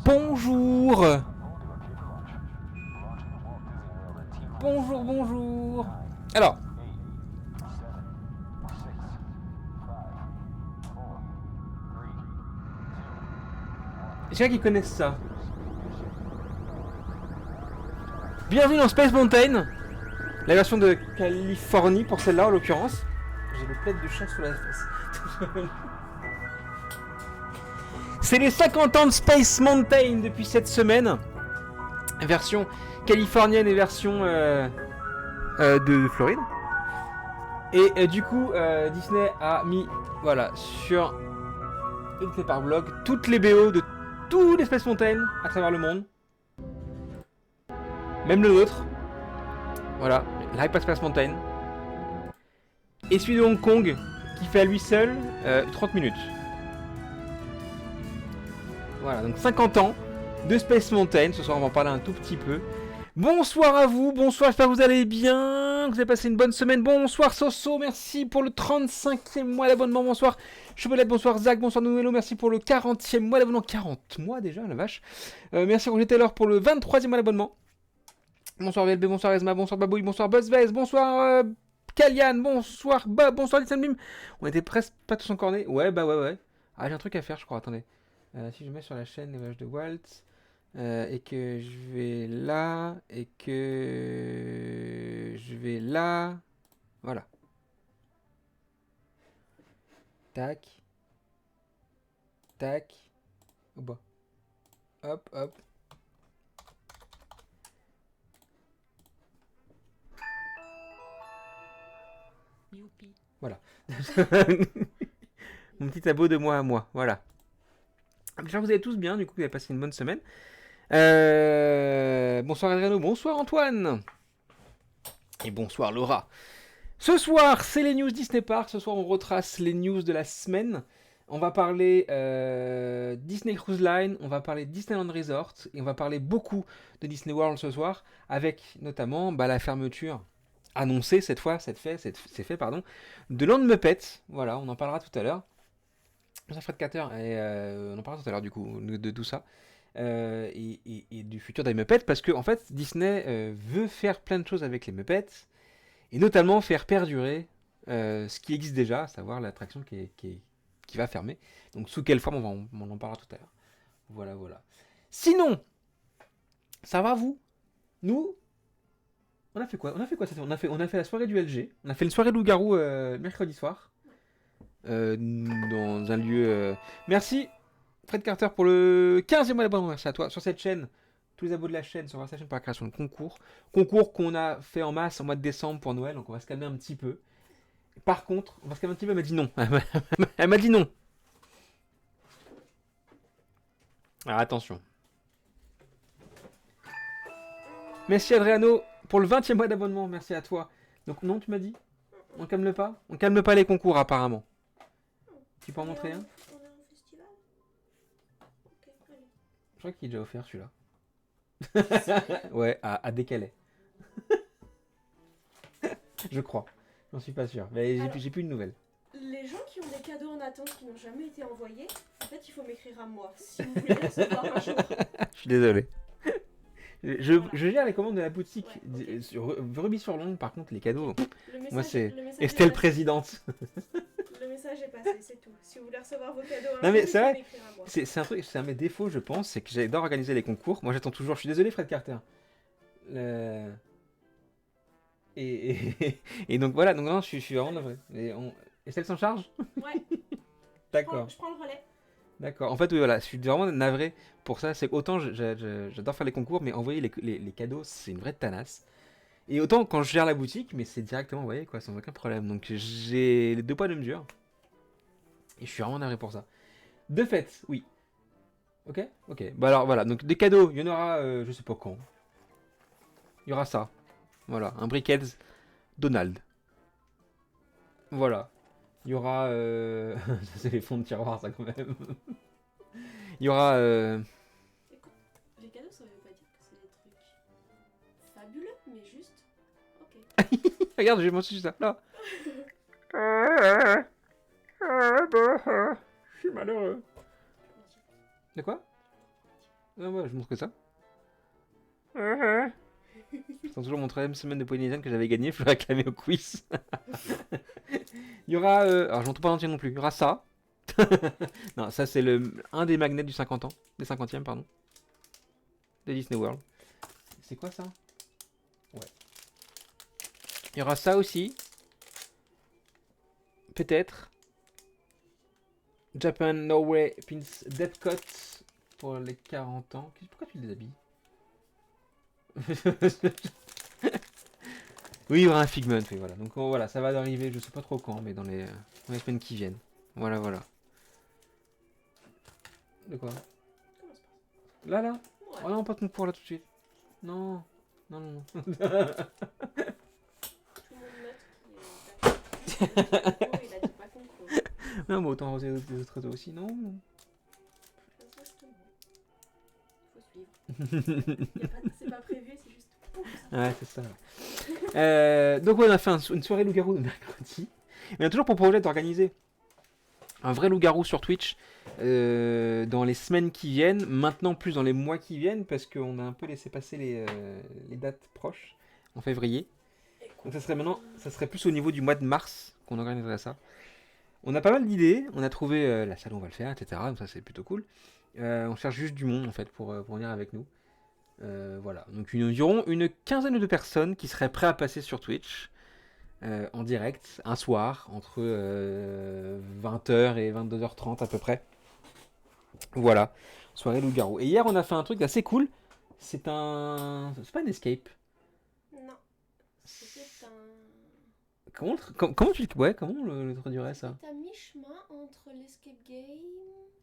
Bonjour. Bonjour, bonjour. Alors. J'ai quelqu'un qui connaissent ça. Bienvenue dans Space Mountain. La version de Californie pour celle-là en l'occurrence. J'ai le plaid de chat sous la face. C'est les 50 ans de Space Mountain depuis cette semaine. Version californienne et version de Floride. Et du coup, Disney a mis voilà, sur Disney par blog toutes les BO de tous les Space Mountain à travers le monde. Même le nôtre. Voilà, l'Hyper Space Mountain. Et celui de Hong Kong qui fait à lui seul 30 minutes. Voilà, donc 50 ans de Space Mountain. Ce soir, on va en parler un tout petit peu. Bonsoir à vous, bonsoir, j'espère que vous allez bien, que vous avez passé une bonne semaine. Bonsoir Soso, merci pour le 35e mois d'abonnement. Bonsoir Chevelette, bonsoir Zach, bonsoir Nouvello, merci pour le 40e mois d'abonnement. 40 mois déjà, la vache. Merci Roger Taylor pour le 23e mois d'abonnement. Bonsoir VLB, bonsoir Esma, bonsoir Babouille, bonsoir Buzzvez, bonsoir Kalian, bonsoir Bob, bonsoir Little On était presque pas tous encore nés. Ouais, bah ouais. Ah, j'ai un truc à faire, je crois, attendez. Si je mets sur la chaîne les voyages de Walt, et que je vais là, et que je vais là, voilà. Tac. Tac. Au bas. Hop, hop. Youpi. Voilà. Mon petit tableau de moi à moi, voilà. J'espère que vous allez tous bien, du coup vous avez passé une bonne semaine. Bonsoir Adriano, bonsoir Antoine. Et bonsoir Laura. Ce soir, c'est les news Disney Park. Ce soir, on retrace les news de la semaine. On va parler Disney Cruise Line, on va parler Disneyland Resort, et on va parler beaucoup de Disney World ce soir, avec notamment la fermeture annoncée cette fois, c'est fait, de Land Muppet. Voilà, on en parlera tout à l'heure. Bonsoir Fred Carter, et on en parlera tout à l'heure du coup, de tout ça. Et du futur des Muppets, parce que en fait, Disney veut faire plein de choses avec les Muppets, et notamment faire perdurer ce qui existe déjà, à savoir l'attraction qui va fermer. Donc sous quelle forme, on en parlera tout à l'heure. Voilà. Sinon, ça va vous? Nous, on a fait quoi cette semaine? On a fait la soirée du LG, on a fait une soirée loup-garou mercredi soir, dans un lieu... Merci Fred Carter pour le 15e mois d'abonnement, merci à toi. Sur cette chaîne, tous les abonnés de la chaîne sont sur la chaîne par la création de concours. Concours qu'on a fait en masse en mois de décembre pour Noël, donc on va se calmer un petit peu. Par contre, on va se calmer un petit peu, elle m'a dit non. Elle m'a dit non. Alors attention. Merci Adriano pour le 20e mois d'abonnement, merci à toi. Donc non, tu m'as dit? On calme pas? On calme pas les concours apparemment. Tu peux en montrer un? Je crois qu'il est déjà offert celui-là. Ouais, à décaler. Je crois. J'en suis pas sûr. Mais j'ai plus de nouvelles. Les gens qui ont des cadeaux en attente qui n'ont jamais été envoyés, en fait, il faut m'écrire à moi si vous voulez les recevoir un jour. Je suis désolé. Je gère les commandes de la boutique. Ouais, okay. Rubis-sur-Longue, par contre, les cadeaux. Moi, c'est Estelle présidente. Le message est passé, c'est tout. Si vous voulez recevoir vos cadeaux un Non, jour, mais il c'est faut vrai. m'écrire à moi. C'est un truc, c'est un de mes défauts, je pense, c'est que j'adore organiser les concours. Moi, j'attends toujours. Je suis désolé, Fred Carter. Et donc voilà, donc non, je suis vraiment navré. Estelle s'en charge? Ouais. D'accord. Je prends le relais. D'accord. En fait, oui, voilà, je suis vraiment navré pour ça. C'est autant j'adore faire les concours, mais envoyer les cadeaux, c'est une vraie tanasse. Et autant quand je gère la boutique, mais c'est directement envoyé, quoi, sans aucun problème. Donc j'ai les deux poids, deux mesures. Et je suis vraiment navré pour ça. De fait, oui. Ok. Bah alors voilà, donc des cadeaux, il y en aura, je sais pas quand. Il y aura ça. Voilà, un Brickheads Donald. Voilà. Il y aura... ça, c'est les fonds de tiroir, ça, quand même. Il y aura... Écoute, les cadeaux, ça veut pas dire que c'est des trucs fabuleux, mais juste... Ok. Regarde, je m'en suis ça, là. Je suis malheureux. De quoi? Ah ouais, je montre que ça. Je sens toujours mon troisième semaine de Polynesian que j'avais gagné, je le réclamer au quiz. Il y aura. Alors je montre pas entier non plus. Il y aura ça. Non, ça c'est un des magnets du 50 ans. Des 50e, pardon. De Disney World. C'est quoi ça? Ouais. Il y aura ça aussi. Peut-être. Japan, Norway, Pins, Depcot pour les 40 ans. Pourquoi tu les habilles? Oui, il y aura un Figment, oui, voilà. Donc voilà, ça va arriver, je sais pas trop quand, mais dans les semaines qui viennent. Voilà, voilà. De quoi? Comment ça se passe? Là, là? Ouais. Oh non, pas de concours là tout de suite. Non, non, non, non. Tout le monde note qui est d'accord. Il a dit pas concours. Non, mais autant arroser les autres réseaux aussi, non? Exactement. Faut suivre. C'est pas prévu, c'est juste pouf. Ouais, c'est ça. Donc, ouais, on a fait une soirée loup-garou le mercredi. Mais on a toujours pour projet d'organiser un vrai loup-garou sur Twitch dans les semaines qui viennent, maintenant plus dans les mois qui viennent, parce qu'on a un peu laissé passer les dates proches, en février. Donc ça serait maintenant, ça serait plus au niveau du mois de mars qu'on organiserait ça. On a pas mal d'idées, on a trouvé la salle où on va le faire, etc. Donc ça c'est plutôt cool. On cherche juste du monde en fait pour venir avec nous. Voilà, donc environ une quinzaine de personnes qui seraient prêts à passer sur Twitch en direct un soir entre 20h et 22h30 à peu près. Voilà, soirée loup-garou. Et hier on a fait un truc assez cool. C'est pas un escape. Non. C'était un. Comment on le traduirait ça? C'était à mi-chemin entre l'escape game,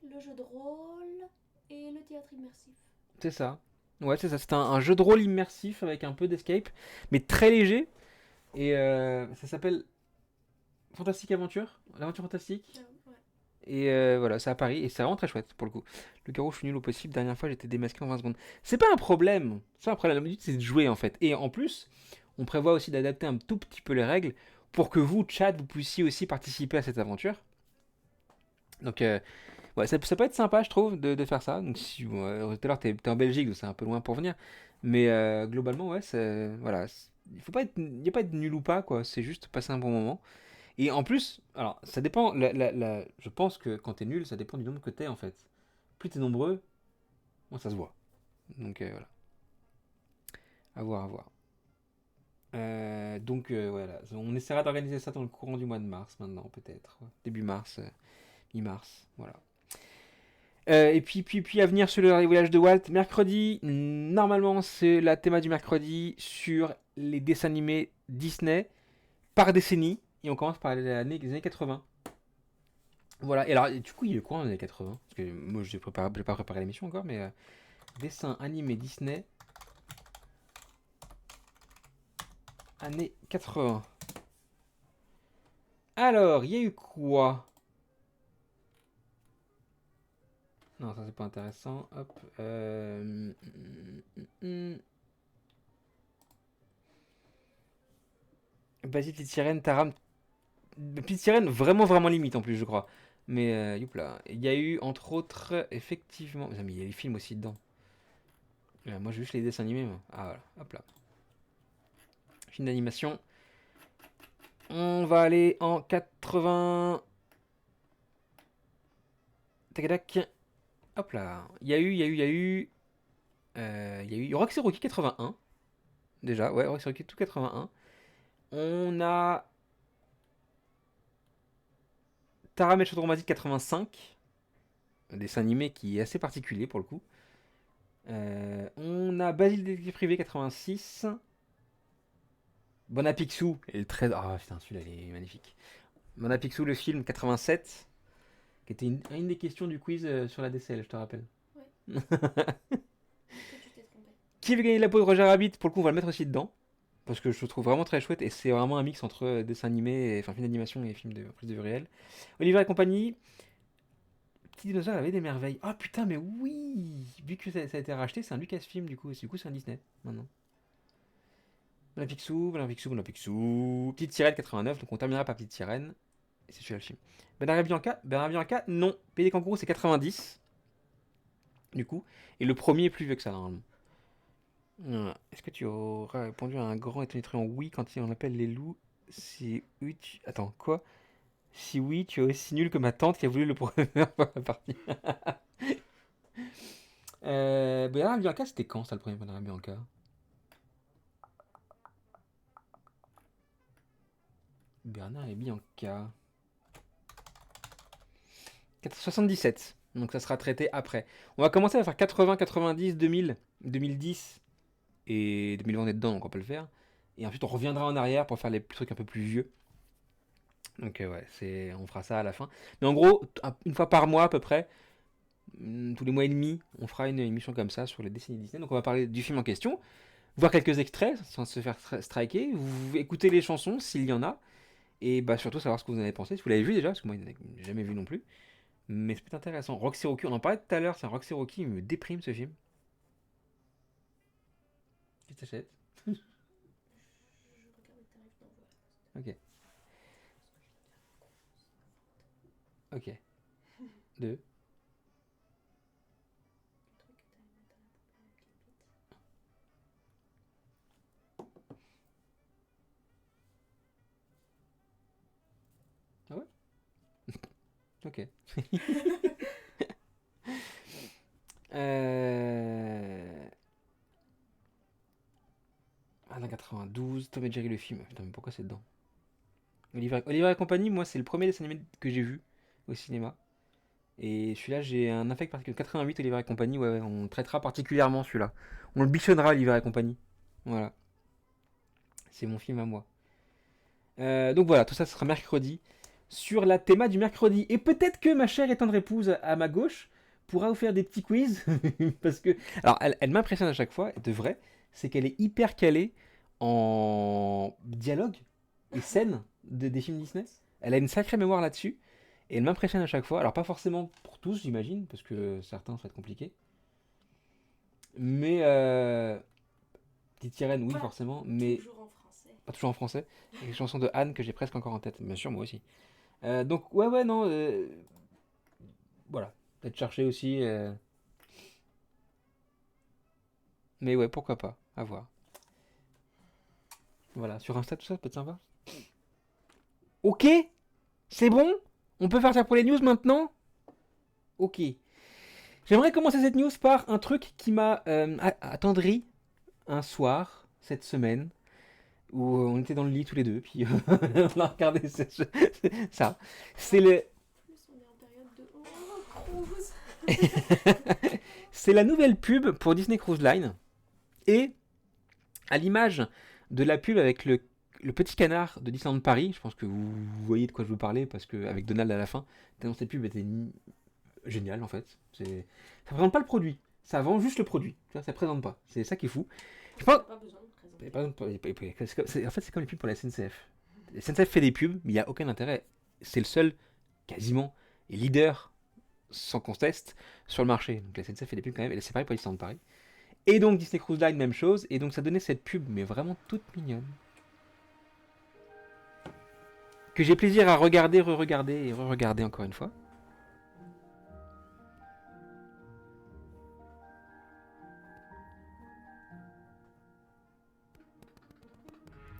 le jeu de rôle et le théâtre immersif. C'est ça. Ouais, c'est ça. C'est un jeu de rôle immersif avec un peu d'escape, mais très léger. Et ça s'appelle Fantastique Aventure, l'aventure fantastique. Ouais. Et voilà, c'est à Paris et c'est vraiment très chouette pour le coup. Le carreau, je suis nul au possible. Dernière fois, j'étais démasqué en 20 secondes. C'est pas un problème. C'est pas un problème. Le but, c'est de jouer en fait. Et en plus, on prévoit aussi d'adapter un tout petit peu les règles pour que vous, chat, vous puissiez aussi participer à cette aventure. Donc, ouais, ça peut être sympa, je trouve, de faire ça. Donc, si, ouais, tout à l'heure, t'es en Belgique, donc c'est un peu loin pour venir. Mais globalement, ouais, voilà. Il faut pas être, y a pas être nul ou pas, quoi. C'est juste passer un bon moment. Et en plus, alors, ça dépend. Je pense que quand t'es nul, ça dépend du nombre que t'es, en fait. Plus t'es nombreux, moins ça se voit. Donc, voilà. À voir, à voir. Donc, voilà. On essaiera d'organiser ça dans le courant du mois de mars, maintenant, peut-être. Ouais. Début mars, mi-mars. Voilà. Et puis à venir sur le voyage de Walt, mercredi, normalement c'est la théma du mercredi sur les dessins animés Disney par décennie. Et on commence par les années 80. Voilà, et alors du coup il est quoi en années 80? Parce que moi j'ai pas préparé l'émission encore, mais dessins animés Disney années 80. Alors, il y a eu quoi? Non, ça c'est pas intéressant. Hop. Basile, Petite Sirène, Taram. Petite Sirène, vraiment, vraiment limite en plus, je crois. Mais, youp là. Il y a eu, entre autres, effectivement. Mais il y a les films aussi dedans. Moi, j'ai juste les dessins animés, moi. Ah, voilà. Hop là. Film d'animation. On va aller en 80. Tac, tac. Hop là. Il y a eu Roxy Rocky 81. Déjà, ouais, Roxy Rocky tout 81. On a Taram et le Chaudron Magique 85. Un dessin animé qui est assez particulier pour le coup. On a Basile Détective Privé 86. Bon Picsou, et le 13. Ah putain, celui-là il est magnifique. Bon Picsou, le film 87. Qui était une des questions du quiz sur la DCL, je te rappelle. Ouais. Que tu t'es trompé. Qui veut gagner la peau de Roger Rabbit? Pour le coup, on va le mettre aussi dedans. Parce que je le trouve vraiment très chouette et c'est vraiment un mix entre dessin animé, enfin film d'animation et film de prise de vue réelle. Oliver et compagnie. Petit dinosaure avait des merveilles. Ah putain, mais oui! Vu que ça a été racheté, c'est un Lucasfilm du coup. Et du coup, c'est un Disney maintenant. Voilà Picsou, voilà Picsou, voilà Picsou. Petite Sirène 89, donc on terminera par Petite Sirène. Et c'est celui-là le film. Bernard et Bianca, non. Pays des kangourous, c'est 90. du coup. Et le premier est plus vieux que ça, normalement. Voilà. Est-ce que tu auras répondu à un grand étonné en oui quand on appelle les loups? Si oui, Attends, quoi? Si oui, tu es aussi nul que ma tante qui a voulu le premier pour la partie. Bernard Bianca, c'était quand ça le premier Bernard Bianca? Bernard et Bianca. 77. Donc ça sera traité après. On va commencer à faire 80, 90, 2000, 2010 et 2020 on est dedans donc on peut le faire. Et ensuite on reviendra en arrière pour faire les trucs un peu plus vieux. Donc ouais, on fera ça à la fin. Mais en gros, une fois par mois à peu près, tous les mois et demi, on fera une émission comme ça sur les décennies Disney. Donc on va parler du film en question, voir quelques extraits sans se faire striker, vous écoutez les chansons s'il y en a, et bah surtout savoir ce que vous en avez pensé. Si vous l'avez vu déjà, parce que moi je n'ai jamais vu non plus. Mais c'est peut-être intéressant. Roxy Rocky, on en parlait tout à l'heure, c'est un Roxy Rocky, il me déprime ce film. Qu'est-ce que t'achètes? Je regarde les tarifs d'envoi. Ok, ok. Deux. Le truc que t'allais mettre à la poubelle avec les pites. Ah ouais. Ok. euh... Ah, dans 92, Tom et Jerry le film. Putain, mais pourquoi c'est dedans? Oliver et compagnie, moi, c'est le premier dessin animé que j'ai vu au cinéma. Et celui-là, j'ai un affect particulier. 88, Oliver et compagnie, ouais, ouais, on traitera particulièrement celui-là. On le bichonnera, Oliver et compagnie. Voilà, c'est mon film à moi. Donc voilà, tout ça sera mercredi sur la théma du mercredi. Et peut-être que ma chère et tendre épouse à ma gauche pourra vous faire des petits quiz. Parce que. Alors, elle m'impressionne à chaque fois, de vrai. C'est qu'elle est hyper calée en dialogue et scène des films Disney. Elle a une sacrée mémoire là-dessus. Et elle m'impressionne à chaque fois. Alors, pas forcément pour tous, j'imagine, parce que certains, ça va être compliqué. Mais. Petite sirène, oui, Voilà. forcément. Mais Toujours en français. pas toujours en français. Et les chansons de Anne que j'ai presque encore en tête. Bien sûr, moi aussi. Donc, ouais, ouais, non. Voilà. Peut-être chercher aussi. Mais ouais, pourquoi pas. À voir. Voilà. Sur Insta, tout ça, ça peut être sympa. Ok. C'est bon. On peut faire ça pour les news maintenant. Ok. J'aimerais commencer cette news par un truc qui m'a attendri un soir, cette semaine, où on était dans le lit tous les deux, puis on a regardé ça. C'est le. En plus, on est en période de. Oh, Cruise. C'est la nouvelle pub pour Disney Cruise Line. Et à l'image de la pub avec le petit canard de Disneyland Paris, je pense que vous voyez de quoi je veux parler, parce qu'avec Donald à la fin, tellement cette pub était géniale en fait. Ça présente pas le produit, ça vend juste le produit. Tu vois, ça présente pas. C'est ça qui est fou. Je pense. Pas besoin de présenter. Par exemple, en fait, c'est comme les pubs pour la SNCF. La SNCF fait des pubs, mais il n'y a aucun intérêt. C'est le seul, quasiment, et leader, sans conteste, sur le marché. Donc la SNCF fait des pubs quand même, et c'est pareil pour Disneyland Paris. Et donc Disney Cruise Line, même chose. Et donc ça donnait cette pub, mais vraiment toute mignonne. Que j'ai plaisir à regarder, re-regarder et re-regarder encore une fois.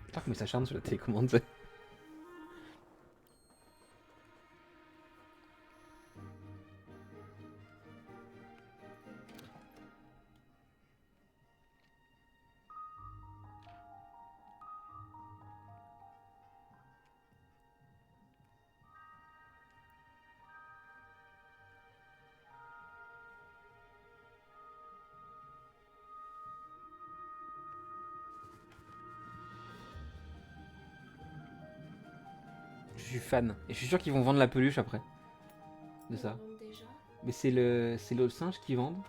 Putain, comme il s'acharne sur la télécommande. Je suis fan. Et je suis sûr qu'ils vont vendre la peluche après. De Ils ça. vendent déjà. Mais c'est le singe qui vendent.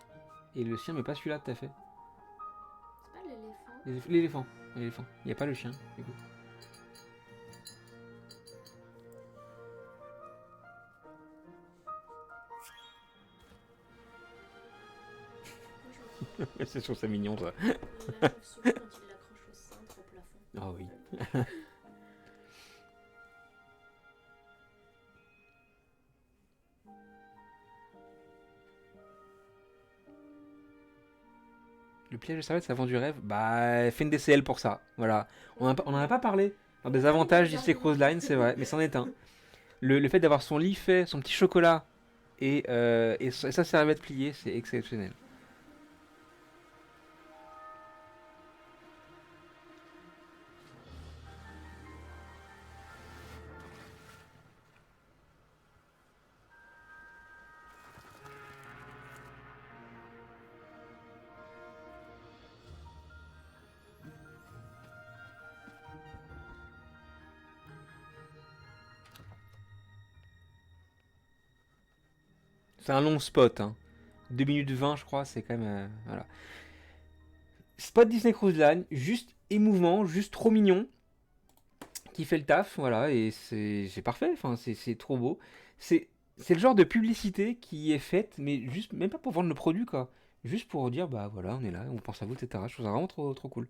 Et le chien, mais pas celui-là tout à fait. C'est pas l'éléphant. L'éléphant. L'éléphant. Il n'y a pas le chien, du coup. Moi, je me C'est sur ça mignon ça. la chauve-souris quand il l'accroche au cintre au plafond. Ah oui. Le pliage de serviette, ça vend du rêve. Bah, fais une DCL pour ça. Voilà. On en a pas parlé. Dans des avantages Disney Cruise Line, c'est vrai, mais c'en est un. Le fait d'avoir son lit fait, son petit chocolat et sa serviette pliée, c'est exceptionnel. C'est un long spot, hein. 2 minutes 20, je crois, c'est quand même. Voilà. Spot Disney Cruise Line, juste émouvant, juste trop mignon, qui fait le taf, voilà, et c'est parfait, enfin, c'est trop beau. C'est le genre de publicité qui est faite, mais juste, même pas pour vendre le produit, quoi. Juste pour dire, bah voilà, on est là, on pense à vous, etc. Je trouve ça vraiment trop cool.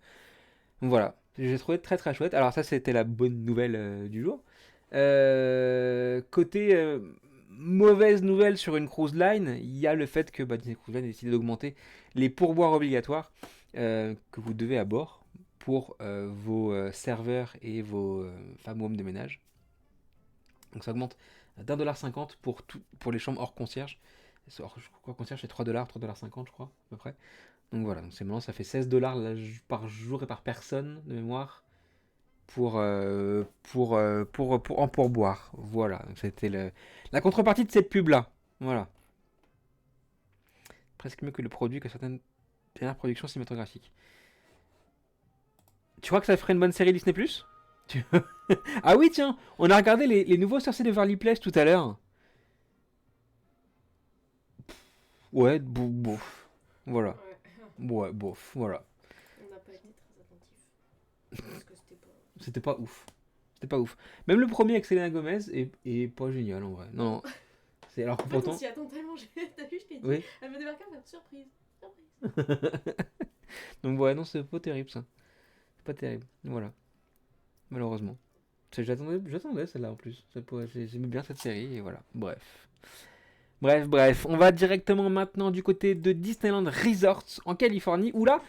Donc voilà, j'ai trouvé très très chouette. Alors ça, c'était la bonne nouvelle du jour. Côté mauvaise nouvelle sur une cruise line, il y a le fait que Disney Cruise Line a décidé d'augmenter les pourboires obligatoires que vous devez à bord pour vos serveurs et vos femmes ou hommes de ménage. Donc ça augmente d'1,50$ pour les chambres hors concierge. Je crois concierge c'est 3$, 3,50$, je crois, à peu près. Donc voilà, donc c'est maintenant ça fait 16$ par jour et par personne de mémoire en pourboire. Voilà, donc c'était la contrepartie de cette pub là. Voilà. Presque mieux que le produit que certaines dernières productions cinématographiques. Tu crois que ça ferait une bonne série Disney Plus? Ah oui, tiens, on a regardé les nouveaux sorciers de Verly Place tout à l'heure. Ouais, bof. Voilà. Ouais, bof, voilà. On n'a pas été très attentifs. Parce que c'était pas. C'était pas ouf. C'était pas ouf. Même le premier avec Selena Gomez est pas génial en vrai. Non, non. C'est alors que En fait, pourtant. on s'y attend tellement. T'as vu, je t'ai dit. Oui. Elle va débarquer, elle va surprise. Surprise. Donc ouais, non, c'est pas terrible ça. C'est pas terrible. Voilà. Malheureusement. J'attendais celle-là en plus. J'aimais bien cette série et voilà. Bref. Bref. On va directement maintenant du côté de Disneyland Resort en Californie où là,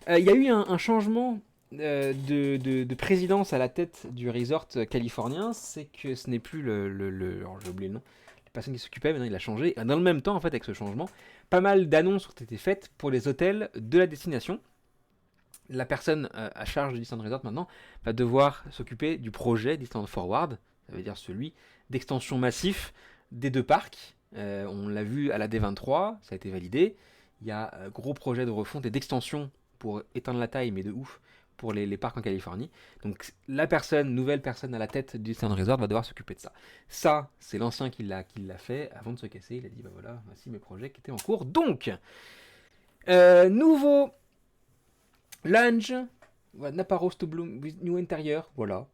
il y a eu un changement de présidence à la tête du resort californien. C'est que ce n'est plus alors j'ai oublié le nom. La personne qui s'occupait, maintenant il a changé. Et dans le même temps, en fait, avec ce changement, pas mal d'annonces ont été faites pour les hôtels de la destination. La personne à charge de Disneyland Resort maintenant va devoir s'occuper du projet Disneyland Forward, ça veut dire celui d'extension massif des deux parcs. On l'a vu à la D23, ça a été validé. Il y a un gros projet de refonte et d'extension pour éteindre la taille, mais de ouf, pour les parcs en Californie. Donc la nouvelle personne à la tête du Disneyland Resort va devoir s'occuper de ça. Ça, c'est l'ancien qui l'a fait avant de se casser. Il a dit, bah voilà, voici mes projets qui étaient en cours. Donc, nouveau Lounge, Napa Rose to Bloom with New Interior, voilà.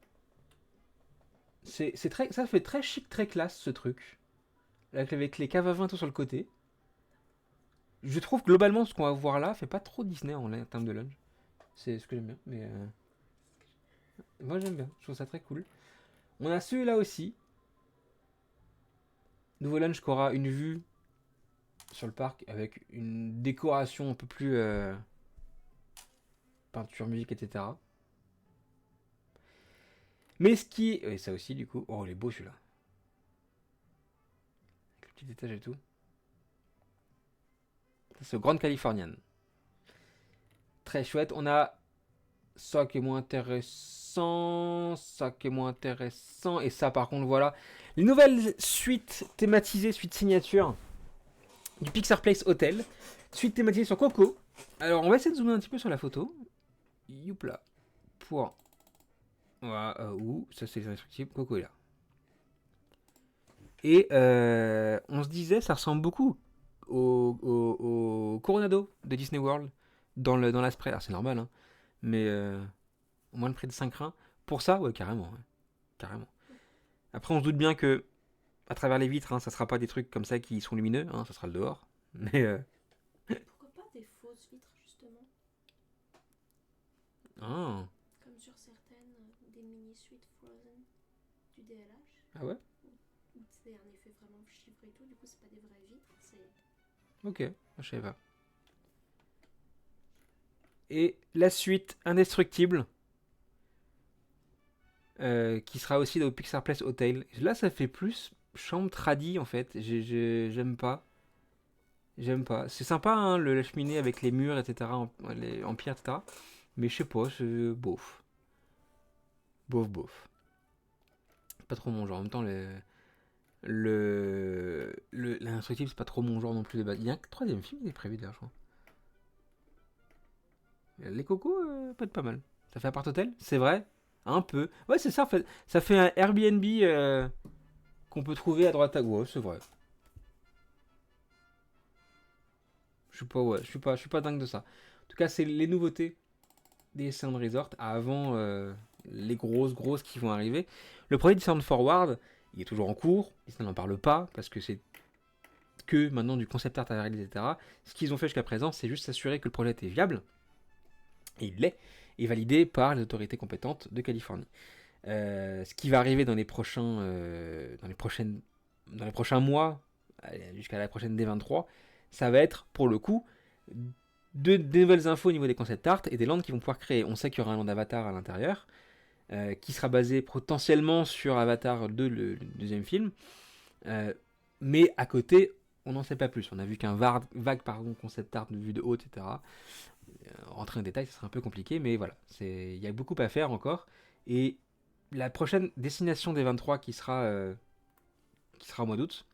Ça fait très chic, très classe ce truc. Avec les caves à vin tout sur le côté. Je trouve que globalement ce qu'on va voir là fait pas trop Disney en termes de lounge. C'est ce que j'aime bien, mais moi j'aime bien, je trouve ça très cool. On a celui-là aussi. Nouveau lounge qui aura une vue sur le parc avec une décoration un peu plus peinture, musique, etc. Mais ce qui est. Et ça aussi, du coup. Oh, il est beau celui-là. Avec le petit étage et tout. C'est au Grand Californian. Très chouette. On a ça qui est moins intéressant. Ça qui est moins intéressant. Et ça, par contre, voilà. Les nouvelles suites thématisées, suite signature du Pixar Place Hotel. Suite thématisée sur Coco. Alors, on va essayer de zoomer un petit peu sur la photo. Youpla. Pour. Voilà, où ça c'est les indestructibles. Coco est là. Et on se disait, ça ressemble beaucoup au Coronado de Disney World dans l'aspect. Alors c'est normal, hein, mais au moins le prix de 5 reins. Pour ça, ouais, carrément. Ouais, carrément. Après, on se doute bien que à travers les vitres, hein, ça sera pas des trucs comme ça qui sont lumineux, hein, ça sera le dehors. Mais Pourquoi pas des fausses vitres, justement? ah, Comme sur certaines des mini-suites Frozen du DLH. ah ouais, Où c'est un effet vraiment chiffré et tout, du coup c'est pas des vraies vitres, c'est. ok, je savais pas. Et la suite, Indestructible, qui sera aussi au Pixar Place Hotel. Là, ça fait plus chambre tradie en fait. J'aime pas. J'aime pas. C'est sympa, hein, la cheminée avec les murs, etc. En pierre, etc. Mais je sais pas, c'est bof. Bof, bof. Pas trop mon genre. En même temps, l'indestructible, c'est pas trop mon genre non plus de base. Il y a un troisième film qui est prévu d'ailleurs, je crois. Les cocos, peut être pas mal. Ça fait appart hôtel, c'est vrai. Un peu. Ouais, c'est ça en fait. Ça fait un Airbnb qu'on peut trouver à droite à gauche, c'est vrai. Je suis pas, ouais, je suis pas dingue de ça. En tout cas, c'est les nouveautés des Sound Resort avant les grosses qui vont arriver. Le projet de Sound Forward, il est toujours en cours. Ils n'en parlent pas parce que c'est que maintenant du concept art à réaliser, etc. Ce qu'ils ont fait jusqu'à présent, c'est juste s'assurer que le projet était viable. Et il l'est. Et validé par les autorités compétentes de Californie. Ce qui va arriver dans les prochains mois, jusqu'à la prochaine D23, ça va être pour le coup des nouvelles infos au niveau des concept art et des landes qui vont pouvoir créer. On sait qu'il y aura un land Avatar à l'intérieur, qui sera basé potentiellement sur Avatar 2, le deuxième film. Mais à côté, on n'en sait pas plus. On a vu qu'un vague concept art de vue de haut, etc. Rentrer en détail, ça serait un peu compliqué, mais voilà. Il y a beaucoup à faire encore. Et la prochaine destination des 23 qui sera au mois d'août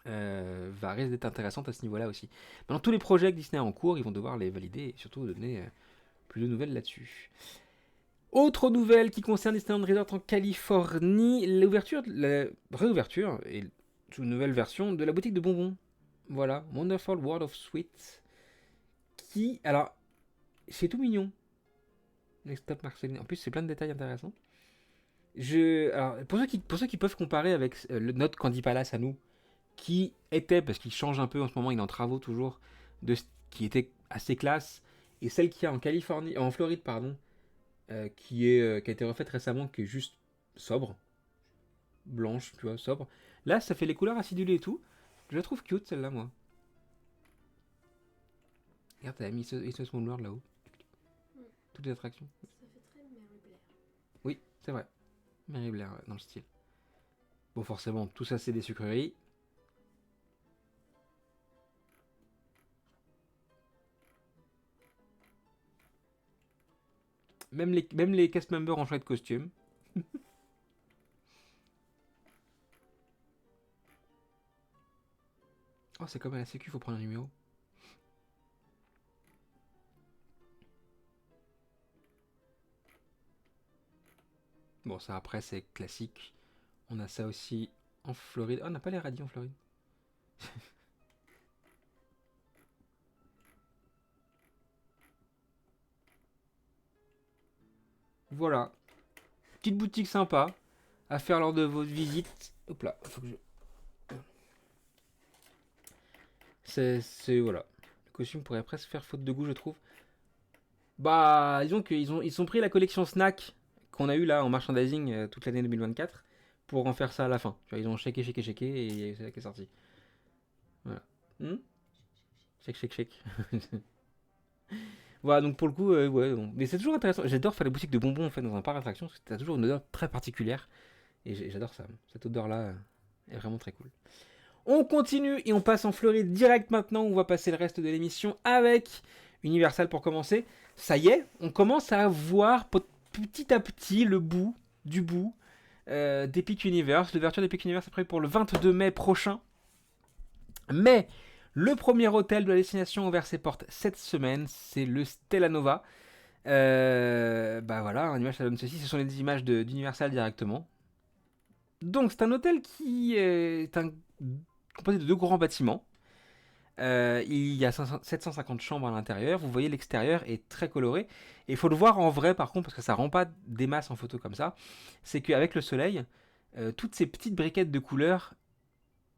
risque d'être intéressante à ce niveau-là aussi. Maintenant, tous les projets que Disney a en cours, ils vont devoir les valider et surtout donner plus de nouvelles là-dessus. Autre nouvelle qui concerne Disneyland Resort en Californie, la réouverture et une nouvelle version de la boutique de bonbons. Voilà, Wonderful World of Sweets. Qui, alors, c'est tout mignon. Next Stop Marceline. En plus, c'est plein de détails intéressants. Alors, pour ceux qui peuvent comparer avec notre Candy Palace à nous, qui était, parce qu'il change un peu en ce moment, il est en travaux toujours, qui était assez classe, et celle qu'il y a en Californie, en Floride, pardon, qui a été refaite récemment, qui est juste sobre, blanche, tu vois, sobre. Là, ça fait les couleurs acidulées et tout. Je la trouve cute, celle-là, moi. Regarde, t'as mis It's a Small World là-haut. Toutes les attractions. Ça fait très Mary Blair. Oui, c'est vrai. Mary Blair, dans le style. Bon, forcément, tout ça, c'est des sucreries. Même les cast members en chouette costume. Oh, c'est comme à la sécu, faut prendre un numéro. Bon, ça après, c'est classique. On a ça aussi en Floride. Oh, on n'a pas les radis en Floride. Voilà. Petite boutique sympa à faire lors de votre visite. Hop là, faut que je. C'est voilà. Le costume pourrait presque faire faute de goût, je trouve. Bah, disons ils ont pris la collection snack qu'on a eu là en merchandising toute l'année 2024 pour en faire ça à la fin. Tu vois, ils ont shaké et c'est ça qui est sorti. Voilà. Shake. Voilà, donc pour le coup, ouais. Bon. Mais c'est toujours intéressant. J'adore faire les boutiques de bonbons en fait dans un parc d'attractions parce que t'as toujours une odeur très particulière. Et j'adore ça. Cette odeur-là est vraiment très cool. On continue et on passe en Floride direct maintenant. On va passer le reste de l'émission avec Universal pour commencer. Ça y est, on commence à voir petit à petit le bout du bout d'Epic Universe. L'ouverture d'Epic Universe est prévue pour le 22 mai prochain. Mais le premier hôtel de la destination a ouvert ses portes cette semaine. C'est le Stellanova. Bah voilà, une image ça donne ceci. Ce sont les images d'Universal directement. Donc c'est un hôtel qui est composé de deux grands bâtiments. Il y a 750 chambres à l'intérieur. Vous voyez, l'extérieur est très coloré. Et il faut le voir en vrai, par contre, parce que ça rend pas des masses en photo comme ça. C'est qu'avec le soleil, toutes ces petites briquettes de couleurs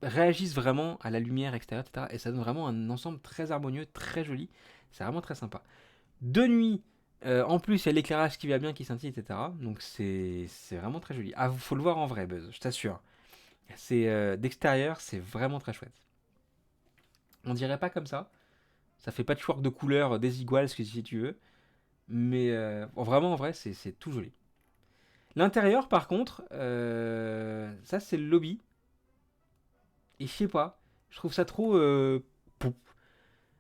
réagissent vraiment à la lumière extérieure, etc. Et ça donne vraiment un ensemble très harmonieux, très joli. C'est vraiment très sympa. De nuit, en plus, il y a l'éclairage qui va bien, qui scintille, etc. Donc c'est vraiment très joli. Ah, faut le voir en vrai, Buzz, je t'assure. D'extérieur, c'est vraiment très chouette. On dirait pas comme ça, Ça fait patchwork de couleurs désiguales, si tu veux. Mais vraiment, en vrai, c'est tout joli. L'intérieur, par contre, ça c'est le lobby. Et je sais pas, je trouve ça trop... pou.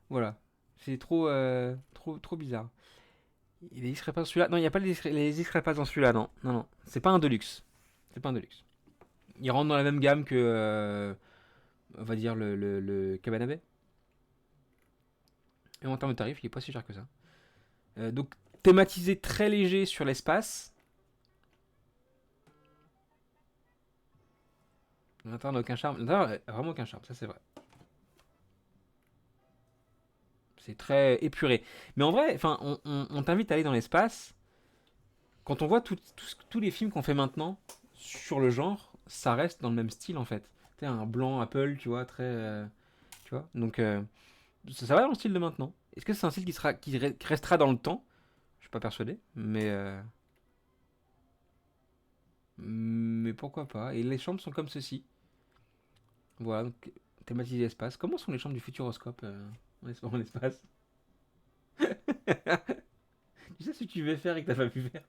Voilà. C'est trop bizarre. Les discrets pas dans celui-là. Non, il n'y a pas les discrets pas dans celui-là, non. Non, non. C'est pas un Deluxe. C'est pas un Deluxe. Il rentre dans la même gamme que... on va dire le Cabanabé. Et en termes de tarif, il est pas si cher que ça. Donc, thématisé très léger sur l'espace. L'intérieur n'a aucun charme. L'intérieur n'a vraiment aucun charme, ça c'est vrai. C'est très épuré. Mais en vrai, enfin, on t'invite à aller dans l'espace. Quand on voit tous les films qu'on fait maintenant sur le genre, ça reste dans le même style en fait. Tu sais, un blanc Apple, tu vois, très. Tu vois. Donc, ça va dans le style de maintenant. Est-ce que c'est un style qui restera dans le temps? Je suis pas persuadé. Mais pourquoi pas. Et les chambres sont comme ceci. Voilà, donc thématisé espace. Comment sont les chambres du Futuroscope en espace? Tu sais ce que tu veux faire et que t'as pas pu faire.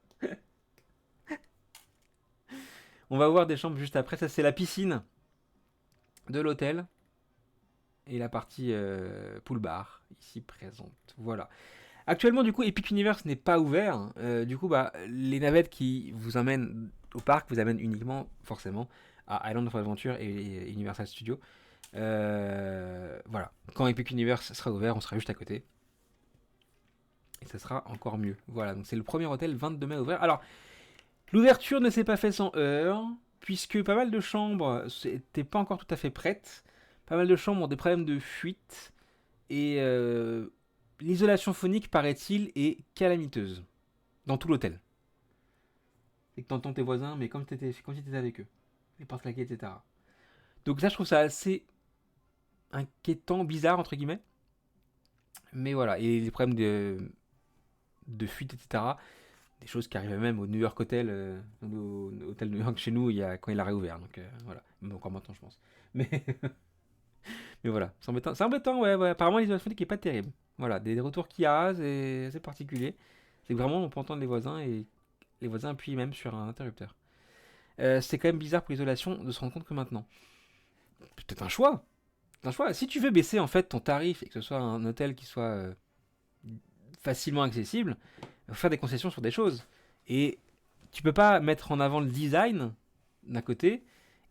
On va voir des chambres juste après. Ça, c'est la piscine de l'hôtel. Et la partie pool bar, ici présente. Voilà. Actuellement, du coup, Epic Universe n'est pas ouvert. Du coup, bah, les navettes qui vous amènent au parc vous amènent uniquement, forcément, à Island of Adventure et Universal Studios. Voilà. Quand Epic Universe sera ouvert, on sera juste à côté. Et ça sera encore mieux. Voilà, donc c'est le premier hôtel 22 mai ouvert. Alors, l'ouverture ne s'est pas fait sans heurts, puisque pas mal de chambres n'étaient pas encore tout à fait prêtes. Pas mal de chambres ont des problèmes de fuite. Et l'isolation phonique, paraît-il, est calamiteuse. Dans tout l'hôtel. Et que t'entends tes voisins, mais comme si t'étais avec eux. Les portes claquées, etc. Donc ça, je trouve ça assez inquiétant, bizarre, entre guillemets. Mais voilà, et les problèmes de fuite, etc. Des choses qui arrivaient même au New York Hotel, au hôtel New York chez nous, quand il a réouvert. Donc voilà, même encore maintenant, je pense. Mais, mais voilà, c'est embêtant, ouais, ouais. Apparemment, l'isolation phonique est pas terrible. Voilà, des retours qu'il y a, c'est assez particulier. C'est que vraiment, on peut entendre les voisins et les voisins appuient même sur un interrupteur. C'est quand même bizarre pour l'isolation de se rendre compte que maintenant. Peut-être un choix. Un choix. Si tu veux baisser en fait ton tarif et que ce soit un hôtel qui soit facilement accessible, il faut faire des concessions sur des choses. Et tu peux pas mettre en avant le design d'un côté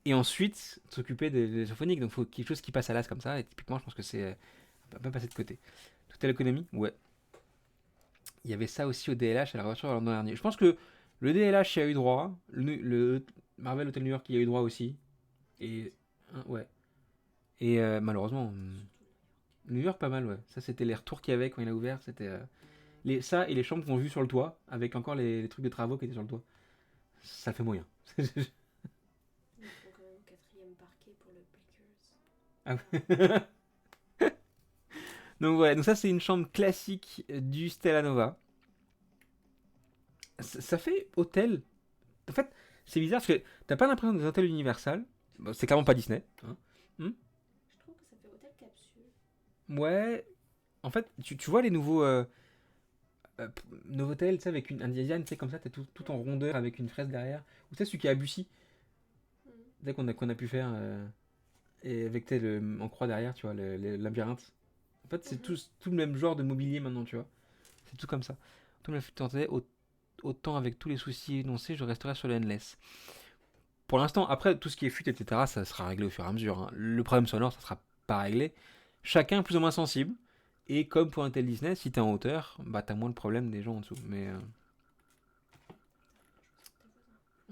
et ensuite s'occuper des symphoniques. Donc il faut quelque chose qui passe à l'as comme ça. Et typiquement, je pense que c'est. On peut pas passer de côté. Tout à l'économie. Ouais. Il y avait ça aussi au DLH à la réouverture l'an dernier. Je pense que le DLH y a eu droit. Le Marvel Hotel New York y a eu droit aussi. Et. Ouais. Et malheureusement. New York, pas mal, ouais. Ça, c'était les retours qu'il y avait quand il a ouvert. C'était. Ça et les chambres qu'on a vues sur le toit, avec encore les trucs de travaux qui étaient sur le toit. Ça fait moyen. Il faut quand même quatrième parquet pour le Ah ouais. Donc voilà, donc ça c'est une chambre classique du Stella Nova. Ça fait hôtel. En fait, c'est bizarre parce que t'as pas l'impression des hôtels Universal. Bon, c'est clairement pas Disney. Hein. Je trouve que ça fait hôtel capsule. Ouais. En fait, tu vois les nouveaux hôtels, tu sais, avec un design, tu sais, comme ça, t'es tout en rondeur avec une fraise derrière. Ou tu sais, celui qui est à Bussy, Mm. tu sais, qu'on a pu faire. Et avec en croix derrière, tu vois, le labyrinthe. En fait, c'est tout le même genre de mobilier maintenant, tu vois. C'est tout comme ça. Tout le même autant avec tous les soucis énoncés, je resterai sur le endless. Pour l'instant, après, tout ce qui est fuite, etc., ça sera réglé au fur et à mesure. Hein. Le problème sonore, ça sera pas réglé. Chacun est plus ou moins sensible. Et comme pour un tel Disney, si t'es en hauteur, bah t'as moins le problème des gens en dessous. Mais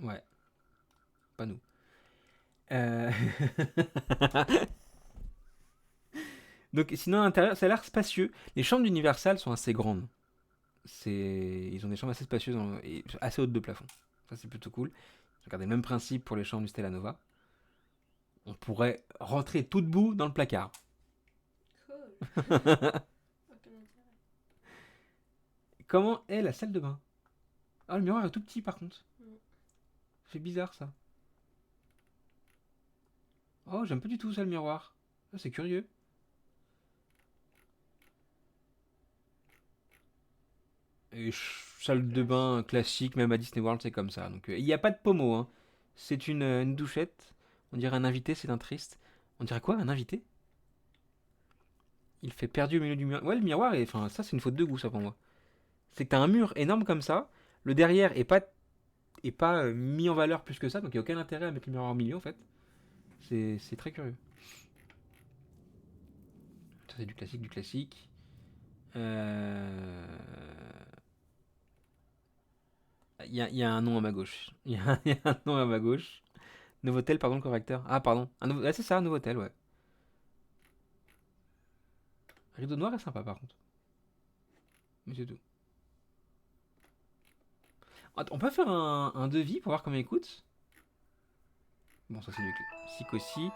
ouais, pas nous. Euh... Donc sinon, à l'intérieur, ça a l'air spacieux. Les chambres d'Universal sont assez grandes. Ils ont des chambres assez spacieuses et assez hautes de plafond. Ça, c'est plutôt cool. Regardez, le même principe pour les chambres du Stella Nova. On pourrait rentrer tout debout dans le placard. Cool. Aucun intérêt. Comment est la salle de bain? Ah, le miroir est tout petit par contre. Mm. C'est bizarre ça. Oh, j'aime pas du tout ça le miroir. Ah, c'est curieux. Et salle de bain classique, même à Disney World, c'est comme ça. Donc il n'y a pas de pommeau, hein. C'est une douchette. On dirait un invité, c'est un triste. On dirait quoi, un invité? Il fait perdu au milieu du mur. Ouais, le miroir, enfin, ça, c'est une faute de goût, ça, pour moi. C'est que t'as un mur énorme comme ça. Le derrière est pas mis en valeur plus que ça. Donc il n'y a aucun intérêt à mettre le miroir au milieu, en fait. C'est très curieux. Ça, c'est du classique, du classique. Il y a un nom à ma gauche. Il y a un nom à ma gauche. Novotel, pardon, le correcteur. Ah, pardon. Ah, c'est ça, Novotel, ouais. Rideau noir est sympa, par contre. Mais c'est tout. Attends, on peut faire un devis pour voir combien il coûte. Bon, ça c'est du classique aussi.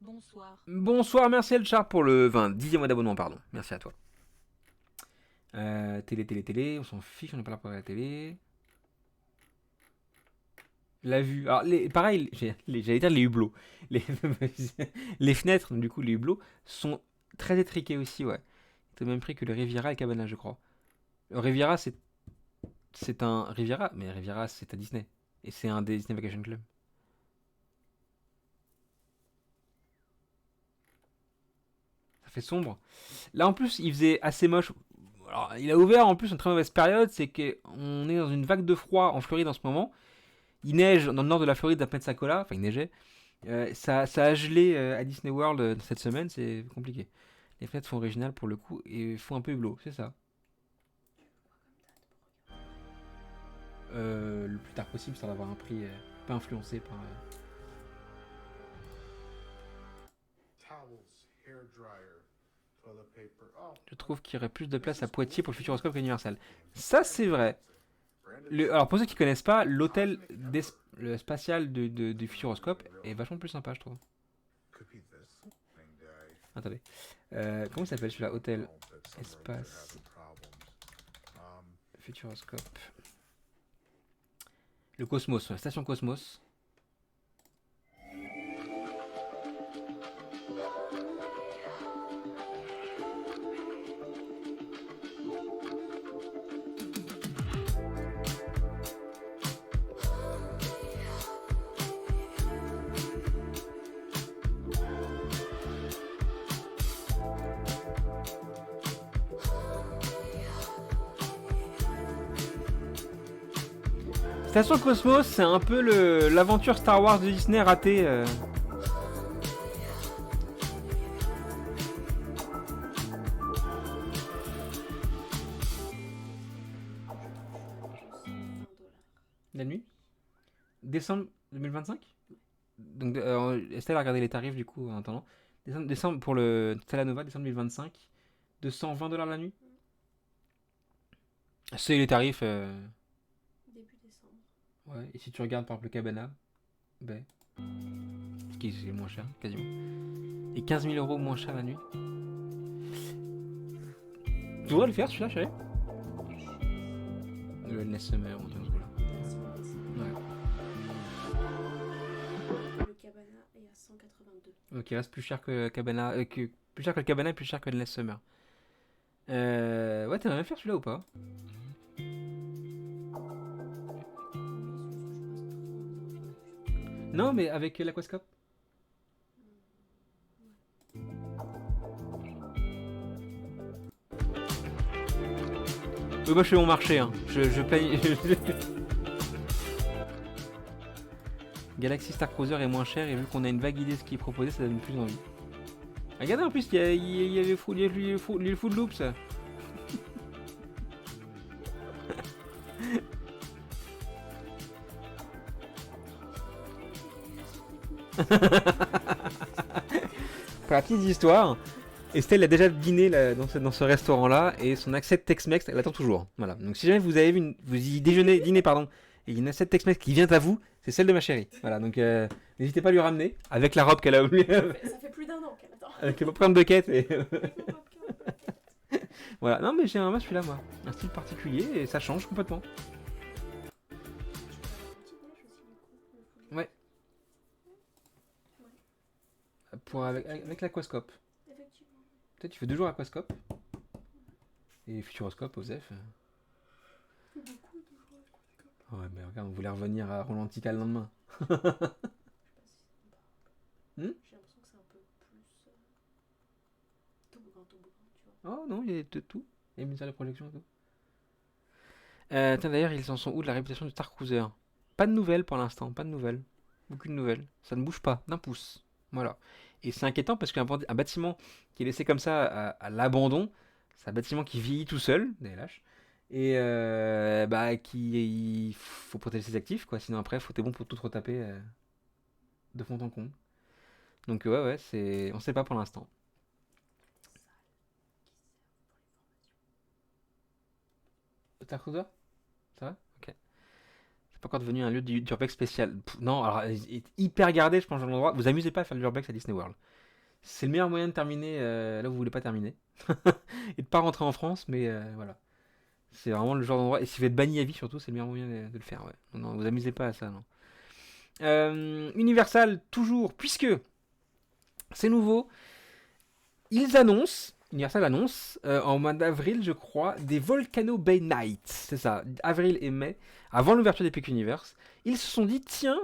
Bonsoir. Bonsoir, merci Elchar pour le 10e mois d'abonnement, pardon. Merci à toi. Télé, on s'en fiche, on n'est pas là pour la télé. La vue. Alors, pareil, j'allais dire les hublots. Les, les fenêtres, du coup, les hublots, sont très étriqués aussi, ouais. C'est au même prix que le Riviera et le Cabana, je crois. Le Riviera, c'est un. Riviera, mais Riviera, c'est à Disney. Et c'est un des Disney Vacation Club. Ça fait sombre. Là, en plus, il faisait assez moche. Alors, il a ouvert en plus une très mauvaise période, c'est qu'on est dans une vague de froid en Floride en ce moment. Il neige dans le nord de la Floride à Pensacola, enfin il neigeait. Ça a gelé à Disney World cette semaine, c'est compliqué. Les fenêtres sont originales pour le coup et font un peu hublot, c'est ça. Le plus tard possible, ça d'avoir un prix pas influencé par. Je trouve qu'il y aurait plus de place à Poitiers pour le Futuroscope qu'Universal. Ça, c'est vrai. Alors, pour ceux qui connaissent pas, l'hôtel le spatial du Futuroscope est vachement plus sympa, je trouve. Attendez. Comment il s'appelle celui-là? Hôtel Espace Futuroscope. Le Cosmos, la station Cosmos. Station Cosmos, c'est un peu l'aventure Star Wars de Disney ratée. La nuit Décembre 2025. Donc, Estelle a regardé les tarifs du coup en attendant. Décembre pour le Telanova, décembre 2025. 220$ la nuit. C'est les tarifs. Début décembre. Ouais, et si tu regardes par exemple le Cabana, ben, qui est moins cher, quasiment. Et 15 000€ moins cher la nuit. Tu devrais le faire celui-là, chérie. Le Endless Summer, on tient ce goût-là. Ouais. Le Cabana est à 182. Donc il reste plus cher que Cabana, plus cher que le Cabana et plus cher que Endless Summer. Ouais, t'aimerais bien faire celui-là ou pas? Non, mais avec l'Aquascope. Moi je fais mon marché, hein. Je paye. Galaxy Star Cruiser est moins cher et vu qu'on a une vague idée de ce qui est proposé, ça donne plus envie. Regardez en plus, il y a les Food Loops. Pour la petite histoire, Estelle a déjà dîné là, dans ce restaurant-là et son assiette Tex-Mex, elle attend toujours. Voilà. Donc si jamais vous avez vous y dînez, pardon, et il y a une assiette Tex-Mex qui vient à vous, c'est celle de ma chérie. Voilà. Donc n'hésitez pas à lui ramener avec la robe qu'elle a oubliée. Ça fait plus d'1 an qu'elle attend. Avec le popcorn bucket et. Voilà. Non mais j'ai un celui-là moi, un style particulier et ça change complètement. Ouais. Avec l'Aquascope. Effectivement. Peut-être tu fais 2 jours Aquascope. Et Futuroscope, Osef. fait beaucoup de jours avec les copains. Ouais, mais regarde, on voulait revenir à Rolantica le lendemain. Je sais pas si c'est sympa. Hmm. J'ai l'impression que c'est un peu plus toboggan, tu vois. Oh non, il y a de tout. Il y a une salle de projection et tout. Tiens, d'ailleurs, ils en sont où de la réputation du Star Cruiser? Pas de nouvelles pour l'instant, pas de nouvelles. Aucune nouvelle. Ça ne bouge pas, d'un pouce. Voilà. Et c'est inquiétant parce qu'un bâtiment qui est laissé comme ça à l'abandon, c'est un bâtiment qui vieillit tout seul, des lâches. Et bah, il faut protéger ses actifs, quoi. Sinon, après, faut t'es bon pour tout retaper de fond en comble. Donc, ouais, on sait pas pour l'instant. Star Cruiser? Ça va? Ok. C'est pas encore devenu un lieu d'urbex spécial. Non, alors, il est hyper gardé, je pense, dans l'endroit. Vous amusez pas à faire de l'urbex à Disney World. C'est le meilleur moyen de terminer là où vous voulez pas terminer. Et de pas rentrer en France, mais voilà. C'est vraiment le genre d'endroit. Et si vous êtes banni à vie, surtout, c'est le meilleur moyen de le faire. Ouais. Non, vous amusez pas à ça, non. Universal, toujours, puisque c'est nouveau, Universal annonce, en mois d'avril, je crois, des Volcano Bay Nights. C'est ça, avril et mai, avant l'ouverture d'Epic Universe. Ils se sont dit, tiens,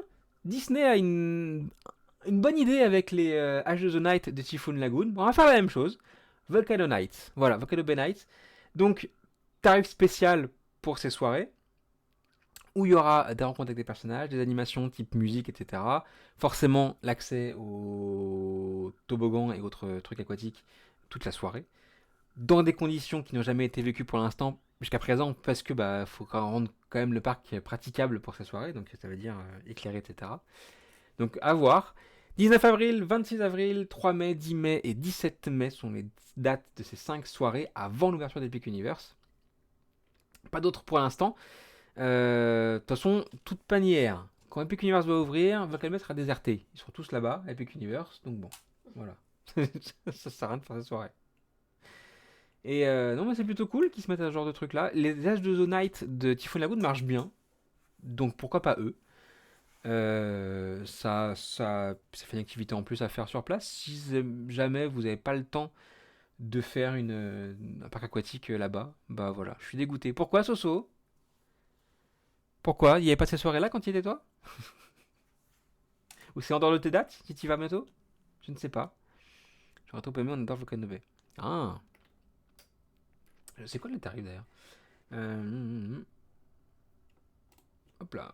Disney a une bonne idée avec les H2O Night de Typhoon Lagoon. On va faire la même chose. Volcano Nights. Voilà, Volcano Bay Nights. Donc, tarif spécial pour ces soirées, où il y aura des rencontres avec des personnages, des animations type musique, etc. Forcément, l'accès aux toboggans et autres trucs aquatiques toute la soirée, dans des conditions qui n'ont jamais été vécues pour l'instant jusqu'à présent, parce que faut rendre quand même le parc praticable pour ces soirées, donc ça veut dire éclairé, etc. Donc à voir. 19 avril, 26 avril, 3 mai, 10 mai et 17 mai sont les dates de ces 5 soirées avant l'ouverture d'Epic Universe. Pas d'autres pour l'instant. De toute façon, toute panière. Quand Epic Universe va ouvrir, Volcano sera déserté. Ils seront tous là-bas, Epic Universe, donc bon, voilà. Ça sert à rien de faire cette soirée. Et non, mais c'est plutôt cool qu'ils se mettent à ce genre de truc là. Les H2O Night de Typhoon Lagoon marchent bien, donc pourquoi pas eux. Ça fait une activité en plus à faire sur place. Si jamais vous n'avez pas le temps de faire un parc aquatique là-bas, bah voilà, je suis dégoûté. Pourquoi, Soso? Pourquoi? Il n'y avait pas ces soirées-là quand il était toi? Ou c'est en dehors de tes dates, si tu y vas bientôt? Je ne sais pas. J'aurais trop aimé, on adore Volcano Bay. Ah! C'est quoi le tarif d'ailleurs? Hop là.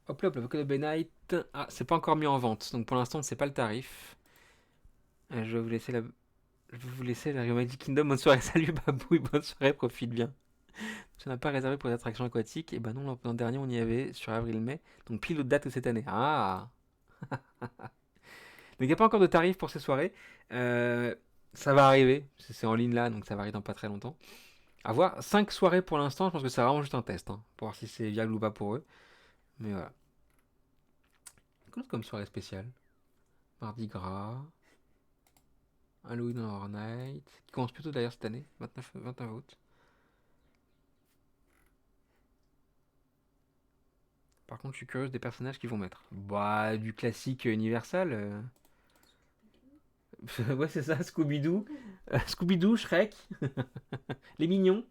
Hop là, hop là, Volcano Bay Night. Ah, c'est pas encore mis en vente, donc pour l'instant, on ne sait pas le tarif. Je vais vous laisser la Magic Kingdom. Bonne soirée, salut Babouille, bonne soirée, profite bien. Tu n'as pas réservé pour les attractions aquatiques? Et ben non, l'an dernier, on y avait sur avril-mai, donc pile autre date que cette année. Ah! Donc il n'y a pas encore de tarif pour ces soirées. Ça va arriver, c'est en ligne là, donc ça va arriver dans pas très longtemps. À voir, 5 soirées pour l'instant, je pense que c'est vraiment juste un test, hein, pour voir si c'est viable ou pas pour eux. Mais voilà. Quoi comme soirée spéciale? Mardi Gras, Halloween Horror Night, qui commence plutôt d'ailleurs cette année, 29 août. Par contre, je suis curieuse des personnages qu'ils vont mettre. Bah, du classique Universal. Ouais, c'est ça, Scooby-Doo. Scooby-Doo, Shrek, les mignons.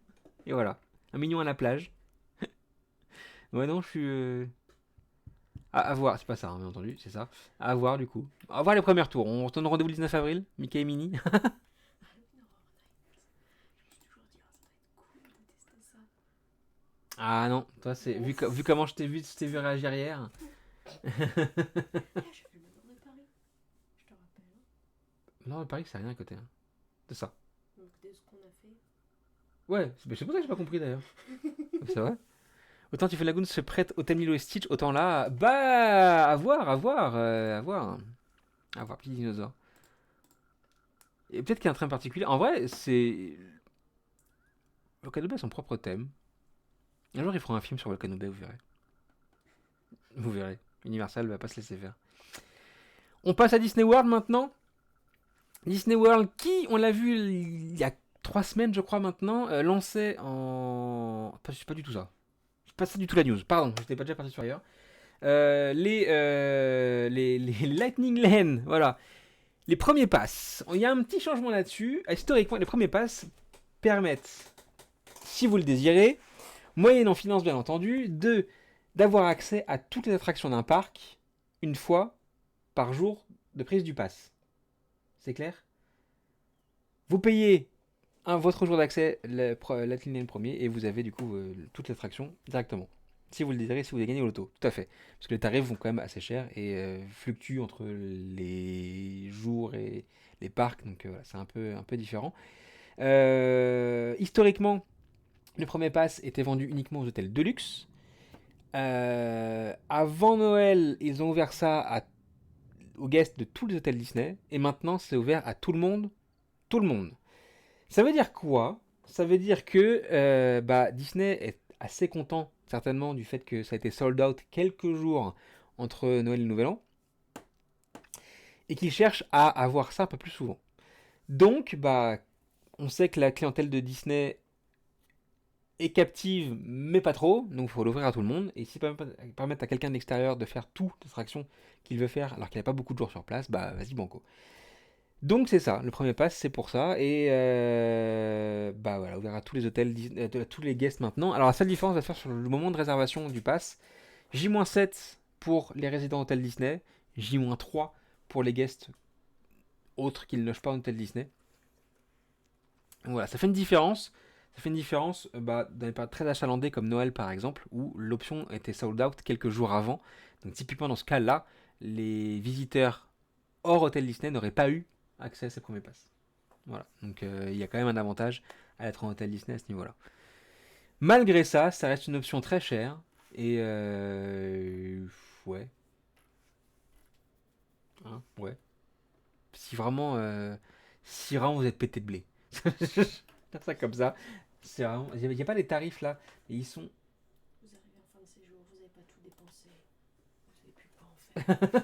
Et voilà. Un mignon à la plage. Ouais, non, je suis. À voir, c'est pas ça, hein, bien entendu, c'est ça. À voir du coup. À voir les premiers tours. On retourne rendez-vous le 19 avril, Mickey et Minnie. Halloween Horror Night. Je me suis toujours dit, ça va être cool de tester ça. Ah non, toi, c'est vu comment je t'ai vu réagir hier. Ah, j'ai vu le Nord de Paris. Je te rappelle. Non, Paris, c'est rien à côté. Hein. C'est ça. Donc, dès ce qu'on a fait. Ouais, c'est pour ça que j'ai pas compris d'ailleurs. C'est vrai. Autant Typhoon Lagoon se prête au thème Lilo et Stitch, autant là, bah, à voir, à voir, à voir. À voir, petit dinosaure. Et peut-être qu'il y a un train particulier. En vrai, c'est. Volcano Bay a son propre thème. Un jour, ils feront un film sur Volcano Bay, vous verrez. Vous verrez. Universal va pas se laisser faire. On passe à Disney World maintenant. Disney World qui, on l'a vu il y a 3 semaines, je crois maintenant, lancé en. C'est pas du tout ça. C'est pas ça du tout la news. Pardon, j'étais pas déjà parti sur ailleurs. Les Lightning Lane, voilà. Les premiers passes. Il y a un petit changement là-dessus. Historiquement, les premiers passes permettent, si vous le désirez, moyennant finance bien entendu, d'avoir accès à toutes les attractions d'un parc une fois par jour de prise du pass. C'est clair? Vous payez votre jour d'accès, le premier, et vous avez du coup toute l'attraction directement. Si vous le désirez, si vous avez gagné au loto. Tout à fait. Parce que les tarifs vont quand même assez cher et fluctuent entre les jours et les parcs. Donc voilà, c'est un peu différent. Historiquement, le premier pass était vendu uniquement aux hôtels de luxe. Avant Noël, ils ont ouvert ça aux guests de tous les hôtels Disney. Et maintenant, c'est ouvert à tout le monde. Tout le monde. Ça veut dire quoi? Ça veut dire que Disney est assez content, certainement, du fait que ça a été sold out quelques jours entre Noël et le Nouvel An. Et qu'ils cherchent à avoir ça un peu plus souvent. Donc, on sait que la clientèle de Disney est captive, mais pas trop, donc il faut l'ouvrir à tout le monde. Et si permettre à quelqu'un de l'extérieur de faire toute l'attraction qu'il veut faire, alors qu'il n'a pas beaucoup de jours sur place, vas-y banco. Donc c'est ça, le premier pass c'est pour ça, et voilà, ouvert à tous les hôtels, à tous les guests maintenant. Alors la seule différence va se faire sur le moment de réservation du pass, J-7 pour les résidents hôtel Disney, J-3 pour les guests autres qui ne logent pas en hôtel Disney. Voilà, ça fait une différence. Ça fait une différence dans les périodes très achalandées comme Noël par exemple, où l'option était sold out quelques jours avant. Donc typiquement dans ce cas-là, les visiteurs hors hôtel Disney n'auraient pas eu accès à ces premiers passes. Voilà, donc il y a quand même un avantage à être en hôtel Disney à ce niveau-là. Malgré ça, ça reste une option très chère. Et ouais. Hein, ouais. Si vraiment, vous êtes pété de blé. Faire ça comme ça. Il n'y a pas les tarifs là. Et ils sont. Vous arrivez en fin de séjour, vous n'avez pas tout dépensé. Vous n'avez plus quoi en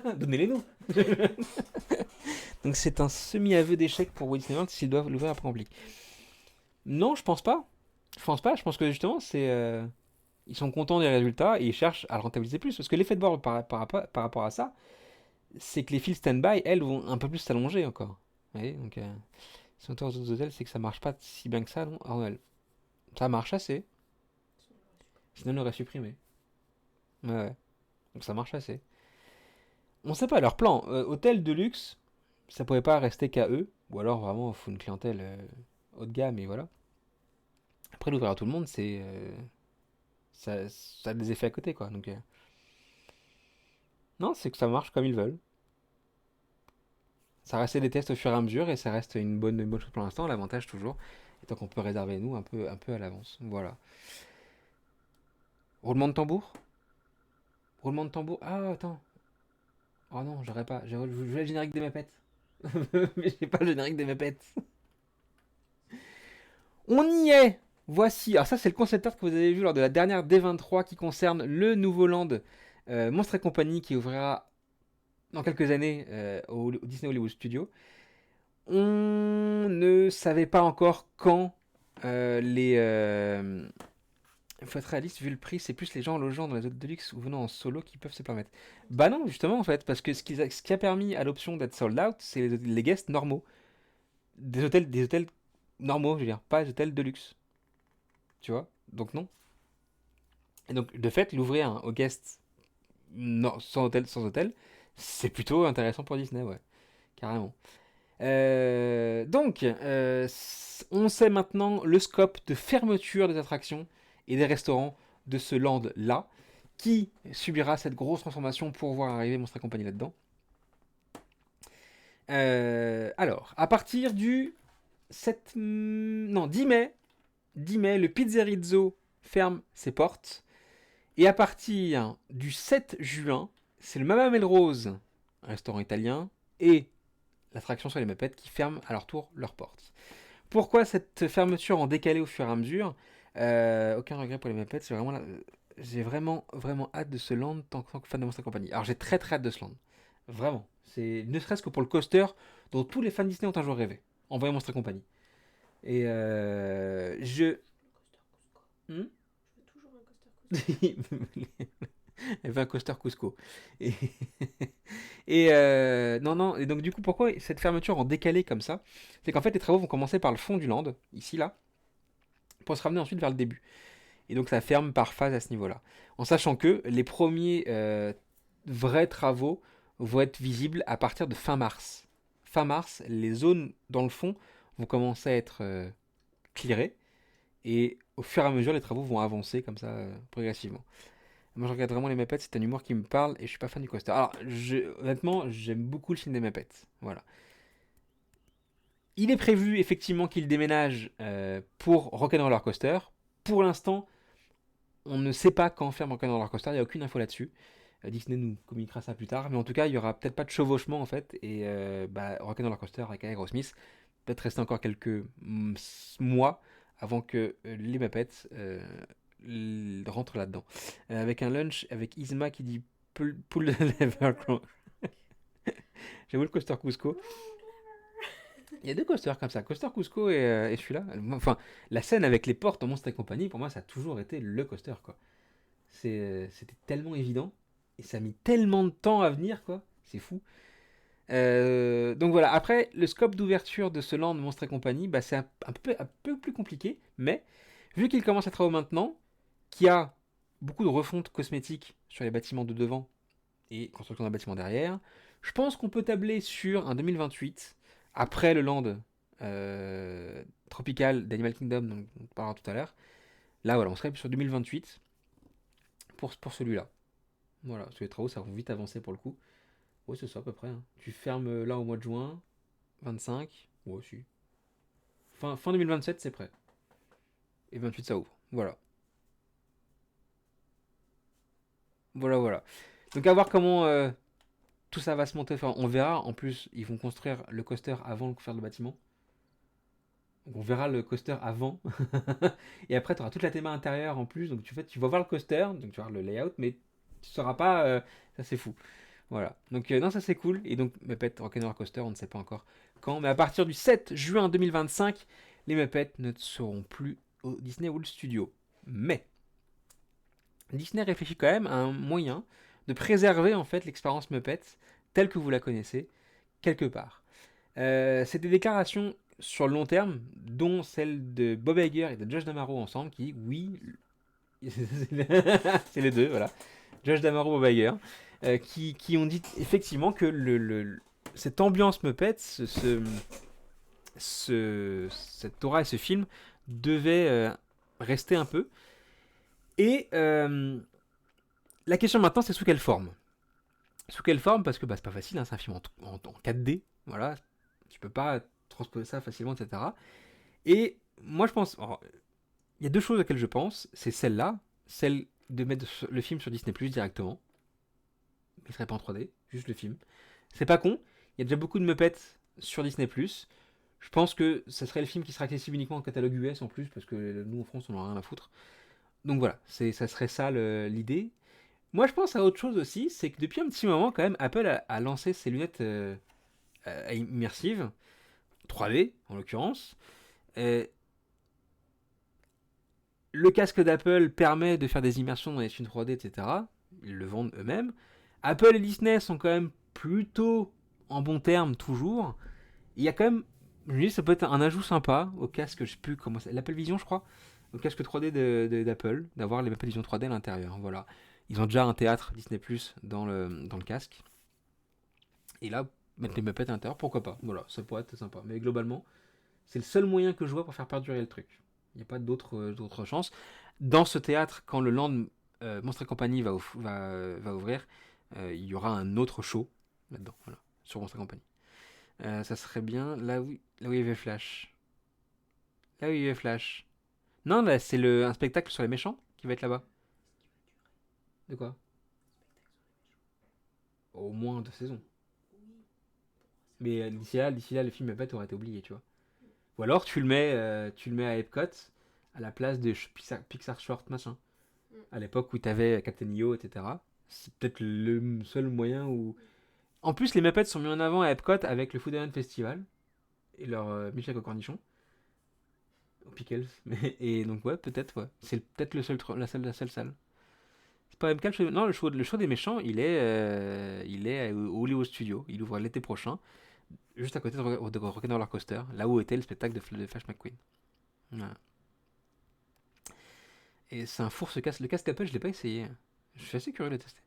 faire. Donnez-les nous. Donc c'est un semi-aveu d'échec pour Walt Disney World s'ils doivent l'ouvrir après en public. Non, je pense pas. Je pense pas. Je pense que justement, ils sont contents des résultats et ils cherchent à le rentabiliser plus. Parce que l'effet de bord par rapport à ça, c'est que les files stand-by, elles, vont un peu plus s'allonger encore. Vous voyez, donc, si on tourne aux autres hôtels, c'est que ça marche pas si bien que ça, non? Ça marche assez. Sinon, on l'aurait supprimé. Ouais. Donc ça marche assez. On sait pas leur plan. Hôtel de luxe, ça pouvait pas rester qu'à eux. Ou alors vraiment, il faut une clientèle haut de gamme et voilà. Après, l'ouvrir à tout le monde, ça a des effets à côté, quoi. Donc, non, c'est que ça marche comme ils veulent. Ça reste des tests au fur et à mesure et ça reste une bonne chose pour l'instant. L'avantage toujours étant qu'on peut réserver nous un peu à l'avance. Voilà. Roulement de tambour? Roulement de tambour. Ah, attends. Oh non, j'aurais pas. Je voulais le générique des Muppets. Mais j'ai pas le générique des Muppets. On y est. Voici. Alors ça, c'est le concept art que vous avez vu lors de la dernière D23 qui concerne le nouveau land Monstres et compagnie qui ouvrira dans quelques années au Disney Hollywood Studios. On ne savait pas encore quand il faut être réaliste, vu le prix, c'est plus les gens logeant dans les hôtels de luxe ou venant en solo qui peuvent se permettre. Bah non, justement, en fait, parce que ce qui a permis à l'option d'être sold out, c'est les guests normaux. Des hôtels normaux, je veux dire, pas des hôtels de luxe. Tu vois? Donc non. Et donc, de fait, l'ouvrir aux guests sans hôtel, c'est plutôt intéressant pour Disney, ouais. Carrément. On sait maintenant le scope de fermeture des attractions et des restaurants de ce land-là, qui subira cette grosse transformation pour voir arriver Monstres et compagnie là-dedans. Alors, à partir du 10 mai, le Pizzerizzo ferme ses portes. Et à partir du 7 juin, c'est le Mamma Melrose, un restaurant italien, et l'attraction sur les Muppets qui ferment à leur tour leurs portes. Pourquoi cette fermeture en décalé au fur et à mesure? Aucun regret pour les Muppets, j'ai vraiment hâte de ce land tant que fan de Monstres et compagnie. Alors j'ai très hâte de ce land. Vraiment. C'est ne serait-ce que pour le coaster dont tous les fans Disney ont un jour rêvé. En voyant Monstres et compagnie. Et je... Le coaster Cusco. Je veux toujours un coaster Cusco. Elle veut un coaster Cusco. Et, non, non. Et donc, du coup, pourquoi cette fermeture en décalé comme ça? C'est qu'en fait, les travaux vont commencer par le fond du land, ici, là, pour se ramener ensuite vers le début. Et donc, ça ferme par phase à ce niveau-là. En sachant que les premiers vrais travaux vont être visibles à partir de fin mars. Fin mars, les zones dans le fond vont commencer à être clearées. Et au fur et à mesure, les travaux vont avancer comme ça, progressivement. Moi, je regarde vraiment les Muppets, c'est un humour qui me parle et je suis pas fan du coaster. Alors, honnêtement, j'aime beaucoup le film des Muppets. Voilà. Il est prévu effectivement qu'il déménage pour Rock'n'Roller Coaster. Pour l'instant, on ne sait pas quand ferme Rock'n'Roller Coaster, il n'y a aucune info là-dessus. Disney nous communiquera ça plus tard, mais en tout cas, il y aura peut-être pas de chevauchement en fait. Et Rock'n'Roller Coaster avec Aerosmith peut-être rester encore quelques mois avant que les Muppets rentrent là-dedans. Avec un lunch avec Isma qui dit pull the lever. J'avoue le coaster Cusco. Il y a deux coasters comme ça, coaster Cusco et celui-là. Enfin, la scène avec les portes en Monstre et compagnie, pour moi, ça a toujours été le coaster quoi. C'était tellement évident et ça a mis tellement de temps à venir quoi. C'est fou. Donc voilà, après, le scope d'ouverture de ce land Monstre et compagnie, bah, c'est un peu plus compliqué, mais vu qu'il commence à travaux maintenant, qu'il y a beaucoup de refonte cosmétique sur les bâtiments de devant et construction d'un bâtiment derrière, je pense qu'on peut tabler sur un 2028, après le land tropical d'Animal Kingdom, dont on parlera tout à l'heure. Là, voilà, on serait sur 2028 pour celui-là. Voilà, sur les travaux, ça va vite avancer pour le coup. Ouais, c'est ça à peu près, hein. Tu fermes là au mois de juin, 25. Ouais, aussi. Fin 2027, c'est prêt. Et 28, ça ouvre. Voilà. Voilà, voilà. Donc à voir comment tout ça va se monter. Enfin, on verra. En plus, ils vont construire le coaster avant de faire le bâtiment. Donc on verra le coaster avant. Et après, tu auras toute la théma intérieure en plus. Donc tu vas voir le coaster, donc tu vas voir le layout, mais tu ne sauras pas. Ça, c'est fou. Voilà. Donc, non, ça c'est cool. Et donc, Muppet Rock'n'Roller Coaster, on ne sait pas encore quand. Mais à partir du 7 juin 2025, les Muppets ne seront plus au Disney World Studio. Mais, Disney réfléchit quand même à un moyen de préserver en fait l'expérience Muppets telle que vous la connaissez, quelque part. C'est des déclarations sur le long terme, dont celle de Bob Iger et de Josh D'Amaro ensemble, qui, oui, c'est les deux, voilà. Josh D'Amaro, Bob Iger, qui ont dit effectivement que cette ambiance Muppets, cette aura et ce film devaient rester un peu. Et la question maintenant, c'est sous quelle forme? Sous quelle forme? Parce que bah, c'est pas facile, hein, c'est un film en 4D, voilà. Tu peux pas transposer ça facilement, etc. Et moi, je pense. Il y a deux choses auxquelles je pense. C'est celle-là, celle de mettre le film sur Disney Plus directement. Mais il serait pas en 3D, juste le film. C'est pas con. Il y a déjà beaucoup de Muppets sur Disney Plus. Je pense que ça serait le film qui sera accessible uniquement en catalogue US en plus, parce que nous en France on en a rien à foutre. Donc voilà, ça serait ça l'idée. Moi je pense à autre chose aussi, c'est que depuis un petit moment quand même, Apple a lancé ses lunettes immersives, 3D en l'occurrence. Euh, le casque d'Apple permet de faire des immersions dans les films 3D, etc. Ils le vendent eux-mêmes. Apple et Disney sont quand même plutôt en bon terme toujours. Il y a quand même, je me dis, ça peut être un ajout sympa au casque, je sais plus comment c'est, l'Apple Vision, je crois, au casque 3D d'Apple, d'avoir les Apple Vision 3D à l'intérieur. Voilà. Ils ont déjà un théâtre Disney Plus dans le casque. Et là, mettre les Muppets à l'intérieur, pourquoi pas. Voilà, ça pourrait être sympa. Mais globalement, c'est le seul moyen que je vois pour faire perdurer le truc. Il n'y a pas d'autres chances. Dans ce théâtre, quand le Land Monstre et Compagnie va ouvrir, il y aura un autre show là-dedans, voilà, sur Monstre et Compagnie. Ça serait bien là où il y avait Flash. Là où il y avait Flash. Non, là, c'est un spectacle sur les méchants qui va être là-bas. De quoi? Au moins 2 saisons. Mais d'ici là, le film Muppet aurait été oublié, tu vois. Ou alors tu le mets à Epcot à la place de Pixar Short machin. À l'époque où t'avais Captain EO, etc. C'est peut-être le seul moyen où. En plus, les Muppets sont mis en avant à Epcot avec le Food Island Festival et leur milkshake au cornichon, au pickles. Et donc ouais, peut-être ouais. C'est peut-être la seule salle. C'est pas MK le show. Non, le show des méchants, il est au Hollywood Studio. Il ouvre l'été prochain, juste à côté de Rock'n'Roller Roller Coaster, là où était le spectacle de Flash McQueen. Voilà. Et c'est un four ce casque. Le casque Apple, je l'ai pas essayé. Je suis assez curieux de le tester.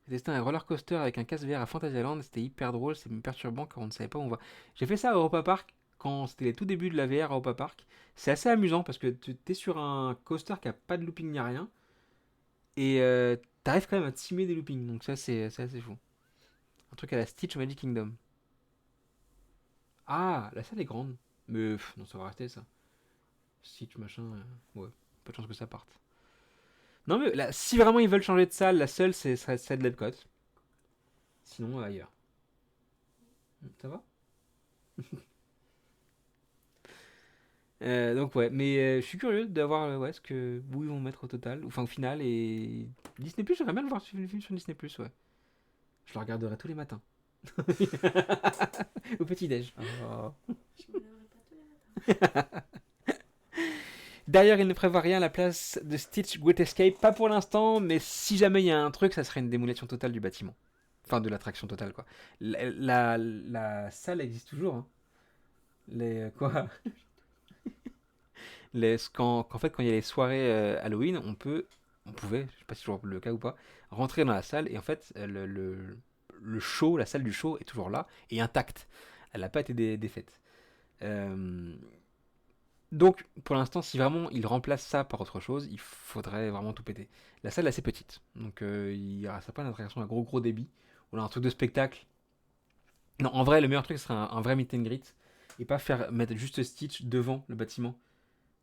J'ai testé un roller coaster avec un casque VR à Fantasyland. C'était hyper drôle, c'est perturbant car on ne savait pas où on va. J'ai fait ça à Europa Park quand c'était les tout débuts de la VR à Europa Park. C'est assez amusant parce que tu es sur un coaster qui a pas de looping ni rien. Et t'arrives quand même à te simuler des loopings. Donc ça, c'est assez fou. Un truc à la Stitch Magic Kingdom. Ah, la salle est grande. Mais non, ça va rester ça. Stitch machin. Ouais, pas de chance que ça parte. Non, mais là, si vraiment ils veulent changer de salle, la seule, serait celle de l'Epcot. Sinon, ailleurs. Ça va. Donc ouais, mais je suis curieux d'avoir ouais, où ils vont mettre au total, enfin au final, et Disney+, j'aimerais bien le voir le film sur Disney+, ouais. Je le regarderai tous les matins. Au petit-déj. Oh. Je me lèverai pas tous les matins. D'ailleurs, il ne prévoit rien à la place de Stitch Great Escape, pas pour l'instant, mais si jamais il y a un truc, ça serait une démolition totale du bâtiment. Enfin, de l'attraction totale, quoi. La salle existe toujours, hein. Quoi qu'en fait, quand il y a les soirées Halloween, on pouvait, je sais pas si c'est toujours le cas ou pas, rentrer dans la salle et en fait, le show, la salle du show est toujours là et intacte. Elle n'a pas été défaite. Euh, donc, pour l'instant, si vraiment il remplace ça par autre chose, il faudrait vraiment tout péter. La salle est assez petite, donc il y aura ça pas une attraction à gros débit, ou là un truc de spectacle. Non, en vrai, le meilleur truc ce serait un vrai meet and greet et pas mettre juste Stitch devant le bâtiment.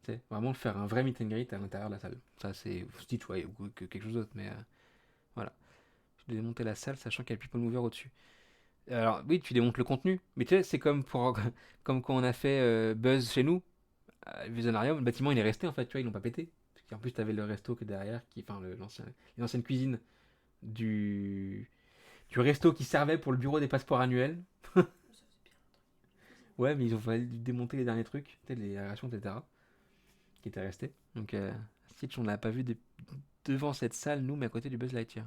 Tu sais, vraiment faire un vrai meet and greet à l'intérieur de la salle. Ça, c'est Stitch, ouais, ou quelque chose d'autre, mais voilà. Je démonter la salle, sachant qu'il y a le people mover au-dessus. Alors, oui, tu démontes le contenu, mais tu sais, c'est comme, comme quand on a fait Buzz chez nous, à Visionarium, le bâtiment il est resté en fait, tu vois, ils l'ont pas pété. En plus, tu avais le resto qui est derrière, enfin, les anciennes cuisines du resto qui servait pour le bureau des passeports annuels. Ça faisait bien longtemps. Ouais, mais ils ont fallu démonter les derniers trucs, tu sais, les aérations, etc., qui étaient restés. Donc, Stitch, on l'a pas vu devant cette salle, nous, mais à côté du Buzz Lightyear.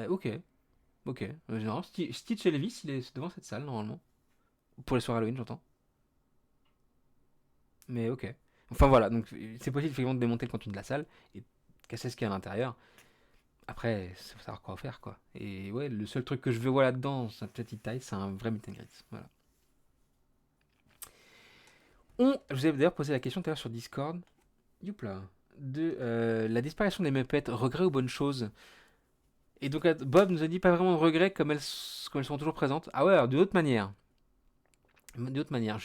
Ok. Ok. Non, Stitch et Elvis, il est devant cette salle, normalement. Pour les soirées Halloween, j'entends. Mais ok. Enfin voilà, donc c'est possible effectivement de démonter le contenu de la salle et de casser ce qu'il y a à l'intérieur. Après, il faut savoir quoi faire, quoi. Et ouais, le seul truc que je veux voir là-dedans, sa petite taille, c'est un vrai meet and greet. Voilà. Je vous avais d'ailleurs posé la question tout à l'heure sur Discord. Youpla. De la disparition des Muppets, regret ou bonne chose. Et donc Bob nous a dit pas vraiment de regret comme comme elles sont toujours présentes. Ah ouais, alors d'une autre manière. D'une autre manière.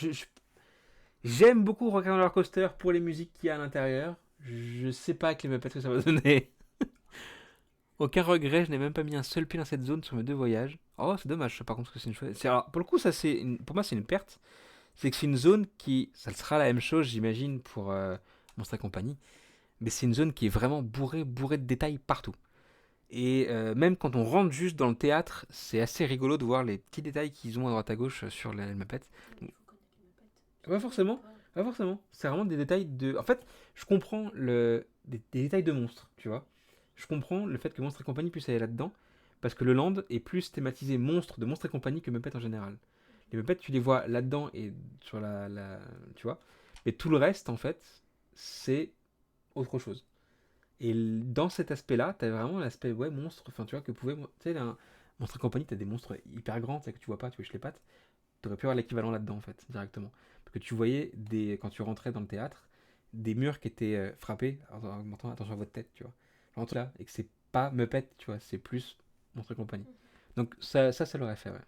J'aime beaucoup Rock'n'Roller Roller Coaster pour les musiques qu'il y a à l'intérieur. Je sais pas avec les Muppets ce que ça va donner. Aucun regret, je n'ai même pas mis un seul pied dans cette zone sur mes 2 voyages. Oh, c'est dommage, par contre, parce que c'est une chose. Alors, pour le coup, pour moi, c'est une perte. C'est que c'est une zone qui. Ça sera la même chose, j'imagine, pour Monster Company. Mais c'est une zone qui est vraiment bourrée de détails partout. Et même quand on rentre juste dans le théâtre, c'est assez rigolo de voir les petits détails qu'ils ont à droite à gauche sur les Muppets. Mais il faut connaître les Muppets. Pas forcément. Pas forcément. C'est vraiment des détails de. En fait, je comprends des détails de monstres, tu vois. Je comprends le fait que Monstres et compagnie puisse aller là-dedans, parce que le land est plus thématisé de Monstres et compagnie que Muppets en général. Les Muppets, tu les vois là-dedans et sur tu vois. Mais tout le reste, en fait, c'est autre chose. Et dans cet aspect-là, t'as vraiment l'aspect, ouais, monstre, enfin, tu vois, que pouvait. Tu sais, Monstres et compagnie, t'as des monstres hyper grands, tu sais, que tu vois pas, tu vois, les pattes. T'aurais pu avoir l'équivalent là-dedans, en fait, directement. Parce que tu voyais, quand tu rentrais dans le théâtre, des murs qui étaient frappés en augmentant attention à votre tête, tu vois. Genre, tout là, et que c'est pas Muppet, tu vois, c'est plus Monstre et compagnie. Donc ça l'aurait fait, ouais.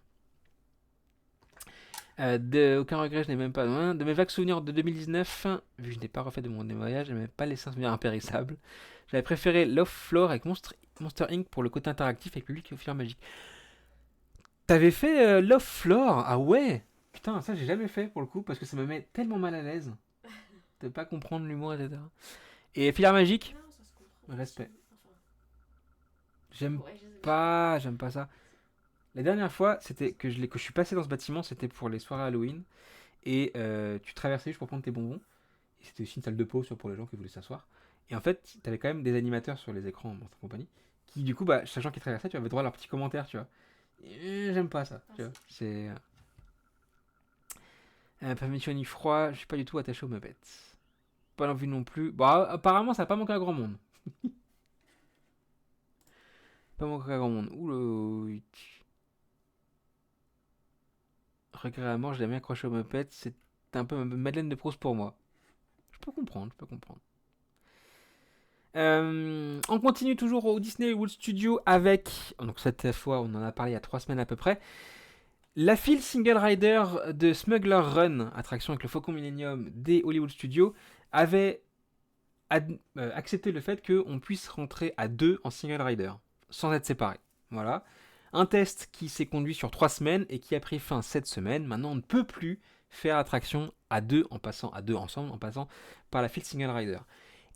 Aucun regret, je n'ai même pas. De mes vagues souvenirs de 2019, vu que je n'ai pas refait de mon voyage, je n'avais pas laissé un souvenir impérissable. J'avais préféré Love Floor avec Monster Inc. pour le côté interactif avec public et au fil magique. T'avais fait Love Floor? Ah ouais. Putain, ça j'ai jamais fait pour le coup parce que ça me met tellement mal à l'aise de pas comprendre l'humour, etc. Et Filaire Magique? Non, ça se comprend. Respect. Enfin, J'aime ouais, je sais pas. j'aime pas ça. La dernière fois, c'était que je suis passé dans ce bâtiment, c'était pour les soirées Halloween. Et tu traversais juste pour prendre tes bonbons. Et c'était aussi une salle de pause pour les gens qui voulaient s'asseoir. Et en fait, t'avais quand même des animateurs sur les écrans, Monster Company, qui du coup, sachant qu'ils traversaient, tu avais droit à leurs petits commentaires, tu vois. Et j'aime pas ça, tu vois. C'est... pas méchant ni froid, je suis pas du tout attaché aux Muppets. Pas l'envie non plus. Bon, apparemment, ça a pas manqué à grand monde. Pas manqué à grand monde. Oula. Regret à mort, je l'ai bien accroché aux Muppets. C'est un peu Madeleine de Proust pour moi. Je peux comprendre, je peux comprendre. On continue toujours au Disney Hollywood Studio avec, donc cette fois on en a parlé il y a 3 semaines à peu près, la file Single Rider de Smuggler Run, attraction avec le Faucon Millennium des Hollywood Studios, avait accepté le fait qu'on puisse rentrer à 2 en Single Rider, sans être séparés. Voilà. Un test qui s'est conduit sur 3 semaines et qui a pris fin cette semaine. Maintenant on ne peut plus faire attraction à 2 en passant à 2 ensemble, en passant par la file Single Rider.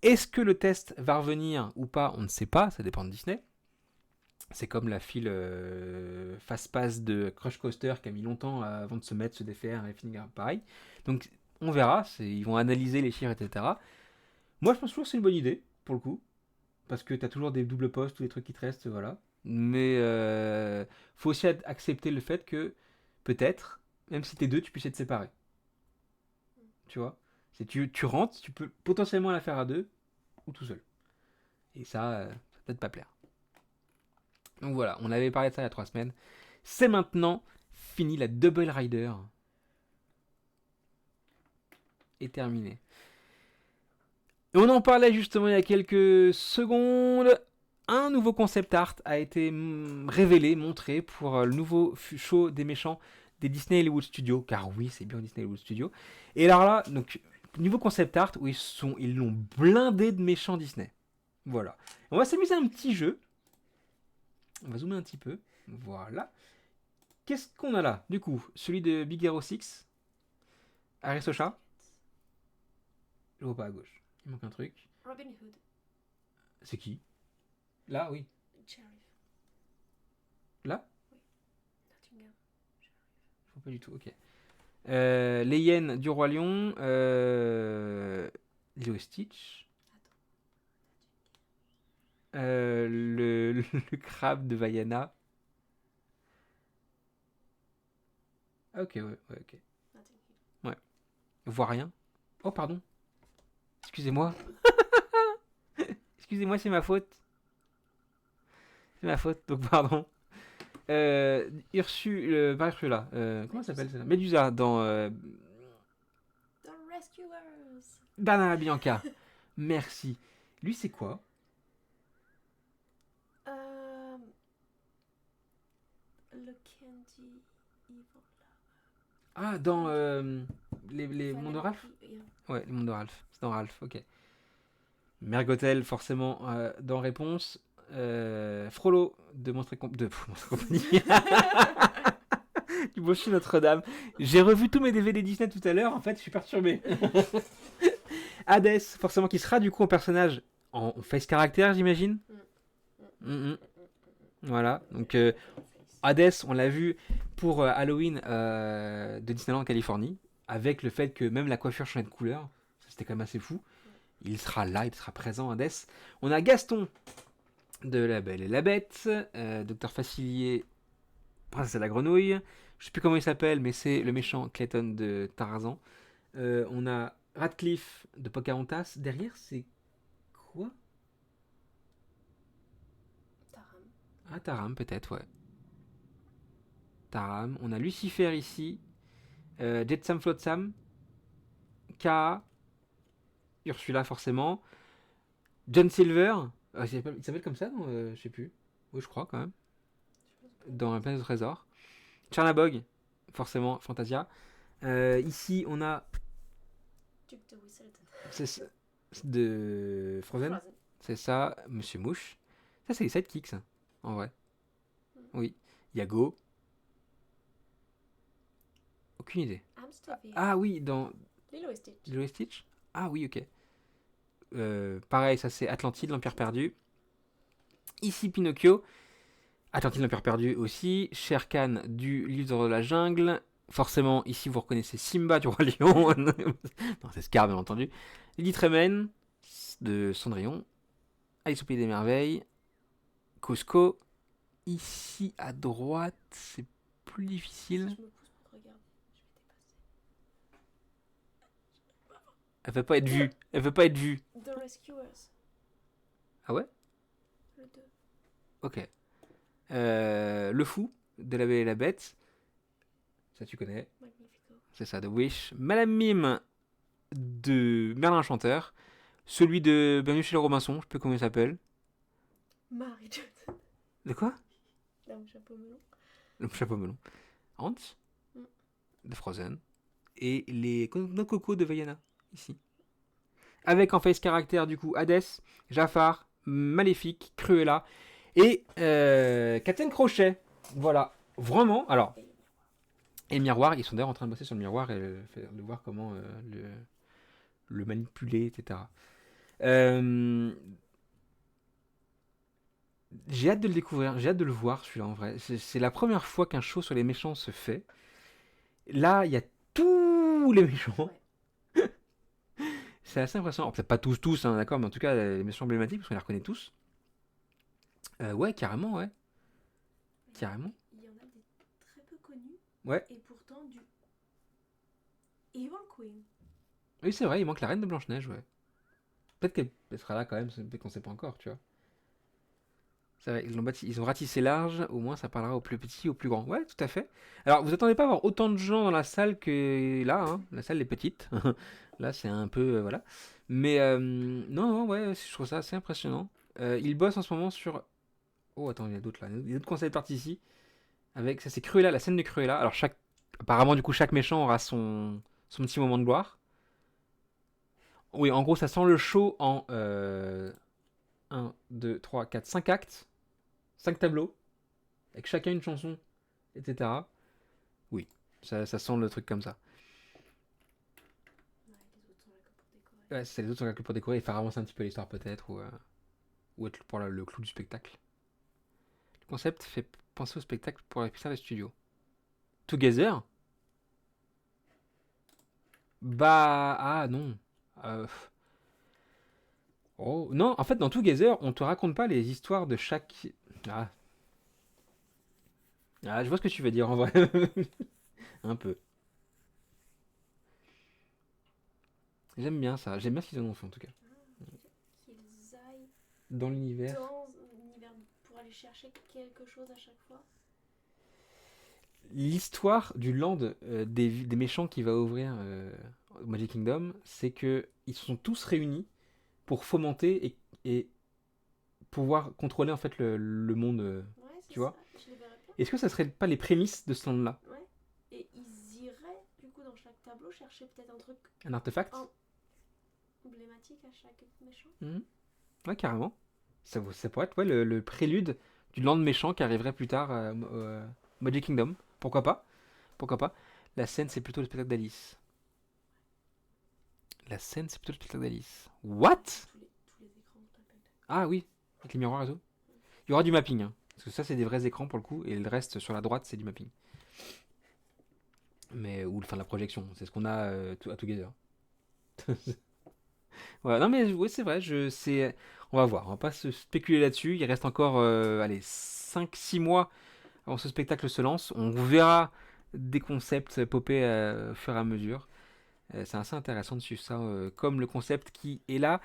Est-ce que le test va revenir ou pas? On ne sait pas, ça dépend de Disney. C'est comme la file Fast-Pass de Crush Coaster qui a mis longtemps avant de se mettre, se défaire et finir pareil. Donc on verra, ils vont analyser les chiffres, etc. Moi je pense toujours que c'est une bonne idée, pour le coup. Parce que tu as toujours des doubles postes, tous les trucs qui te restent, voilà. Mais faut aussi accepter le fait que peut-être, même si t'es 2, tu puisses être séparé. Tu vois? Si tu rentres, tu peux potentiellement la faire à 2 ou tout seul. Et ça va peut-être pas plaire. Donc voilà, on avait parlé de ça il y a 3 semaines. C'est maintenant fini, la Double Rider est terminée. Et on en parlait justement il y a quelques secondes. Un nouveau concept art a été révélé, montré pour le nouveau show des méchants des Disney Hollywood Studios. Car oui, c'est bien Disney Hollywood Studios. Et alors là, donc, niveau concept art où ils l'ont blindé de méchants Disney. Voilà. On va s'amuser à un petit jeu. On va zoomer un petit peu. Voilà. Qu'est-ce qu'on a là? Du coup, celui de Big Hero 6. Aristocha. Je vois pas à gauche. Il manque un truc. Robin Hood. C'est qui? Là, oui. Sheriff. Là? Oui. Nottingham. Je vois pas du tout, ok. Les hyènes du Roi Lion. Lilo et Stitch. Le crabe de Vaiana. Ah, ok, ouais, ok. Notting Hill. Ouais. Je vois rien. Oh, pardon. Excusez-moi. Excusez-moi, c'est ma faute. C'est ma faute, donc pardon. Pas Ursula. Comment ça s'appelle celle-là? Médusa dans The Rescuers. Bernard Bianca. Merci. Lui, c'est quoi? Le Candy Evil. Ah, dans les mondes de Ralph? Ouais, les mondes de Ralph. C'est dans Ralph, ok. Mergotel, forcément, dans Réponse. Frollo de Monstre Compagnie. Du Bossu Notre-Dame. J'ai revu tous mes DVD Disney tout à l'heure, en fait, je suis perturbé. Hades, forcément, qui sera du coup en personnage en face caractère, j'imagine. Voilà, donc Hades, on l'a vu pour Halloween de Disneyland Californie, avec le fait que même la coiffure changeait de couleur. Ça, c'était quand même assez fou. Il sera là, il sera présent, Hades. On a Gaston de La Belle et la Bête, Docteur Facilier, Princesse et la Grenouille. Je sais plus comment il s'appelle, mais c'est le méchant Clayton de Tarzan. On a Radcliffe de Pocahontas. Derrière, c'est quoi? Taram. Ah, Taram, peut-être, ouais. Taram. On a Lucifer ici. Jetsam Flotsam. K. Ursula, forcément. John Silver. Il s'appelle comme ça, non je sais plus. Oui, je crois, quand même. Dans la planète au trésor. Chernabog, forcément, Fantasia. Ici, on a. Duc de Whistledown. C'est de Frozen. C'est ça, Monsieur Mouche. Ça, c'est les sidekicks, ça, en vrai. Oui. Yago. Aucune idée. Amstovia. Ah oui, dans Lilo et Stitch. Lilo et Stitch. Ah oui, ok. Pareil, ça c'est Atlantide, l'Empire perdu. Ici, Pinocchio. Atlantide, l'Empire perdu aussi. Shere Khan du Livre de la Jungle. Forcément, ici, vous reconnaissez Simba du Roi Lion. Non, c'est Scar, bien entendu. Lily Tremaine de Cendrillon. Alice au Pays des Merveilles. Cusco. Ici à droite, c'est plus Si difficile. je me pousse pour te regarder, je vais dépasser. Elle veut pas être vue. Elle veut pas être vue. The Rescuers, Ah ouais? le 2. Ok. Le Fou de La Belle et la Bête. Ça tu connais. Magnifico. C'est ça, The Wish. Madame Mime de Merlin Enchanteur. Celui de Bienvenue chez les Robinson, je sais plus comment il s'appelle. Marie Johnson. De quoi? L'homme chapeau melon. Le chapeau melon. Hans Mm. de Frozen. Et les nos Coco de Vaiana, ici. Avec en face caractère du coup Hadès, Jafar, Maléfique, Cruella et Captain Crochet. Voilà, vraiment. Alors, et le miroir, ils sont d'ailleurs en train de bosser sur le miroir et de voir comment le manipuler, etc. J'ai hâte de le découvrir, j'ai hâte de le voir celui-là en vrai. C'est la première fois qu'un show sur les méchants se fait. Là, il y a tous les méchants. C'est assez impressionnant. Peut-être pas tous, hein, d'accord, mais en tout cas, les méchants emblématiques, parce qu'on les reconnaît tous. Ouais, carrément, ouais. Carrément. Il y en a des très peu connus. Ouais. Et pourtant du Evil Queen. Oui, c'est vrai, il manque la reine de Blanche-Neige, ouais. Peut-être qu'elle sera là quand même, peut-être qu'on sait pas encore, tu vois. C'est vrai, ils ont ratissé large, au moins ça parlera aux plus petits, aux plus grands. Ouais, tout à fait. Alors, vous attendez pas à avoir autant de gens dans la salle que là, hein. La salle est petite. Là, c'est un peu, voilà. Mais, non, non, ouais, je trouve ça assez impressionnant. Ils bossent en ce moment sur... Oh, attends, il y a d'autres là. Il y a d'autres concepts art ici. Avec, ça c'est Cruella, la scène de Cruella. Alors, apparemment, du coup, chaque méchant aura son petit moment de gloire. Oui, en gros, ça sent le show en 1, 2, 3, 4, 5 actes. 5 tableaux, avec chacun une chanson, etc. Oui, ça sent le truc comme ça. Ouais, les autres sont là que pour décorer. Ouais, c'est les autres sont là que pour décorer et faire avancer un petit peu l'histoire peut-être, ou être pour le clou du spectacle. Le concept fait penser au spectacle pour la Pixar des studios. Together. Bah, ah non. Euh, oh, non, en fait, dans Together, on te raconte pas les histoires de chaque... Ah. Ah, je vois ce que tu veux dire en vrai. Un peu. J'aime bien ça. J'aime bien ce qu'ils en ont fait en tout cas. Qu'ils aillent Dans l'univers. dans l'univers pour aller chercher quelque chose à chaque fois. L'histoire du land des méchants qui va ouvrir Magic Kingdom, c'est que ils sont tous réunis pour fomenter et pouvoir contrôler en fait le monde. Ouais, c'est Tu vois. ça. Je les verrais bien. Est-ce que ça serait pas les prémices de ce land-là? Ouais. Et ils iraient, du coup, dans chaque tableau, chercher peut-être un truc Un artefact? emblématique à chaque méchant. Mhm. Ouais, carrément. Ça pourrait être ouais, le prélude du land méchant qui arriverait plus tard Magic Kingdom. Pourquoi pas? Pourquoi pas? La scène, c'est plutôt le spectacle d'Alice. La scène, c'est plutôt le spectacle d'Alice. What? Tous les écrans t'appellent. Ah oui, avec les miroirs et tout. Il y aura du mapping, hein, parce que ça, c'est des vrais écrans pour le coup, et le reste sur la droite, c'est du mapping. Mais, ou enfin la projection, c'est ce qu'on a à Together. Voilà, non mais oui, c'est vrai, on va voir, on va pas se spéculer là-dessus. Il reste encore allez, 5-6 mois avant que ce spectacle se lance. On verra des concepts popper au fur et à mesure. C'est assez intéressant de suivre ça, comme le concept qui est là.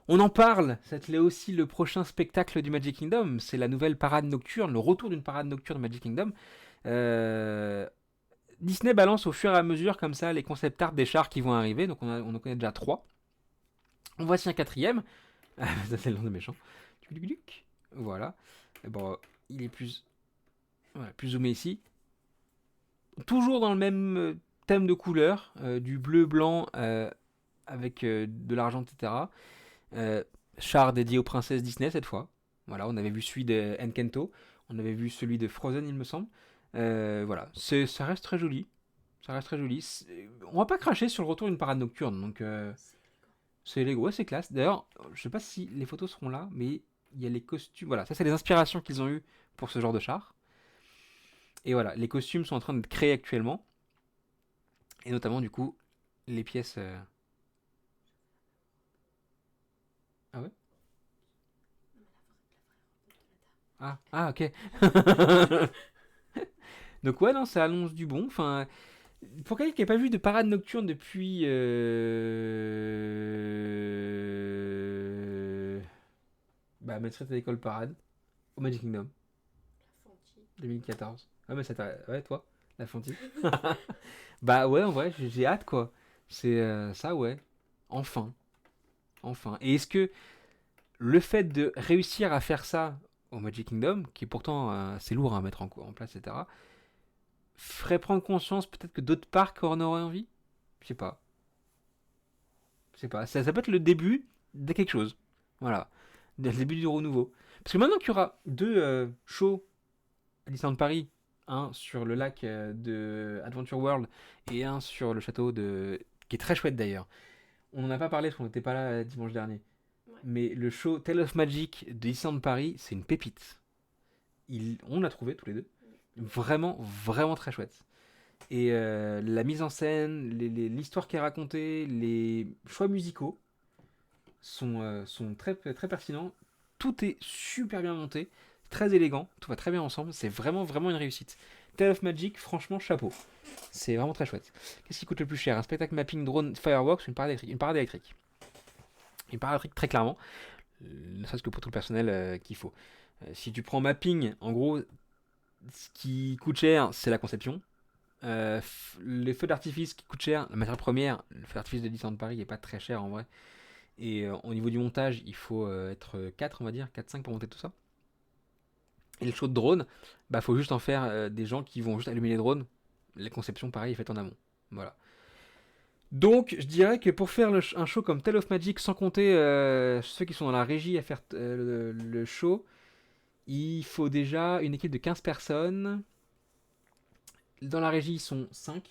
On en parle, c'est aussi le prochain spectacle du Magic Kingdom. C'est la nouvelle parade nocturne, le retour d'une parade nocturne de Magic Kingdom. Euh, Disney balance au fur et à mesure comme ça les concept art des chars qui vont arriver. Donc on en connaît déjà 3. On voici un 4e. Ah, ça c'est le nom de méchant. Voilà. Et bon, il est voilà, plus zoomé ici. Toujours dans le même thème de couleur, du bleu blanc avec de l'argent, etc. Char dédié aux princesses Disney cette fois. Voilà, on avait vu celui de Encanto, on avait vu celui de Frozen, il me semble. Voilà, ça reste très joli. Ça reste très joli. On va pas cracher sur le retour d'une parade nocturne, donc c'est Lego, ouais, c'est classe. D'ailleurs, je sais pas si les photos seront là, mais il y a les costumes. Voilà, ça c'est les inspirations qu'ils ont eues pour ce genre de char. Et voilà, les costumes sont en train d'être créés actuellement. Et notamment, du coup, les pièces. Ah ouais? Non, Ah, ok. Donc ouais, non, ça annonce du bon. Enfin, pour quelqu'un qui n'a pas vu de parade nocturne depuis... Bah, Maîtresse à l'école parade, au Magic Kingdom, la Fanty. 2014. Ah, mais ça t'a... Ouais, toi, la Fonty. Bah ouais, en vrai, j'ai hâte, quoi. C'est ça, ouais. Enfin. Enfin. Et est-ce que le fait de réussir à faire ça au Magic Kingdom, qui est pourtant c'est lourd à mettre en place, etc., ferait prendre conscience peut-être que d'autres parcs en auraient envie? Je sais pas. Je sais pas. Ça peut être le début de quelque chose. Voilà. Le début du renouveau. Parce que maintenant qu'il y aura deux shows à Disneyland Paris, un sur le lac de Adventure World et un sur le château de... qui est très chouette d'ailleurs. On n'en a pas parlé parce qu'on n'était pas là dimanche dernier. Ouais. Mais le show Tale of Magic de Disneyland Paris, c'est une pépite. On l'a trouvé tous les deux. Vraiment, vraiment très chouette. Et la mise en scène, l'histoire qui est racontée, les choix musicaux sont très, très pertinents. Tout est super bien monté, très élégant, tout va très bien ensemble. C'est vraiment, vraiment une réussite. Tale of Magic, franchement, chapeau. C'est vraiment très chouette. Qu'est-ce qui coûte le plus cher? Un spectacle mapping drone fireworks ou une parade électrique? Une parade électrique. Une parade électrique, très clairement. Ne serait-ce que pour tout le personnel qu'il faut. Si tu prends mapping, en gros, ce qui coûte cher, c'est la conception. Les feux d'artifice qui coûtent cher, la matière première, le feu d'artifice de Disneyland Paris est pas très cher en vrai. Et au niveau du montage, il faut être 4 on va dire, 4-5 pour monter tout ça. Et le show de drone, bah faut juste en faire des gens qui vont juste allumer les drones. La conception, pareil, est faite en amont. Voilà. Donc, je dirais que pour faire un show comme Tale of Magic, sans compter ceux qui sont dans la régie à faire le show, il faut déjà une équipe de 15 personnes. Dans la régie, ils sont 5.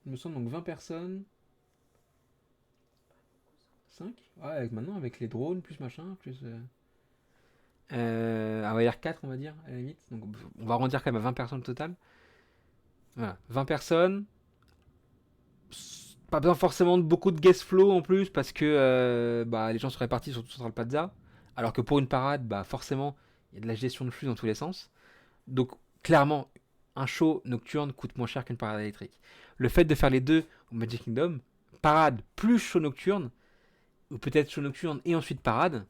Il me semble donc 20 personnes. 5. Ouais, maintenant avec les drones, plus machin, plus. On va dire 4, on va dire, à la limite. Donc on va arrondir quand même à 20 personnes au total. Voilà, 20 personnes. Pas besoin forcément de beaucoup de guest flow en plus, parce que bah, les gens seraient partis sur tout Central Plaza. Alors que pour une parade, bah, forcément, il y a de la gestion de flux dans tous les sens. Donc clairement, un show nocturne coûte moins cher qu'une parade électrique. Le fait de faire les deux au Magic Kingdom, parade plus show nocturne, ou peut-être show nocturne et ensuite parade,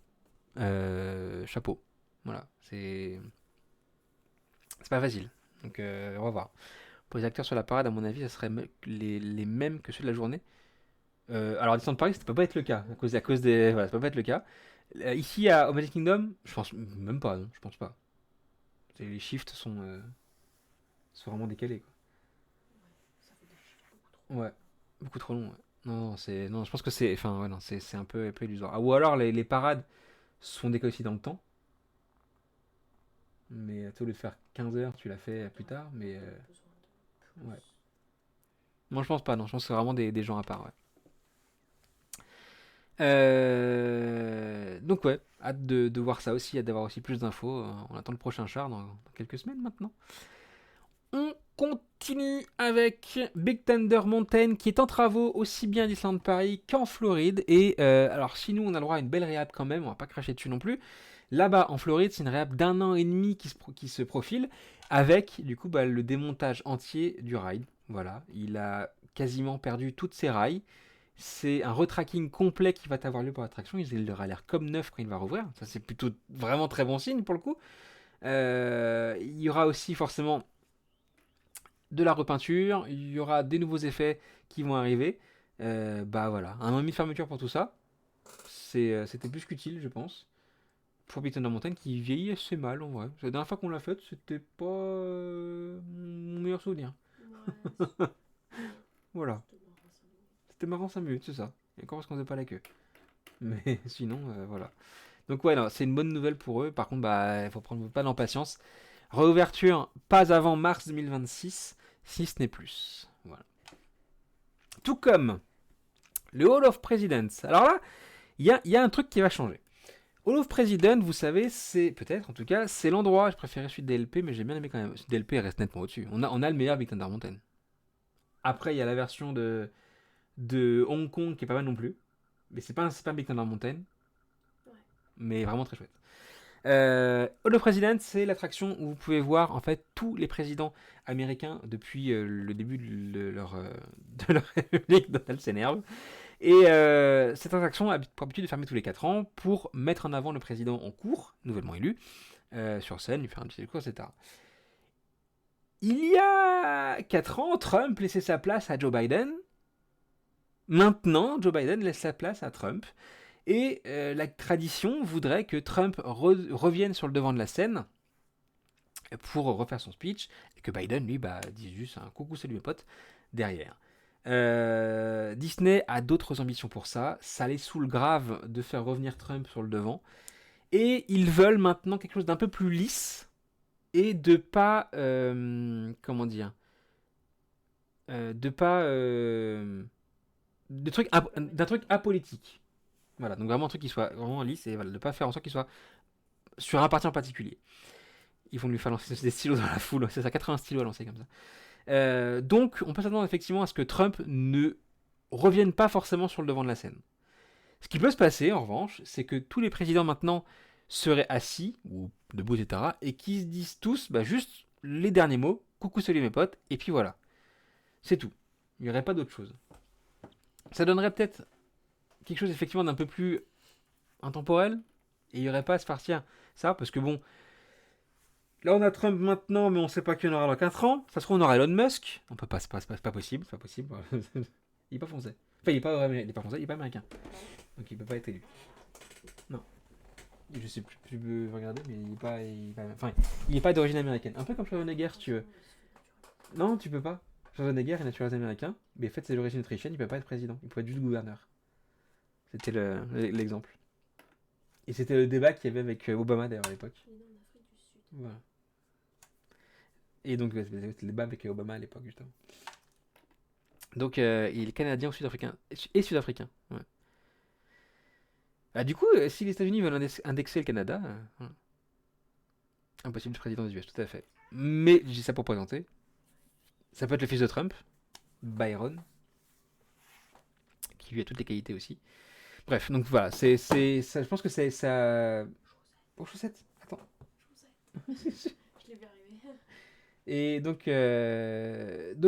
chapeau. Voilà, c'est pas facile. Donc on va voir. Pour les acteurs sur la parade, à mon avis, ça serait les mêmes que ceux de la journée. Alors à Disneyland Paris, ça peut pas être le cas à cause des voilà, ça peut pas être le cas. Ici au Magic Kingdom, je pense même pas, non, je pense pas. Les shifts sont vraiment décalés quoi. Ça fait des chiffres beaucoup trop. Ouais, beaucoup trop long. Ouais. Non, je pense que c'est enfin ouais, non, c'est un peu illusoire. Ah, ou alors les parades sont décalées aussi dans le temps. Mais au lieu de faire 15 heures, tu l'as fait plus tard. Mais Besoin de ouais. plus. Moi, je pense pas. Non, je pense que c'est vraiment des gens à part. Ouais. Donc ouais, hâte de voir ça aussi, hâte d'avoir aussi plus d'infos. On attend le prochain char dans quelques semaines maintenant. On continue avec Big Thunder Mountain qui est en travaux aussi bien à Disneyland Paris qu'en Floride. Et alors si nous on a le droit à une belle réhab quand même, on va pas cracher dessus non plus. Là-bas en Floride c'est une réhab d'un an et demi qui se profile avec du coup bah, le démontage entier du ride. Voilà, il a quasiment perdu toutes ses rails. C'est un retracking complet qui va avoir lieu pour l'attraction. Il aura l'air comme neuf quand il va rouvrir. Ça, c'est plutôt vraiment très bon signe pour le coup. Il y aura aussi forcément de la repeinture. Il y aura des nouveaux effets qui vont arriver. Bah voilà, un an et demi de fermeture pour tout ça. C'était plus qu'utile, je pense. Pour Big Thunder Mountain qui vieillit assez mal en vrai. La dernière fois qu'on l'a faite, c'était pas mon meilleur souvenir. Ouais, Voilà. c'était marrant, ça. C'était marrant 5 minutes, c'est ça. Et encore parce qu'on faisait pas la queue. Mais sinon, voilà. Donc ouais, non, c'est une bonne nouvelle pour eux. Par contre, bah, il faut prendre pas d'impatience. Réouverture pas avant mars 2026, si ce n'est plus. Voilà. Tout comme le Hall of Presidents. Alors là, il y a un truc qui va changer. Hall of Presidents, vous savez, c'est peut-être en tout cas, c'est l'endroit. Je préférais celui de DLP, mais j'ai bien aimé quand même. Celui de DLP reste nettement au-dessus. On a le meilleur Big Thunder Mountain. Après, il y a la version de Hong Kong qui est pas mal non plus. Mais c'est pas un Big Thunder Mountain. Ouais. Mais vraiment très chouette. Hall of Presidents, c'est l'attraction où vous pouvez voir en fait tous les présidents américains depuis le début de leur république. Donald s'énerve. Et cette attraction a pour habitude de fermer tous les 4 ans pour mettre en avant le président en cours, nouvellement élu, sur scène, lui faire un petit discours, etc. Il y a 4 ans, Trump laissait sa place à Joe Biden. Maintenant, Joe Biden laisse sa place à Trump. Et la tradition voudrait que Trump revienne sur le devant de la scène pour refaire son speech et que Biden, lui, dise juste un coucou, salut mes potes, derrière. Disney a d'autres ambitions pour ça. Ça les saoule grave de faire revenir Trump sur le devant. Et ils veulent maintenant quelque chose d'un peu plus lisse et de pas. Comment dire de pas. D'un truc apolitique. Voilà, donc vraiment un truc qui soit vraiment lisse et voilà, de pas faire en sorte qu'il soit sur un parti en particulier. Ils vont lui faire lancer des stylos dans la foule, c'est ça, 80 stylos à lancer comme ça. Donc on peut s'attendre effectivement à ce que Trump ne revienne pas forcément sur le devant de la scène. Ce qui peut se passer en revanche, c'est que tous les présidents maintenant seraient assis, ou debout, etc., et qui se disent tous juste les derniers mots, coucou salut mes potes, et puis voilà. C'est tout. Il n'y aurait pas d'autre chose. Ça donnerait peut-être quelque chose effectivement d'un peu plus intemporel, et il n'y aurait pas à se partir ça, parce que bon, là on a Trump maintenant, mais on ne sait pas qui en aura dans 4 ans. Ça se trouve on aura Elon Musk. On peut pas, c'est pas possible, c'est pas possible. Il est pas français. Enfin, il est pas français, il est pas américain. Donc il peut pas être élu. Non. Je sais plus, je peux regarder, mais il est pas d'origine américaine. Un peu comme Schwarzenegger, si tu veux. Non, tu peux pas. Schwarzenegger est naturalisé américain, mais en fait c'est d'origine autrichienne, il peut pas être président. Il peut être juste gouverneur. C'était l'exemple. Et c'était le débat qu'il y avait avec Obama d'ailleurs à l'époque. Il est en Afrique du Sud. Voilà. Et donc c'était le débat avec Obama à l'époque justement. Donc il est canadien ou sud-africain. Et sud-africain. Ouais. Du coup, si les États-Unis veulent indexer le Canada, voilà. Impossible de président des US, tout à fait. Mais je dis ça pour présenter. Ça peut être le fils de Trump, Byron, qui lui a toutes les qualités aussi. Bref, donc voilà, ça, je pense que c'est ça. Oh, chaussettes. Attends. Chaussette. Je l'ai vu arriver. Et donc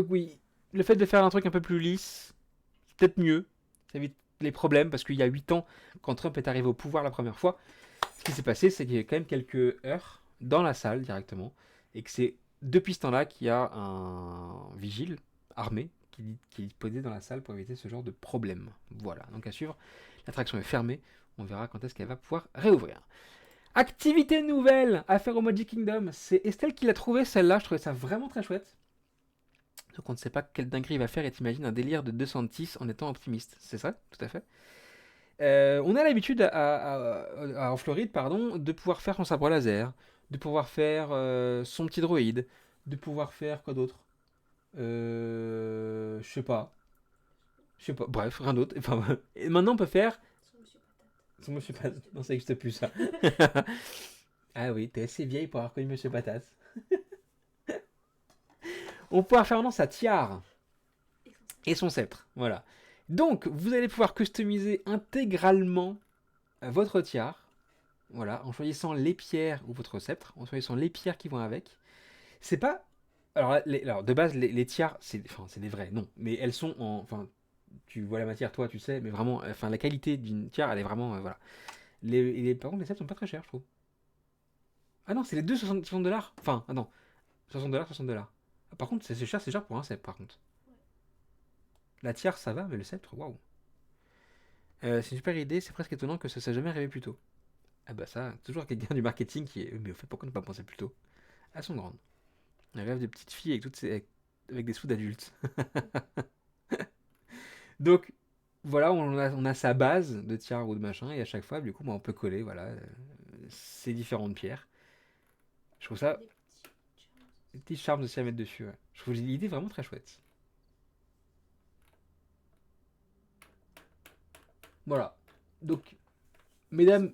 oui, le fait de faire un truc un peu plus lisse, c'est peut-être mieux. Ça évite les problèmes parce qu'il y a 8 ans, quand Trump est arrivé au pouvoir la première fois, ce qui s'est passé, c'est qu'il y a quand même quelques heures dans la salle directement, et que c'est depuis ce temps-là qu'il y a un vigile armé qui est posé dans la salle pour éviter ce genre de problème. Voilà, donc à suivre. L'attraction est fermée, on verra quand est-ce qu'elle va pouvoir réouvrir. Activité nouvelle à faire au Magic Kingdom, c'est Estelle qui l'a trouvé celle-là, je trouvais ça vraiment très chouette. Donc on ne sait pas quelle dinguerie il va faire et t'imagines un délire de 206 en étant optimiste, c'est ça, tout à fait. On a l'habitude en Floride, pardon, de pouvoir faire son sabre laser, de pouvoir faire son petit droïde, de pouvoir faire quoi d'autre. Je sais pas. Bref, rien d'autre. Enfin, et maintenant on peut faire Son monsieur patate. son Monsieur Patate. Non, ça n'existe plus ça. Ah oui, t'es assez vieille pour avoir connu Monsieur Patate. On peut faire maintenant sa tiare et son sceptre. Voilà. Donc, vous allez pouvoir customiser intégralement votre tiare. Voilà, en choisissant les pierres ou votre sceptre, en choisissant les pierres qui vont avec. C'est pas. Alors de base, les tiares, c'est des vrais, non. Mais elles sont en. Enfin, tu vois la matière, toi, tu sais, mais vraiment, la qualité d'une tiare, elle est vraiment. Voilà. Par contre, les sceptres sont pas très chers, je trouve. Ah non, c'est les deux 60 $. Enfin, ah non. 60 $, 60 $. Par contre, c'est cher pour un sceptre, par contre. La tiare, ça va, mais le sceptre, waouh. C'est une super idée, c'est presque étonnant que ça s'est jamais arrivé plus tôt. Ah bah ça, toujours quelqu'un du marketing qui est. Mais au fait, pourquoi ne pas penser plus tôt? Elles sont grandes. Un rêve de petites filles avec des sous d'adultes. Donc, voilà, on a sa base de tiare ou de machin, et à chaque fois, du coup, on peut coller, voilà, ces différentes pierres. Je trouve ça. Des petits charmes aussi à mettre dessus, ouais. Je trouve l'idée vraiment très chouette. Voilà. Donc, mesdames,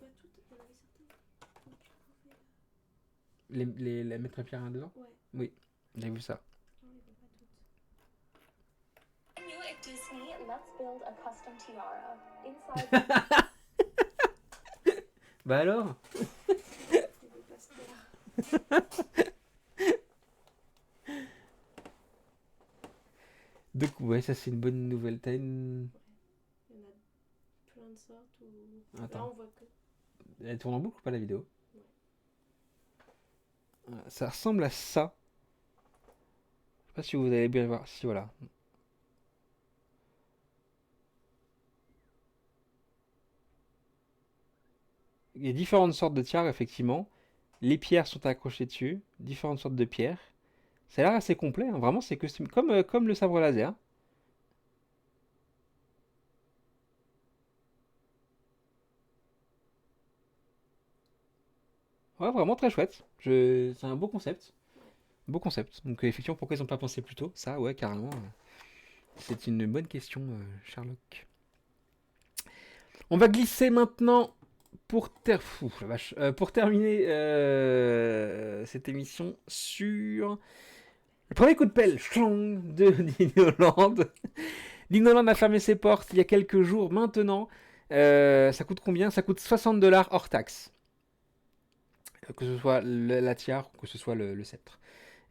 la mettre à pierre à dedans. Ouais. Oui, j'ai vu ça. Non, ils vont pas toutes. Disney, let's build a custom tiara. Inside, Bah alors? Il veut pas se taire. Donc ouais, ça c'est une bonne nouvelle. T'as une... Il y en a plein de sortes où. Là, Attends. on voit que. Elle tourne en boucle ou pas la vidéo? Ouais. Ça ressemble à ça. Je sais pas si vous allez bien voir. Si voilà. Il y a différentes sortes de tiares, effectivement. Les pierres sont accrochées dessus. Différentes sortes de pierres. Ça a l'air assez complet, hein. Vraiment, c'est custom. Comme le sabre laser. Ouais, vraiment très chouette. C'est un beau concept. Beau concept. Donc, effectivement, pourquoi ils n'ont pas pensé plus tôt? Ça, ouais, carrément. C'est une bonne question, Sherlock. On va glisser maintenant Fou, la vache. Pour terminer cette émission sur le premier coup de pelle chlong, de Dinoland. Dinoland a fermé ses portes il y a quelques jours maintenant. Ça coûte combien? Ça coûte $60 hors taxe. Que ce soit la tiare ou que ce soit le sceptre.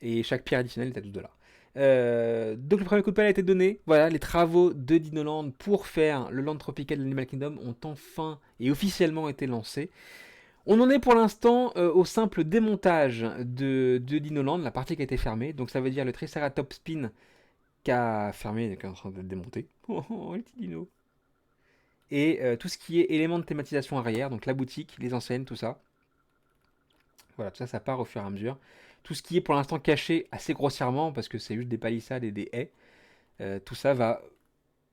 Et chaque pierre additionnelle est à $12. Donc le premier coup de pelle a été donné. Voilà, les travaux de Dinoland pour faire le land tropical de l'Animal Kingdom ont enfin et officiellement été lancés. On en est pour l'instant au simple démontage de Dinoland, la partie qui a été fermée. Donc ça veut dire le Triceratops Spin qui a fermé, qui est en train de démonter. Oh, oh, les petits dinos. Et tout ce qui est éléments de thématisation arrière, donc la boutique, les enseignes, tout ça. Voilà, tout ça, ça part au fur et à mesure. Tout ce qui est pour l'instant caché assez grossièrement, parce que c'est juste des palissades et des haies, tout ça va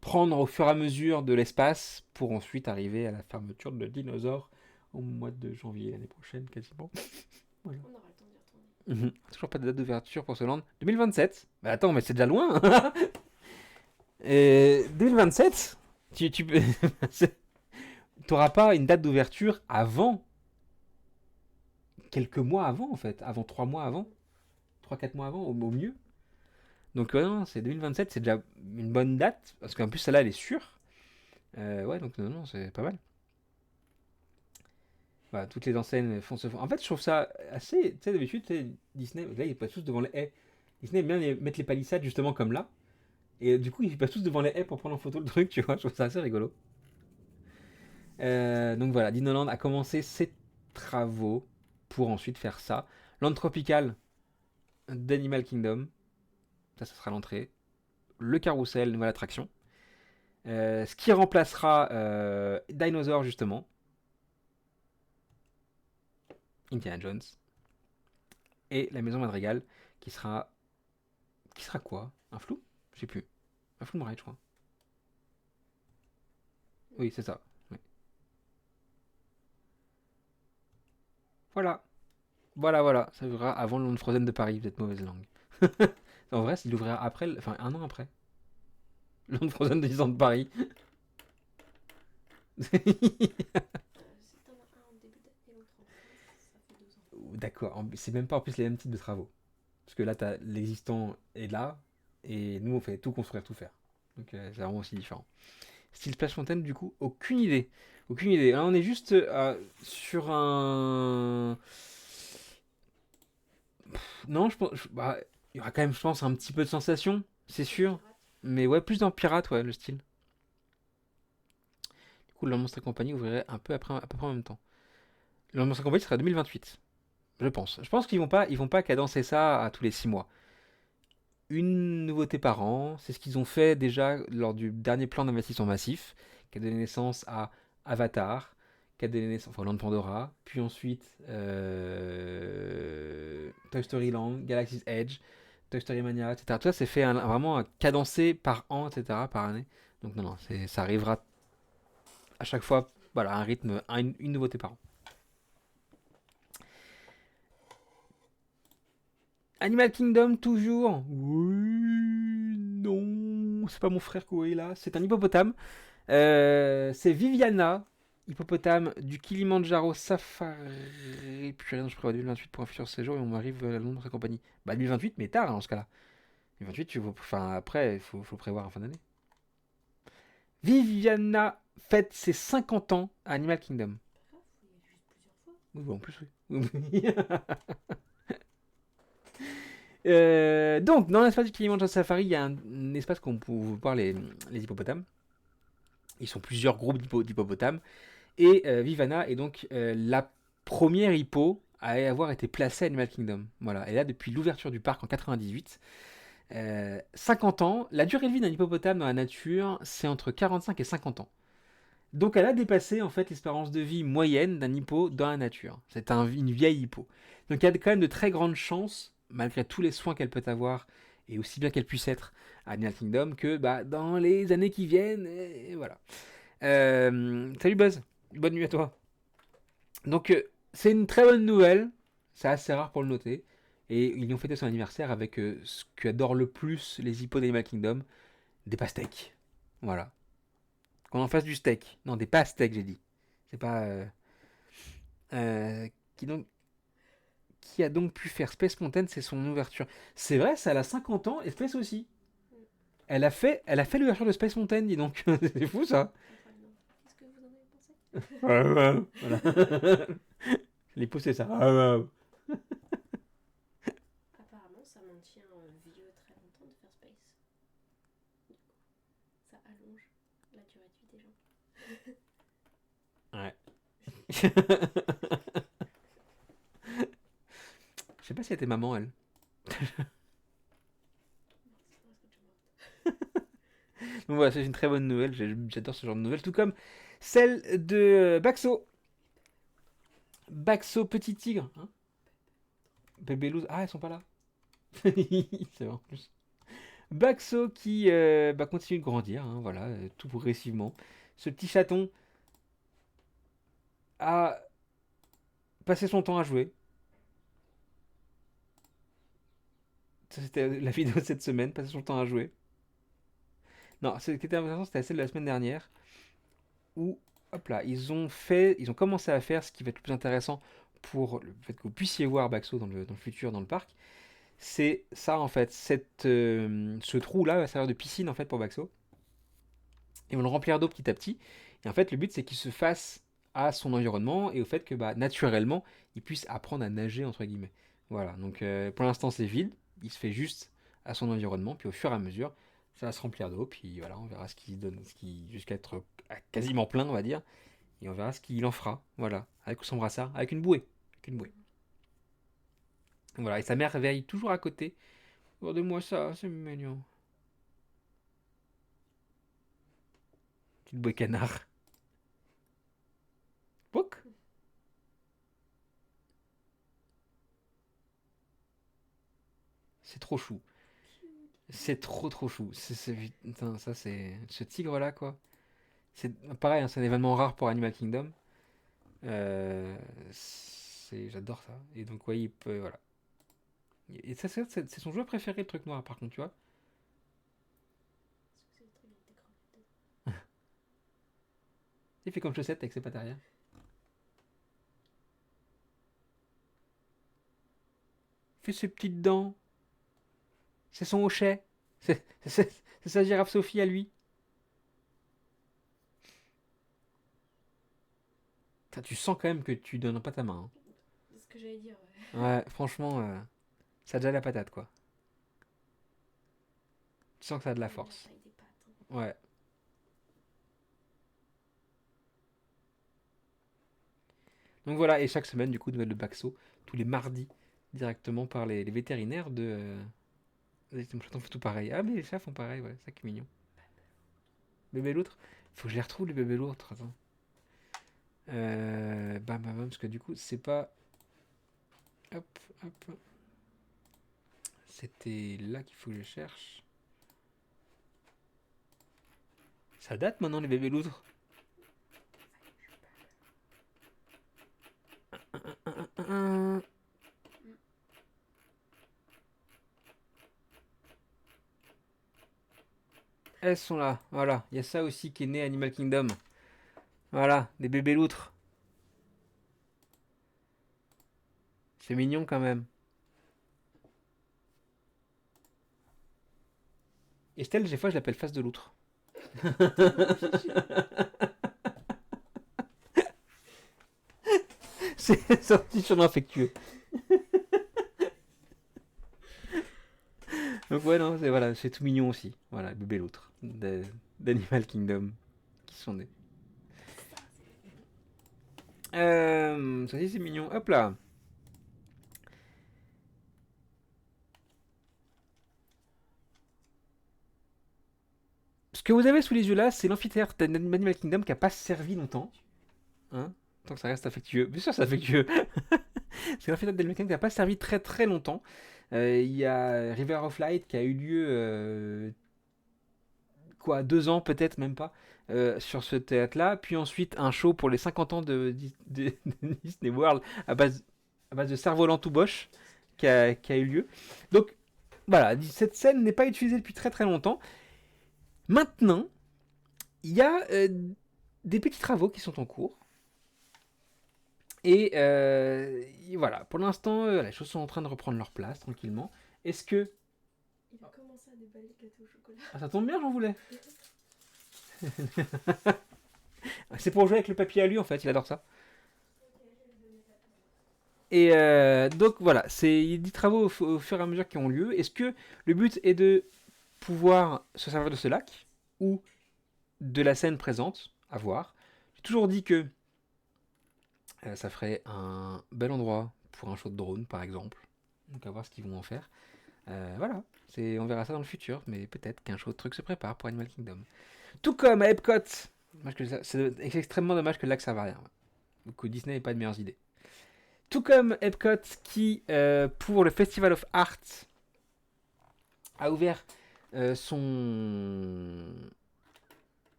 prendre au fur et à mesure de l'espace pour ensuite arriver à la fermeture de dinosaures au mois de janvier l'année prochaine, quasiment. Voilà. On aura le temps d'y retourner. Toujours pas de date d'ouverture pour ce land. 2027. Bah attends, mais c'est déjà loin. 2027, tu peux... T'auras pas une date d'ouverture avant quelques mois avant en fait, avant 3 mois avant, 3-4 mois avant au mieux. Donc non, c'est 2027, c'est déjà une bonne date, parce qu'en plus celle-là elle est sûre. Ouais, donc non, c'est pas mal. Voilà, toutes les enseignes font ce... En fait, je trouve ça assez... Tu sais, d'habitude, Disney, là, ils passent tous devant les haies. Disney aime bien mettre les palissades justement comme là. Et du coup, ils passent tous devant les haies pour prendre en photo le truc, tu vois. Je trouve ça assez rigolo. Donc voilà, Dinoland a commencé ses travaux pour ensuite faire ça. Land Tropical d'Animal Kingdom. Ça sera l'entrée. Le carrousel, nouvelle attraction. Ce qui remplacera Dinosaur, justement. Indiana Jones. Et la maison Madrigal, qui sera... Qui sera quoi? Un flou? Je sais plus. Un flou ride, je crois. Oui, c'est ça. Oui. Voilà. Voilà. Ça ouvrira avant le Land Frozen de Paris, peut-être mauvaise langue. En vrai, il ouvrira après, enfin un an après. Le Land Frozen de 10 ans de Paris. Si t'en as un en début d'année, l'autre en fin, ça fait 2 ans. D'accord, c'est même pas en plus les mêmes types de travaux. Parce que là, t'as l'existant est là, et nous, on fait tout construire, tout faire. Donc, c'est vraiment aussi différent. Style Splash Mountain, du coup, aucune idée. Aucune idée. Là, on est juste sur un... Non, je pense... Bah, il y aura quand même, je pense, un petit peu de sensation, c'est sûr. Mais ouais, plus dans Pirate, ouais, le style. Du coup, le Monstre et compagnie ouvrirait un peu après, à peu près en même temps. Le Monstre et compagnie sera 2028. Je pense. Je pense ils vont pas cadencer ça à tous les 6 mois. Une nouveauté par an, c'est ce qu'ils ont fait déjà lors du dernier plan d'investissement massif, qui a donné naissance à Avatar, qui a donné naissance, enfin Land Pandora, puis ensuite Toy Story Land, Galaxy's Edge, Toy Story Mania, etc. Tout ça c'est fait vraiment cadencé par an, etc. par année. Donc non, ça arrivera à chaque fois, voilà, un rythme, une nouveauté par an. Animal Kingdom, toujours. Oui, non, c'est pas mon frère Koé là, c'est un hippopotame. C'est Viviana, hippopotame du Kilimanjaro Safari. Puis je prévois 2028 pour un futur séjour et on m'arrive à Londres et compagnie. Bah 2028, mais tard hein, dans ce cas-là. 2028, enfin après, il faut prévoir en fin d'année. Viviana fête ses 50 ans à Animal Kingdom. Pas grave, il y a juste plusieurs fois. Oui, en plus, oui. Donc, dans l'espace du Kilimanjaro Safari, il y a un espace qu'on peut voir les hippopotames. Ils sont plusieurs groupes d'hippopotames. Et Vivana est donc la première hippo à avoir été placée à Animal Kingdom. Voilà. Et là, depuis l'ouverture du parc en 98, 50 ans, la durée de vie d'un hippopotame dans la nature, c'est entre 45 et 50 ans. Donc elle a dépassé en fait l'espérance de vie moyenne d'un hippo dans la nature. C'est une vieille hippo. Donc il y a quand même de très grandes chances, malgré tous les soins qu'elle peut avoir, et aussi bien qu'elle puisse être à Animal Kingdom, que bah, dans les années qui viennent, et voilà. Salut Buzz, bonne nuit à toi. Donc c'est une très bonne nouvelle, c'est assez rare pour le noter. Et ils ont fêté son anniversaire avec ce qu'adorent le plus les hippos d'Animal Kingdom, des pastèques. Voilà. Qu'on en fasse du steak. Non, des pastèques, j'ai dit. C'est pas. Euh, qui, donc, qui a donc pu faire Space Mountain, c'est son ouverture. C'est vrai, ça, elle a 50 ans et Space aussi. Elle a fait l'ouverture de Space Mountain, dis donc. C'est fou ça. Qu'est-ce que vous en avez pensé? Voilà. Je l'ai poussé ça. Apparemment, ça maintient vieux très longtemps de faire Space. Du coup, ça allonge la durée de vie des gens. Ouais. Je sais pas si elle était maman, elle. Donc voilà, c'est une très bonne nouvelle. J'adore ce genre de nouvelles. Tout comme celle de Baxo. Baxo, petit tigre. Hein, Bébé Louz. Ah, elles sont pas là. C'est vrai en plus. Baxo qui continue de grandir. Hein, voilà, tout progressivement. Ce petit chaton a passé son temps à jouer. Ça, c'était la vidéo de cette semaine. Passer son temps à jouer. Non, ce qui était intéressant, c'était celle de la semaine dernière. Où, hop là, ils ont commencé à faire ce qui va être le plus intéressant pour le fait que vous puissiez voir Baxo dans le futur, dans le parc. C'est ça, en fait. Ce trou-là va servir de piscine, en fait, pour Baxo. Ils vont le remplir d'eau petit à petit. Et en fait, le but, c'est qu'il se fasse à son environnement et au fait que, bah, naturellement, il puisse apprendre à nager, entre guillemets. Voilà, donc pour l'instant, c'est vide. Il se fait juste à son environnement. Puis au fur et à mesure, ça va se remplir d'eau. Puis voilà, on verra ce qu'il donne, jusqu'à être quasiment plein, on va dire. Et on verra ce qu'il en fera. Voilà, avec son brassard, avec une bouée. Avec une bouée. Voilà, et sa mère veille toujours à côté. Regardez-moi ça, c'est mignon. Petite bouée canard. Pouc. C'est trop chou. C'est trop trop chou. Putain, ça c'est. Ce tigre là quoi. C'est pareil, hein, c'est un événement rare pour Animal Kingdom. J'adore ça. Et donc, ouais, il peut. Voilà. Et ça, c'est son jouet préféré, le truc noir, par contre, tu vois. Est-ce que c'est le truc avec des crevettes dedans? Il fait comme chaussette avec ses pattes arrière. Il fait ses petites dents. C'est son hochet. C'est sa girafe Sophie à lui. Putain, tu sens quand même que tu donnes pas ta main. C'est ce que j'allais dire, ouais. Hein. Ouais, franchement, ça a déjà la patate, quoi. Tu sens que ça a de la Même force. taille des pattes, hein. Ouais. Donc voilà, et chaque semaine, du coup, nouvelle de Baxo, tous les mardis, directement par les vétérinaires de. Les chatons font tout pareil. Ah, mais les chats font pareil, ouais, ça qui est mignon. Bébé l'autre. Faut que je les retrouve, les bébés l'autre, attends. Bam, bam, bam, parce que du coup, c'est pas. Hop, hop. C'était là qu'il faut que je cherche. Ça date maintenant, les bébés loutres. Elles sont là, voilà. Il y a ça aussi qui est né à Animal Kingdom. Voilà, des bébés loutres. C'est mignon quand même. Estelle, des fois, je l'appelle face de loutre. C'est sorti sur affectueux. Donc ouais, non, voilà, c'est tout mignon aussi. Voilà, le bébé l'autre d'Animal Kingdom qui sont nés. Ça aussi c'est mignon. Hop là. Ce que vous avez sous les yeux là, c'est l'amphithéâtre d'Animal Kingdom qui a pas servi longtemps. Hein, tant que ça reste affectueux. Bien sûr, c'est affectueux. C'est l'amphithéâtre d'Animal Kingdom qui a pas servi très très longtemps. Il y a River of Light qui a eu lieu quoi, 2 ans peut-être, même pas, sur ce théâtre-là. Puis ensuite, un show pour les 50 ans de Disney World à base de cerf-volant tout boche qui a eu lieu. Donc voilà, cette scène n'est pas utilisée depuis très très longtemps. Maintenant, il y a des petits travaux qui sont en cours. Et voilà, pour l'instant, les choses sont en train de reprendre leur place tranquillement. Est-ce que... Il a commencé à déballer le gâteau au chocolat. Ah, ça tombe bien, j'en voulais. C'est pour jouer avec le papier alu en fait, il adore ça. Et donc voilà, il y a des travaux au fur et à mesure qui ont lieu. Est-ce que le but est de pouvoir se servir de ce lac ou de la scène présente? À voir. J'ai toujours dit que ça ferait un bel endroit pour un show de drone par exemple. Donc à voir ce qu'ils vont en faire. Voilà, on verra ça dans le futur, mais peut-être qu'un show de truc se prépare pour Animal Kingdom. Tout comme à Epcot. C'est extrêmement dommage que le lac serve à rien. Que Disney n'ait pas de meilleures idées. Tout comme Epcot qui, pour le Festival of Art, a ouvert son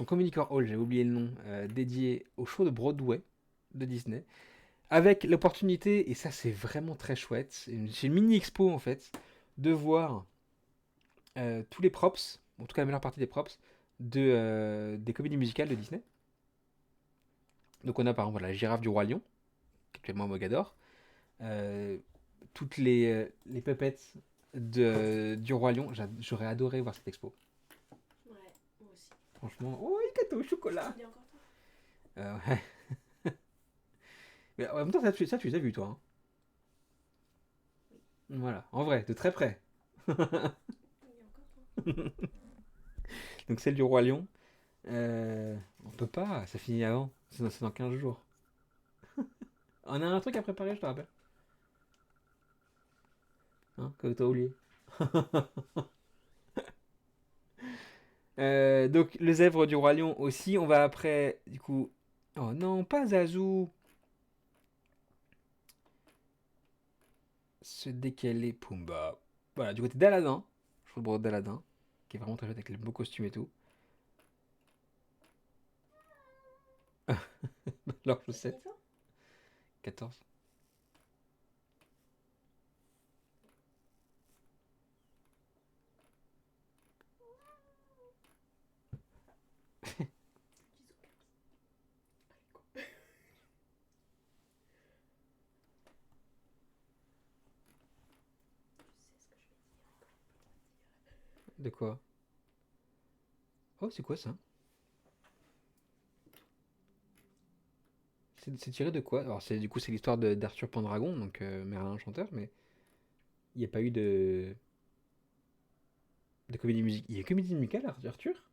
communicore hall, j'ai oublié le nom, dédié au show de Broadway de Disney, avec l'opportunité, et ça c'est vraiment très chouette, c'est une mini expo en fait, de voir tous les props, en tout cas la meilleure partie des props, des comédies musicales de Disney. Donc on a par exemple la girafe du Roi Lion, qui est actuellement à Mogador, toutes les puppets du Roi Lion. J'aurais adoré voir cette expo. Ouais, moi aussi. Franchement, oh, il gâteau au chocolat. Il est encore temps. Ouais. Mais en même temps, ça tu les as vus, toi. Hein. Voilà, en vrai, de très près. Il est encore temps. Donc celle du Roi Lion. On peut pas, ça finit avant. C'est dans 15 jours. On a un truc à préparer, je te rappelle. Hein, que t'as oublié. Donc les œuvres du Roi Lion aussi. On va après, du coup... Oh non, pas Zazu. Se décaler Pumba. Voilà, du côté d'Aladin. Je trouve le d'Aladin. Qui est vraiment très chouette avec les beaux costumes et tout. Alors, je sais. 14. De quoi? Oh, c'est quoi ça? C'est tiré de quoi? Alors, du coup, c'est l'histoire d'Arthur Pendragon, donc Merlin Enchanteur, mais il n'y a pas eu de comédie musicale. Il y a une comédie musicale, Arthur?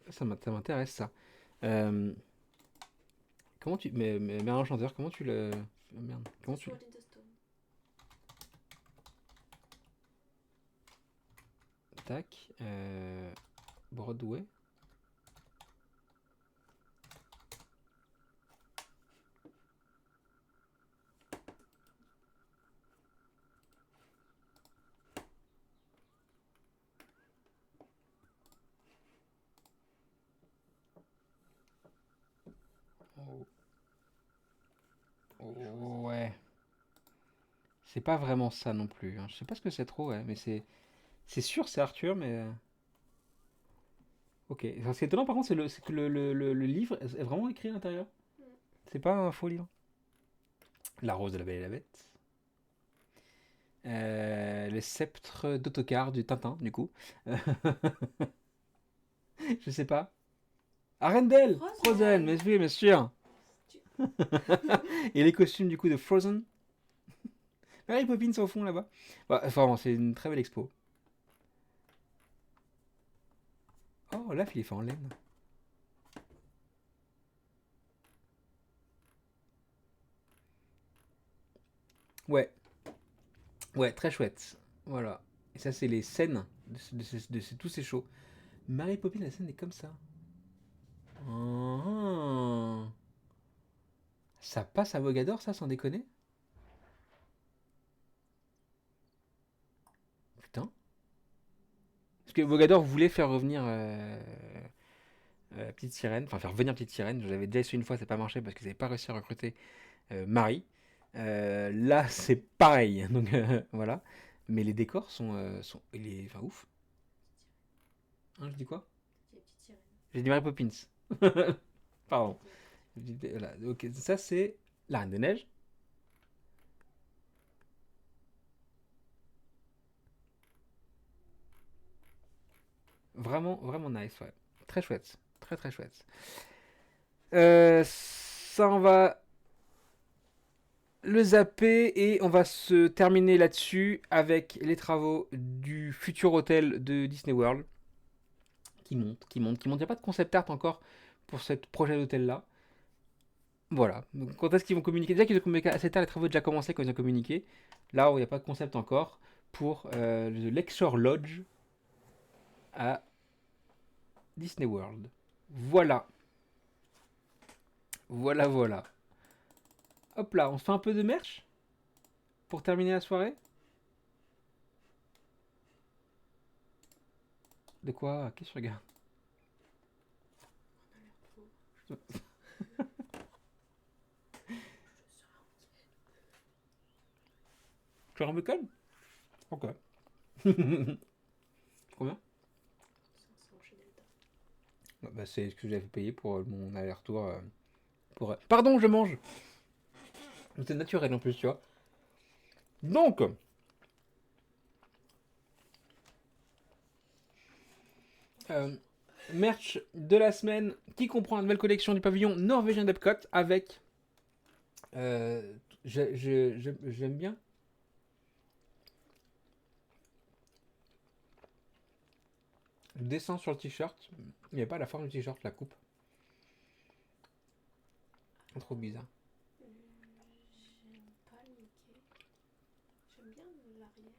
Ça m'intéresse, ça. Euh, comment tu... Mais Merlin Enchanteur, comment tu le... Merde, comment tu... Sword in the Stone. Tac. Broadway. Oh. Oh, ouais. C'est pas vraiment ça non plus. Hein. Je sais pas ce que c'est trop, ouais, mais c'est sûr, c'est Arthur, mais ok. Enfin, ce qui est étonnant, par contre, c'est que le livre est vraiment écrit à l'intérieur. C'est pas un faux livre. La Rose de la Belle et la Bête. Le sceptre d'autocar du Tintin, du coup. Je sais pas. Arendelle! Frozen. Frozen, mais oui, bien sûr. Et les costumes, du coup, de Frozen. Mary Poppins au fond, là-bas. Bah, enfin, bon, c'est une très belle expo. Oh, là, il est fait en laine. Ouais. Ouais, très chouette. Voilà. Et ça, c'est les scènes de tous ces shows. Mary Poppins, la scène est comme ça. Ah. Ça passe à Vogador, ça, sans déconner? Putain. Parce que Vogador voulait faire revenir Petite Sirène, enfin faire venir Petite Sirène. J'avais déjà essayé une fois, ça n'a pas marché parce qu'ils n'avaient pas réussi à recruter Marie. Là, c'est pareil. Donc voilà. Mais les décors sont enfin, ouf. Hein, je dis quoi? Les petites sirènes. J'ai dit Mary Poppins. Pardon. Voilà. Ok, ça c'est la Reine des Neiges. Vraiment, vraiment nice, ouais. Très chouette. Très très chouette. Ça, on va le zapper et on va se terminer là-dessus avec les travaux du futur hôtel de Disney World. Qui monte, qui monte, qui monte. Il n'y a pas de concept art encore pour ce projet d'hôtel-là. Voilà. Donc, quand est-ce qu'ils vont communiquer? Déjà qu'ils ont communiqué assez tard, les travaux ont déjà commencé quand ils ont communiqué. Là où il n'y a pas de concept encore pour le Lakeshore Lodge à Disney World. Voilà. Voilà, voilà. Hop là, on se fait un peu de merch pour terminer la soirée. De quoi? Qu'est-ce que je regarde? Tu me calme? Ok. Combien? 500 chez Delta. Bah, c'est ce que j'avais payé pour mon aller-retour. Pardon, je mange! C'est naturel en plus, tu vois. Donc, merch de la semaine qui comprend la nouvelle collection du pavillon norvégien d'Epcot avec. J'aime bien. Le dessin sur le t-shirt. Il n'y a pas la forme du t-shirt, la coupe. Trop bizarre. J'aime pas le Mickey. J'aime bien l'arrière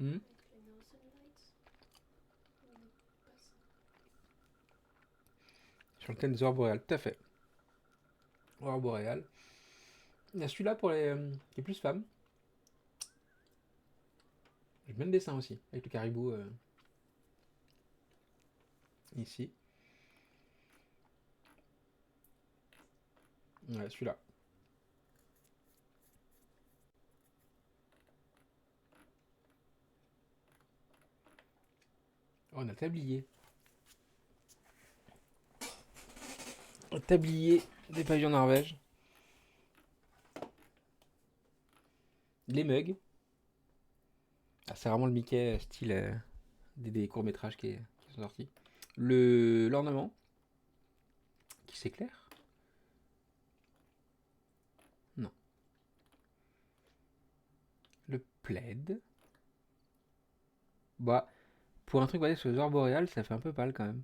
Hmm. avec les Northern Lights. Mais pas ça. Sur le thème des aurores boréales, tout à fait. Aurore boréale. Il y a celui-là pour les plus femmes. J'aime bien le dessin aussi, avec le caribou ici. Ouais, celui-là. Oh, on a tablier. Un tablier des pavillons Norvège. Les mugs. Ah, c'est vraiment le Mickey style des courts-métrages qui sont sortis. L'ornement qui s'éclaire. Non. Le plaid. Bah, pour un truc basé sur les aurores boréales, ça fait un peu pâle quand même.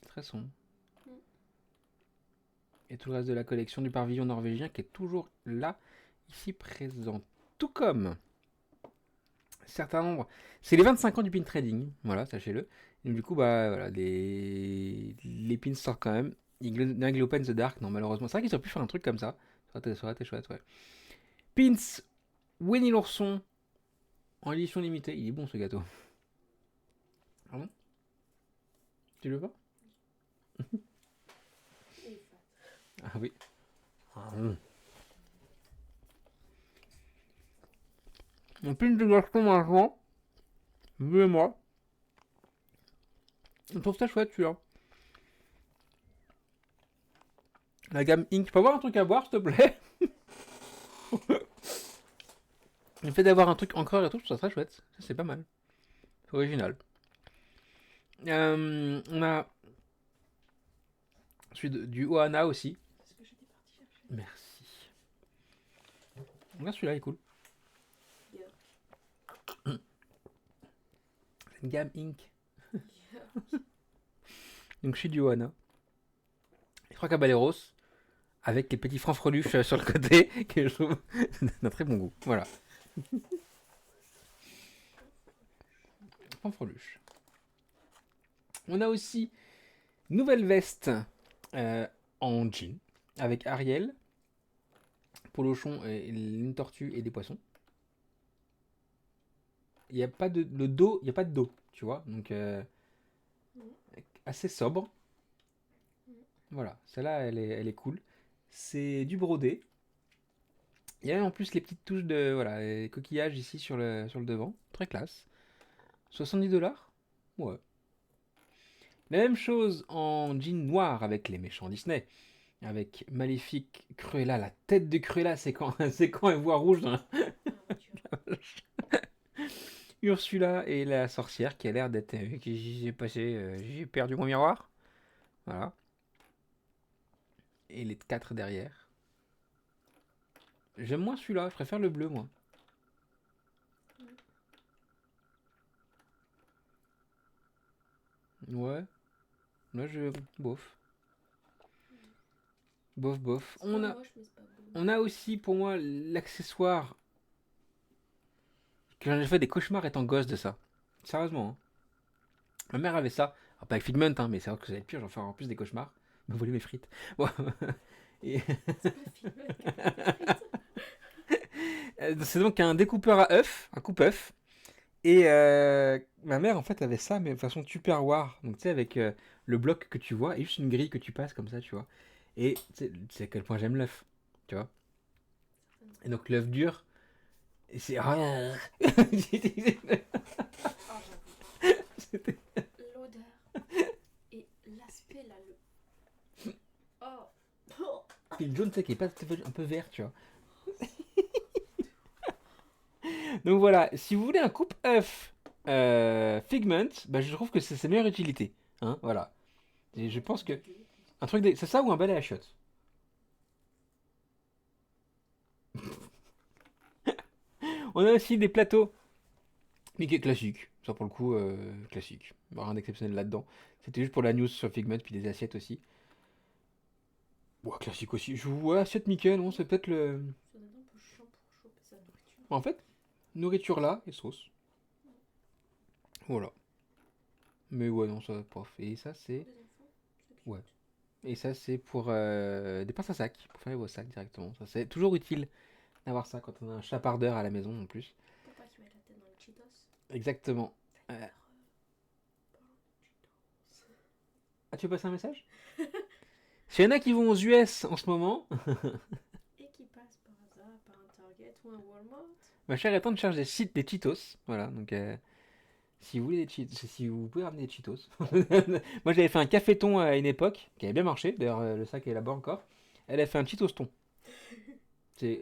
Très sombre. Et tout le reste de la collection du pavillon norvégien qui est toujours là, ici présent. Tout comme certains nombres. C'est les 25 ans du pin trading, voilà, sachez-le. Donc du coup, bah voilà, les pins sortent quand même. Eagle Open the Dark, non, malheureusement. C'est vrai qu'ils auraient pu faire un truc comme ça. Ça aurait été chouette, ouais. Pins Winnie l'ourson en édition limitée. Il est bon ce gâteau. Ah bon? Tu le veux pas? Il est fat. Ah oui. Ah, Un pin de Gaston maintenant. Vous et moi. Je trouve ça chouette celui-là. La gamme Ink. Tu peux avoir un truc à boire s'il te plaît? Le fait d'avoir un truc encore et tout, je trouve ça très chouette. Ça, c'est pas mal. C'est original. On a du Ohana aussi. C'est ce que j'étais partie chercher. Merci. Regarde celui-là, il est cool. Yeah. C'est une gamme Inc. Yeah. Donc je suis du Ohana. Et 3 caballeros avec les petits francs-freluches sur le côté que je trouve d'un très bon goût. Voilà. Francs-freluches. On a aussi nouvelle veste en jean avec Ariel, Polochon et une tortue et des poissons. Il n'y a pas de le dos, il y a pas de dos, tu vois. Donc assez sobre. Voilà, celle-là elle est cool. C'est du brodé. Il y a en plus les petites touches de voilà, les coquillages ici sur le devant, très classe. 70$. Ouais. La même chose en jean noir avec les méchants Disney. Avec Maléfique, Cruella, la tête de Cruella, c'est quand, c'est quand elle voit rouge dans la... Ursula et la sorcière qui a l'air d'être... j'ai passé, j'ai perdu mon miroir. Voilà. Et les 4 derrière. J'aime moins celui-là, je préfère le bleu moi. Ouais. Là je... bof. Bof bof. C'est pas moche, mais c'est pas beau. On a aussi pour moi l'accessoire que j'en ai fait des cauchemars étant gosse de ça. Sérieusement. Hein. Ma mère avait ça. Alors, pas avec Figment, hein, mais c'est vrai que ça va être pire, j'en fais encore plus des cauchemars. Il m'a volé mes frites. Bon. Et... C'est pas filmé. c'est donc un découpeur à œufs, un coupe-œuf. Et ma mère en fait avait ça, mais de façon Tupperware. Donc tu sais, avec le bloc que tu vois et juste une grille que tu passes comme ça, tu vois. Et tu sais à quel point j'aime l'œuf, tu vois. Et donc l'œuf dur, et c'est. Oh, j'avoue. C'était- L'odeur et l'aspect là. Oh. Oh. Puis le jaune, tu sais, qui est pas tout à fait un peu vert, tu vois. Donc voilà, si vous voulez un coupe-œuf Figment, bah, je trouve que c'est sa meilleure utilité. Hein, voilà. Et je pense que. Un truc c'est ça ou un balai à chiottes. On a aussi des plateaux Mickey classiques. Ça pour le coup, classique. Rien d'exceptionnel là-dedans. C'était juste pour la news sur Figment, puis des assiettes aussi. Ouais, classique aussi. Je vois assiette Mickey, non, c'est peut-être le. Ça donne un peu chiant pour choper sa nourriture. En fait, nourriture là et sauce. Voilà. Mais ouais, non, ça, prof. Et ça, c'est. Des enfants, c'est cute. Ouais. Et ça, c'est pour des pinces à sac, pour faire vos sacs directement. Ça, c'est toujours utile d'avoir ça quand on a un chapardeur à la maison en plus. Pour pas qu'il mette la tête dans le Cheetos. Exactement. D'ailleurs, parlant de Cheetos. Ah, tu veux passer un message? S'il y en a qui vont aux US en ce moment, Et qui passe par hasard par un Target ou un Walmart. ma chère est en train de chercher des Cheetos. Voilà, donc si vous voulez des Cheetos, si vous pouvez ramener des Cheetos. Moi, j'avais fait un caféton à une époque qui avait bien marché. D'ailleurs, le sac est là-bas encore. Elle a fait un Cheetoston.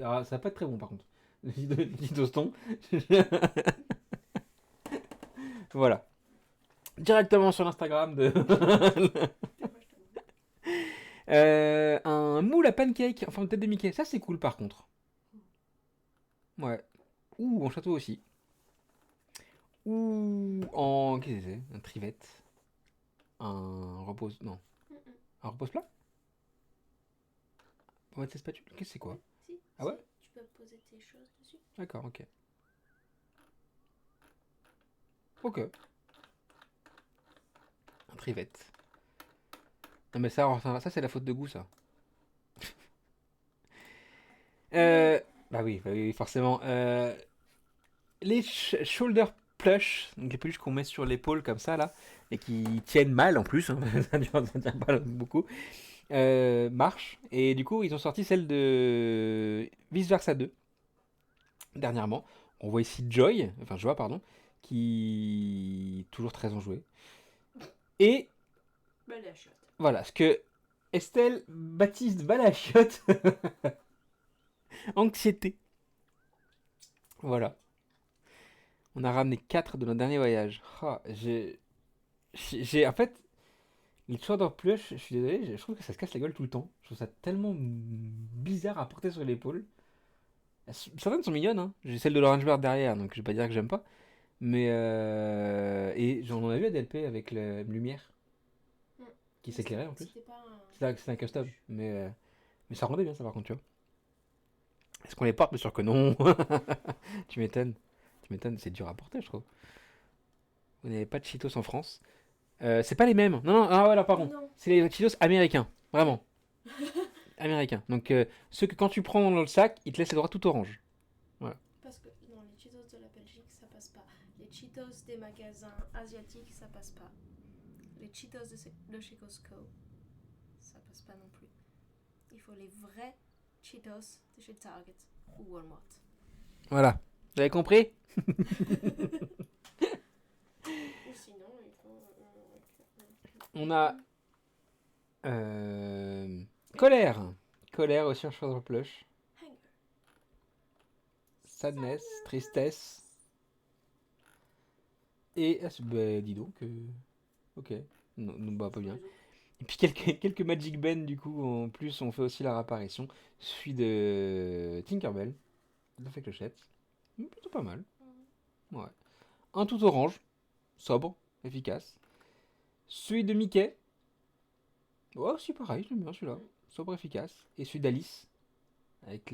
Alors, ça va pas être très bon par contre. Cheetoston. Voilà. Directement sur l'Instagram de. Un moule à pancake en forme de tête de Mickey. Ça, c'est cool par contre. Ouais. Ou en château aussi. Ou en. Qu'est-ce que c'est? Un trivette. Un repose. Non. Un repose-plat? On va mettre ses spatules. Qu'est-ce que c'est quoi? Si, Ah ouais? tu peux poser tes choses dessus. D'accord, ok. Ok. Un trivette. Non mais ça c'est la faute de goût ça. Bah oui, forcément. Les shoulder plush, donc les peluches qu'on met sur l'épaule comme ça là, et qui tiennent mal en plus, hein, ça tient pas beaucoup, marchent. Et du coup ils ont sorti celle de Vice Versa 2, dernièrement. On voit ici Joie, pardon, qui toujours très enjouée. Et Bah, les achiotes. voilà, ce que Estelle Baptiste Balachiotte. Anxiété. Voilà. On a ramené 4 de notre dernier voyage. Ah, en fait, les Sword Plush, je suis désolé, je trouve que ça se casse la gueule tout le temps. Je trouve ça tellement bizarre à porter sur l'épaule. Certaines sont mignonnes, hein. J'ai celle de l'Orange Bird derrière, donc je vais pas dire que j'aime pas. Mais et j'en ai vu à DLP avec la lumière Mm. qui Mais s'éclairait en plus. C'était pas un. C'était un custom, mais ça rendait bien ça par contre, tu vois. Est-ce qu'on les porte? Bien sûr que non. Tu m'étonnes. Tu m'étonnes, c'est dur à porter, je trouve. Vous n'avez pas de Cheetos en France. C'est pas les mêmes. Non, non, ah ouais, alors pardon. Non. C'est les Cheetos américains, vraiment. Américains. Donc ceux que quand tu prends dans le sac, ils te laissent les doigts tout orange. Voilà. Parce que non, les Cheetos de la Belgique, ça passe pas. Les Cheetos des magasins asiatiques, ça passe pas. Les Cheetos de chez Costco, ça passe pas non plus. Il faut les vrais Cheetos de chez Target ou Walmart. Voilà. Vous avez compris? Ou sinon, il faut. On a colère. Colère aussi en Shadow Plush. Hanger. Sadness, tristesse. Et bah, dis donc. Ok. Non, non, bah pas bien. Et puis quelques Magic Ben du coup en plus on fait aussi leur apparition. Celui de Tinkerbell, de la clochette. Plutôt pas mal. Ouais. Un tout orange, sobre, efficace. Celui de Mickey. Oh c'est pareil, j'aime bien celui-là. Sobre, efficace. Et celui d'Alice.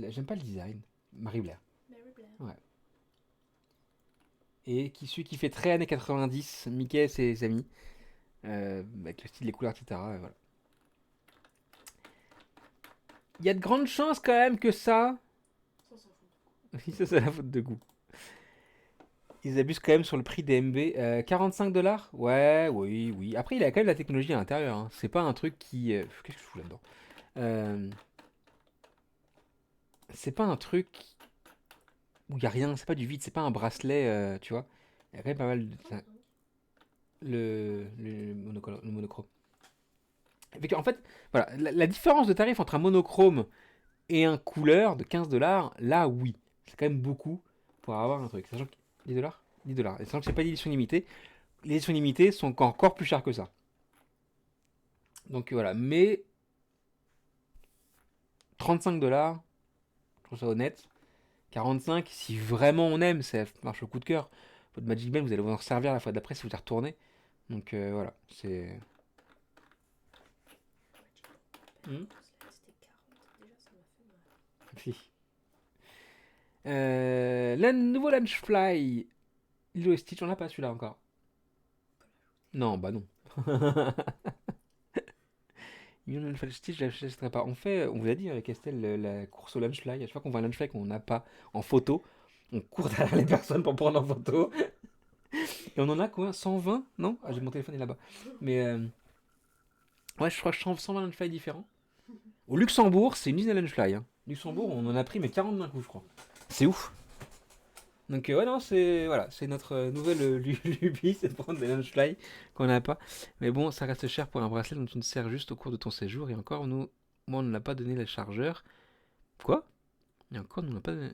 J'aime pas le design. Marie Blair. Mary Blair. Ouais. Et celui qui fait très années 90, Mickey et ses amis. Avec le style, les couleurs, etc. Et voilà. Il y a de grandes chances quand même que ça. Ça s'en fout. Oui, ça c'est la faute de goût. Ils abusent quand même sur le prix des MB. 45 $. Ouais, oui, oui. Après, il a quand même la technologie à l'intérieur, hein. C'est pas un truc qui. Qu'est-ce que je fous là-dedans? C'est pas un truc où il y a rien. C'est pas du vide. C'est pas un bracelet, tu vois. Il y a quand même pas mal de. Le monochrome. En fait, voilà. La différence de tarif entre un monochrome et un couleur de 15 $, là, oui. C'est quand même beaucoup pour avoir un truc. Sachant que 10 $. 10 $. Et sachant que c'est pas l'édition limitée. Les éditions limitées sont encore plus chères que ça. Donc voilà. Mais 35 $, je trouve ça honnête. 45, si vraiment on aime, ça marche au coup de cœur. Votre Magic Band, vous allez vous en servir la fois d'après si vous y retournez. Donc voilà, c'est. Hmm. C'était 40. Déjà, ça m'a fait mal. Si. Nouveau Lunchfly. Lilo et Stitch, on n'a pas celui-là encore. Non, bah non. Lilo et Stitch, je l'achèterai pas. On vous a dit avec Estelle, la course au Lunchfly. À chaque fois qu'on voit un Lunchfly qu'on n'a pas en photo, on court derrière les personnes pour prendre en photo. Et on en a quoi? 120? Non? Ah, j'ai mon téléphone est là-bas. Mais ouais, je crois que 120 Lunchfly différents. Au Luxembourg, c'est une usine à Lunchfly, hein. Luxembourg, on en a pris mais 40 d'un coup, je crois. C'est ouf. Donc ouais, non, c'est voilà, c'est notre nouvelle lubie, c'est de prendre des Lunchfly qu'on n'a pas. Mais bon, ça reste cher pour un bracelet dont tu ne sers juste au cours de ton séjour. Et encore, moi, on ne l'a pas donné le chargeur. Quoi? Et encore, on n'a pas donné...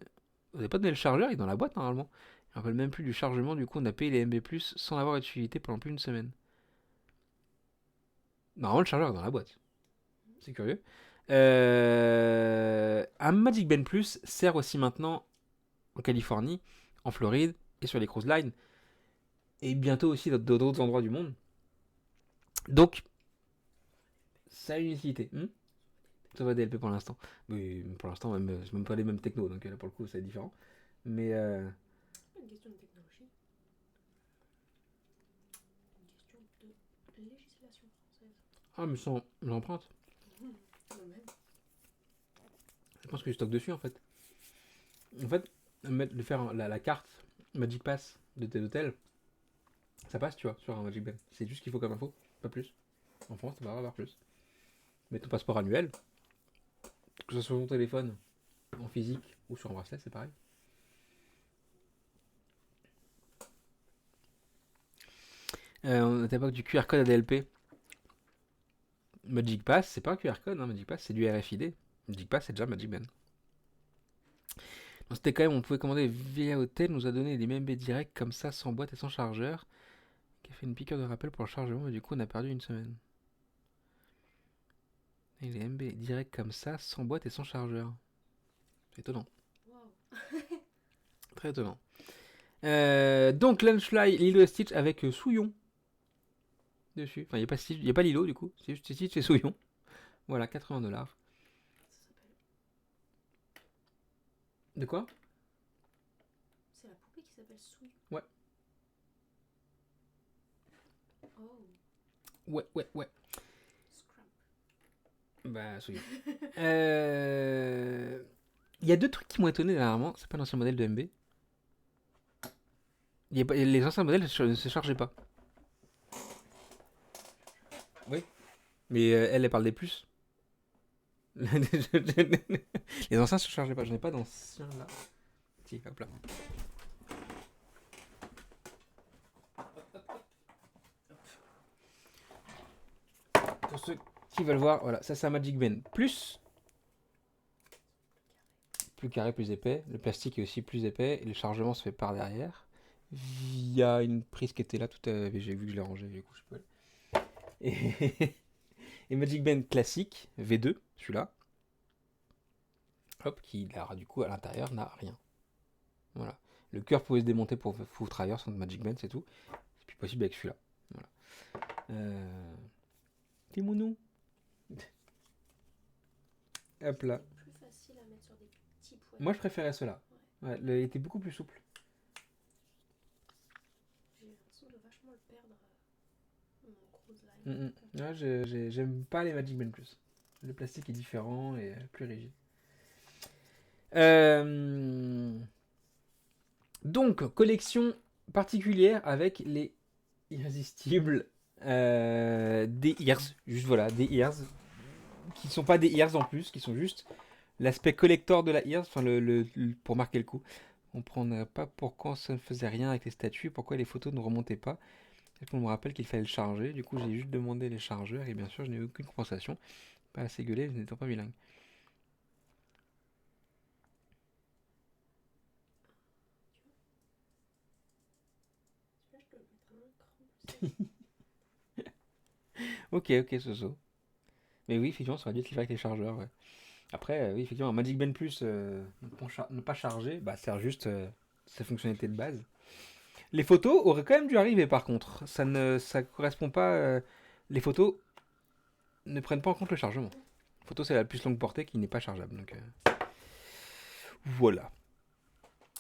Vous n'avez pas donné le chargeur, il est dans la boîte normalement. Je me rappelle même plus du chargement, du coup, on a payé les MB+, sans avoir d'utilité pendant plus d'une semaine. Normalement, le chargeur est dans la boîte. C'est curieux. Un Magic Band Plus sert aussi maintenant en Californie, en Floride et sur les cruise lines. Et bientôt aussi dans d'autres endroits du monde. Donc, ça a une utilité. Ça va DLP pour l'instant. Oui, pour l'instant, c'est même pas les mêmes technos. Donc là, pour le coup, c'est différent. Mais C'est pas une question de technologie. Une question de législation française. ah, mais sans l'empreinte. Moi-même. Je pense que je stocke dessus en fait. En fait, de faire la carte Magic Pass de tel hôtel, ça passe, tu vois, sur un Magic Band. C'est juste ce qu'il faut comme info, pas plus. En France, tu vas avoir plus. Mais ton passeport annuel, que ce soit sur ton téléphone, en physique ou sur un bracelet, c'est pareil. On n'était pas du QR code ADLP. Magic Pass, c'est pas un QR code, hein, Magic Pass, c'est du RFID. Magic Pass, c'est déjà Magic Band. C'était quand même, on pouvait commander via hôtel, nous a donné des MB direct comme ça, sans boîte et sans chargeur. Qui a fait une piqûre de rappel pour le chargement, mais du coup on a perdu une semaine. Et les MB direct comme ça, sans boîte et sans chargeur. C'est étonnant. Waouh. Très étonnant. Donc Lunchfly, Lilo et Stitch avec Souillon dessus. Enfin, il n'y a pas Lilo du coup, c'est juste Stitch et Souillon. Voilà, 80$. Ça s'appelle. De quoi? C'est la poupée qui s'appelle Souillon. Ouais. Oh, Ouais. Scrump. Bah, Souillon. Il y a deux trucs qui m'ont étonné dernièrement. C'est pas l'ancien modèle de MB. Les anciens modèles ne se chargeaient pas. Oui. Mais elle parle des plus. Les anciens se chargeaient pas. J'en ai pas d'anciens là. Si, hop là. Pour ceux qui veulent voir, voilà, ça c'est un Magic Band plus carré, plus épais. Le plastique est aussi plus épais et le chargement se fait par derrière via une prise qui était là tout à... J'ai vu que je l'ai rangé, du coup je peux. Et Magic Band classique V2, celui-là. Hop, qui là, du coup à l'intérieur n'a rien. Voilà. Le cœur pouvait se démonter pour foutre ailleurs sans Magic Band, c'est tout. C'est plus possible avec celui-là. Voilà. T'es mounou. Hop là. C'est plus facile à mettre sur des petits poids. Moi je préférais ceux-là. Ouais, il était beaucoup plus souple. J'ai l'impression de vachement le perdre. Mon gros slime. Ouais, j'aime pas les Magic Band plus. Le plastique est différent et plus rigide. Donc, collection particulière avec les irrésistibles des ears. Juste voilà, des ears. Qui ne sont pas des ears en plus, qui sont juste l'aspect collector de la ears, enfin pour marquer le coup. On ne prendrait pas pourquoi ça ne faisait rien avec les statues, pourquoi les photos ne remontaient pas. On me rappelle qu'il fallait le charger, du coup j'ai juste demandé les chargeurs et bien sûr je n'ai eu aucune compensation. Pas assez gueulé, n'étant pas bilingue. Celui-là, je dois le mettre un cran plus. Ok, Soso. Mais oui, effectivement, ça aurait dû être livré avec les chargeurs. Ouais. Après, oui, effectivement, un Magic Band Plus ne pas charger, bah, sert juste sa fonctionnalité de base. Les photos auraient quand même dû arriver par contre. Ça correspond pas. Les photos ne prennent pas en compte le chargement. La photo, c'est la plus longue portée qui n'est pas chargeable. Donc, voilà.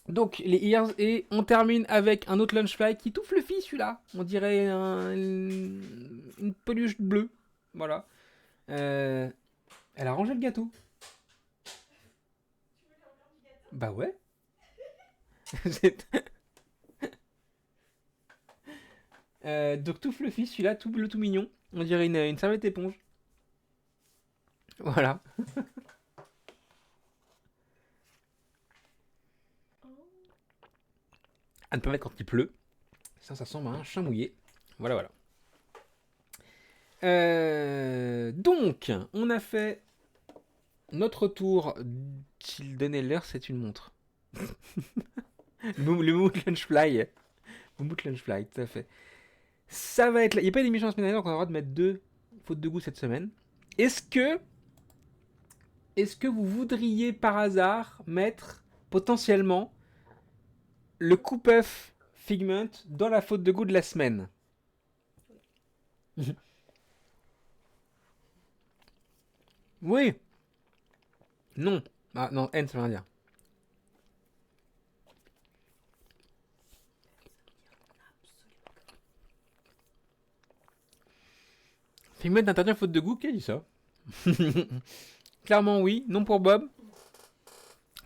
Donc, les ears, et on termine avec un autre Lunchfly qui tout fluffy celui-là. On dirait une peluche bleue. Voilà. Elle a rangé le gâteau. Bah ouais. Donc tout fluffy, celui-là, tout bleu, tout mignon. On dirait une serviette éponge. Voilà. À ne pas mettre quand il pleut. Ça ressemble à un chat mouillé. Voilà. Donc, on a fait notre tour. S'il donnait l'heure, c'est une montre. Le Moumout Lunchfly. Moumout Lunchfly, tout à fait. Ça va être là. Il n'y a pas d'émission la semaine dernière, donc on aura le droit de mettre 2 fautes de goût cette semaine. Est-ce que vous voudriez par hasard mettre potentiellement le coup-puff Figment dans la faute de goût de la semaine? Oui. Non. Ah non, N ça veut rien dire. Figment interdit en faute de goût, qui a dit ça? Clairement oui, non pour Bob.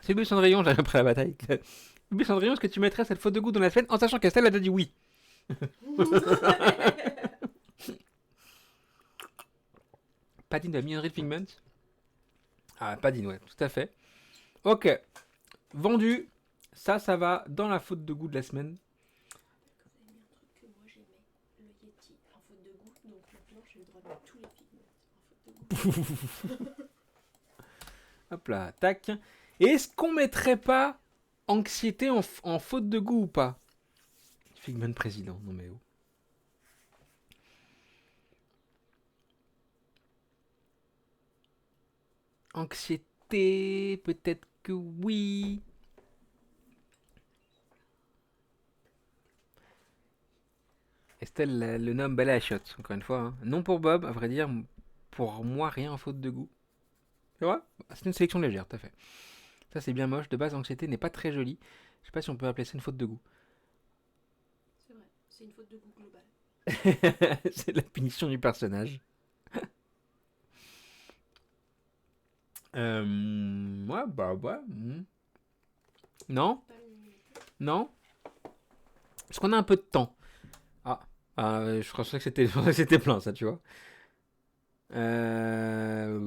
C'est Louis Cendrillon, j'avais après la bataille. Louis Cendrillon, est-ce que tu mettrais cette faute de goût dans la semaine en sachant qu'Estelle a déjà dit oui? Padine de la mignonnerie de Figment. Ah, Padine, ouais, tout à fait. Ok. Vendu. Ça va dans la faute de goût de la semaine. Vous avez mis un truc que moi j'aimais, le Yeti en faute de goût, donc maintenant j'ai le droit de mettre tous les pigments en faute de goût. Hop là, tac. Et est-ce qu'on mettrait pas Anxiété en faute de goût ou pas? Figman président, non mais oh. Anxiété, peut-être que oui. Estelle le nomme balai à shot, encore une fois. Hein. Non pour Bob, à vrai dire, pour moi, rien en faute de goût. C'est vrai? C'est une sélection légère, tout à fait. Ça, c'est bien moche. De base, l'anxiété n'est pas très jolie. Je sais pas si on peut appeler ça une faute de goût. C'est vrai, c'est une faute de goût globale. C'est la punition du personnage. Ouais, bah ouais. Non? Pas l'unanimité. Non? Est-ce qu'on a un peu de temps? Je pensais que c'était, je pensais que c'était plein, ça, tu vois. Hein?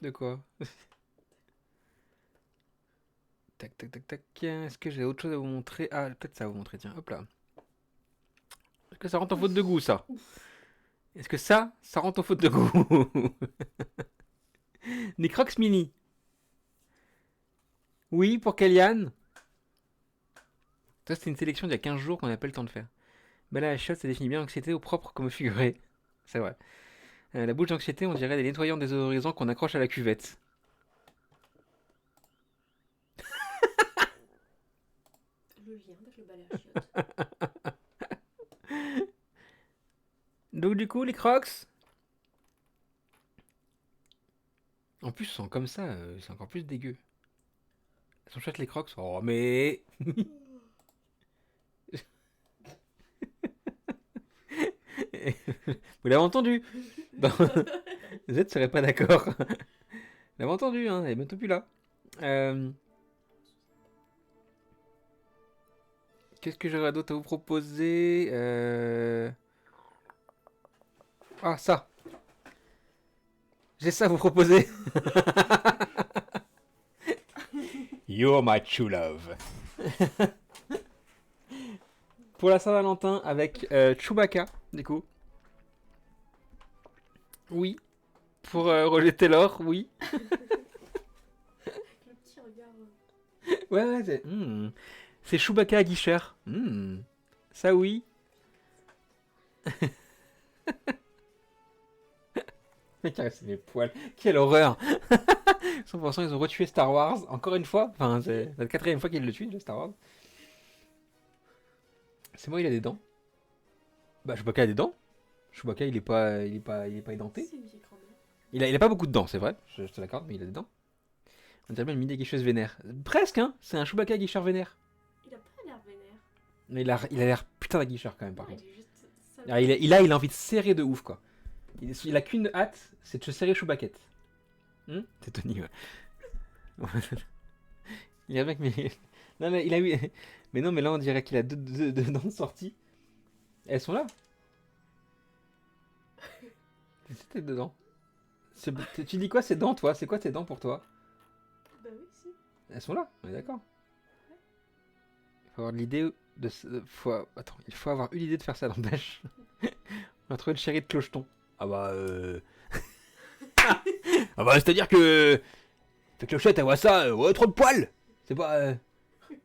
De quoi? Tac, tac, tac, tac. Est-ce que j'ai autre chose à vous montrer? Ah, peut-être ça va vous montrer, tiens. Hop là. Est-ce que ça rentre en faute de goût, ça? Est-ce que ça rentre en faute de goût? Des Crocs Mini. Oui, pour Kellyanne. Ça, c'était une sélection d'il y a 15 jours qu'on n'a pas le temps de faire. Ben là, la shot, ça définit bien l'anxiété au propre comme au figuré. C'est vrai. La bouche d'anxiété, on dirait des nettoyants désodorisants qu'on accroche à la cuvette. Le lien avec le balai à chiottes. Donc du coup, les Crocs. En plus, ils sont comme ça, c'est encore plus dégueu. Elles sont chouettes les Crocs. Oh mais... Vous l'avez entendu. Dans... Z serait pas d'accord. Vous l'avez entendu, hein, elle est bientôt plus là. Qu'est-ce que j'aurais d'autre à vous proposer? Ah, ça. J'ai ça à vous proposer. You're my true love. Pour la Saint-Valentin avec Chewbacca, du coup. Oui. Pour Roger Taylor, oui. Le petit regard. Ouais, c'est... C'est Chewbacca à guicheur. Ça, oui. Mais c'est mes poils. Quelle horreur. 100% ils ont retué Star Wars. Encore une fois. Enfin, c'est la 4ème fois qu'ils le tuent, déjà, Star Wars. C'est moi, il a des dents. Bah, Chewbacca a des dents. Chewbacca, il est pas édenté. C'est une vieille grand-mère. Il a pas beaucoup de dents, c'est vrai. Je te l'accorde, mais il a des dents. On dirait bien une mini guicheuse vénère. Presque, hein. C'est un Chewbacca guicheur vénère. Il a pas l'air vénère. Mais il a l'air putain de guicheur quand même, par Non, contre. il est juste. Ah, il a envie de serrer de ouf, quoi. Il a qu'une hâte, c'est de se serrer Chewbaquette. C'est Tony, ouais. Il y a un mec, mais... Non, mais il a eu... Mais non, mais là, on dirait qu'il a deux dents de sortie. Elles sont là. C'était dedans. Tu dis quoi, ces dents, toi? C'est quoi tes dents pour toi? Bah oui, si. Elles sont là, on est d'accord. Il faut avoir l'idée de... Attends, il faut avoir eu l'idée de faire ça, n'empêche. On a trouvé le chéri de Clocheton. Ah bah... Ah bah, c'est-à-dire que... Fait Clochette, elle voit ça, ouais, trop de poils. C'est pas...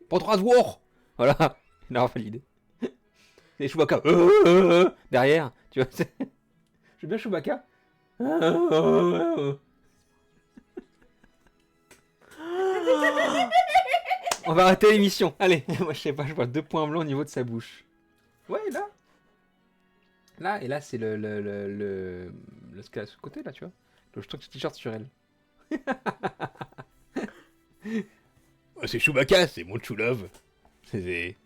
Pas de rasoir. Voilà, il a validé. C'est Chewbacca. Derrière, tu vois. Je veux bien Chewbacca. On va arrêter l'émission. Allez, moi je sais pas, je vois 2 points blancs au niveau de sa bouche. Ouais, là. Là, et là c'est le ce qu'il y a ce côté là, tu vois. Je trouve ce t-shirt sur elle. Oh, c'est Chewbacca, c'est mon true love. C'est...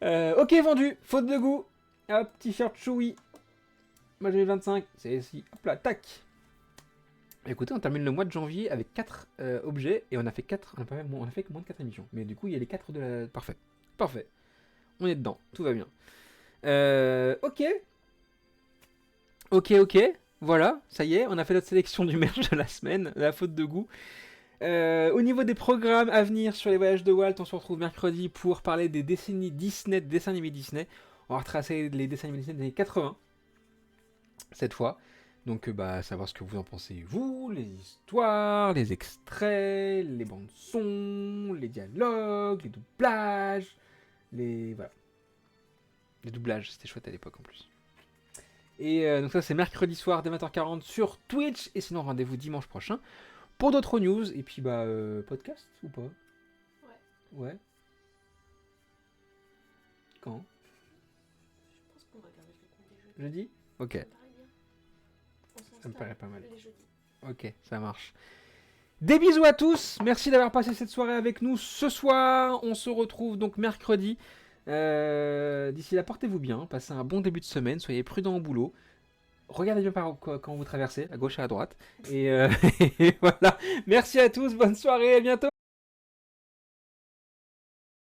ok, vendu. Faute de goût. Hop, t-shirt Chewie. Moi j'ai 25. C'est ici. Hop là, tac. Écoutez, on termine le mois de janvier avec 4 objets. Et on a fait 4. On a fait moins de 4 émissions. Mais du coup, il y a les 4 de la... Parfait. Parfait. On est dedans. Tout va bien. Ok. Ok. Voilà, ça y est, on a fait notre sélection du merch de la semaine, la faute de goût. Au niveau des programmes à venir sur les voyages de Walt, on se retrouve mercredi pour parler des décennies Disney, des dessins animés Disney. On va retracer les dessins animés Disney des années 80. cette fois. Donc, savoir ce que vous en pensez, vous, les histoires, les extraits, les bandes son, les dialogues, les doublages, voilà. Les doublages, c'était chouette à l'époque en plus. Et donc ça, c'est mercredi soir dès 20h40 sur Twitch. Et sinon, rendez-vous dimanche prochain pour d'autres news. Et puis, podcast ou pas? Ouais. Quand? Je pense qu'on va garder le rythme des jeudis. Jeudi? Ok, Ça me paraît bien. On ça me s'installe paraît pas mal. les jeudis. Ok, ça marche. Des bisous à tous. Merci d'avoir passé cette soirée avec nous ce soir. On se retrouve donc mercredi. D'ici là, portez-vous bien. Passez un bon début de semaine. Soyez prudents au boulot. Regardez bien quand vous traversez, à gauche et à droite. Et, et voilà. Merci à tous. Bonne soirée. À bientôt.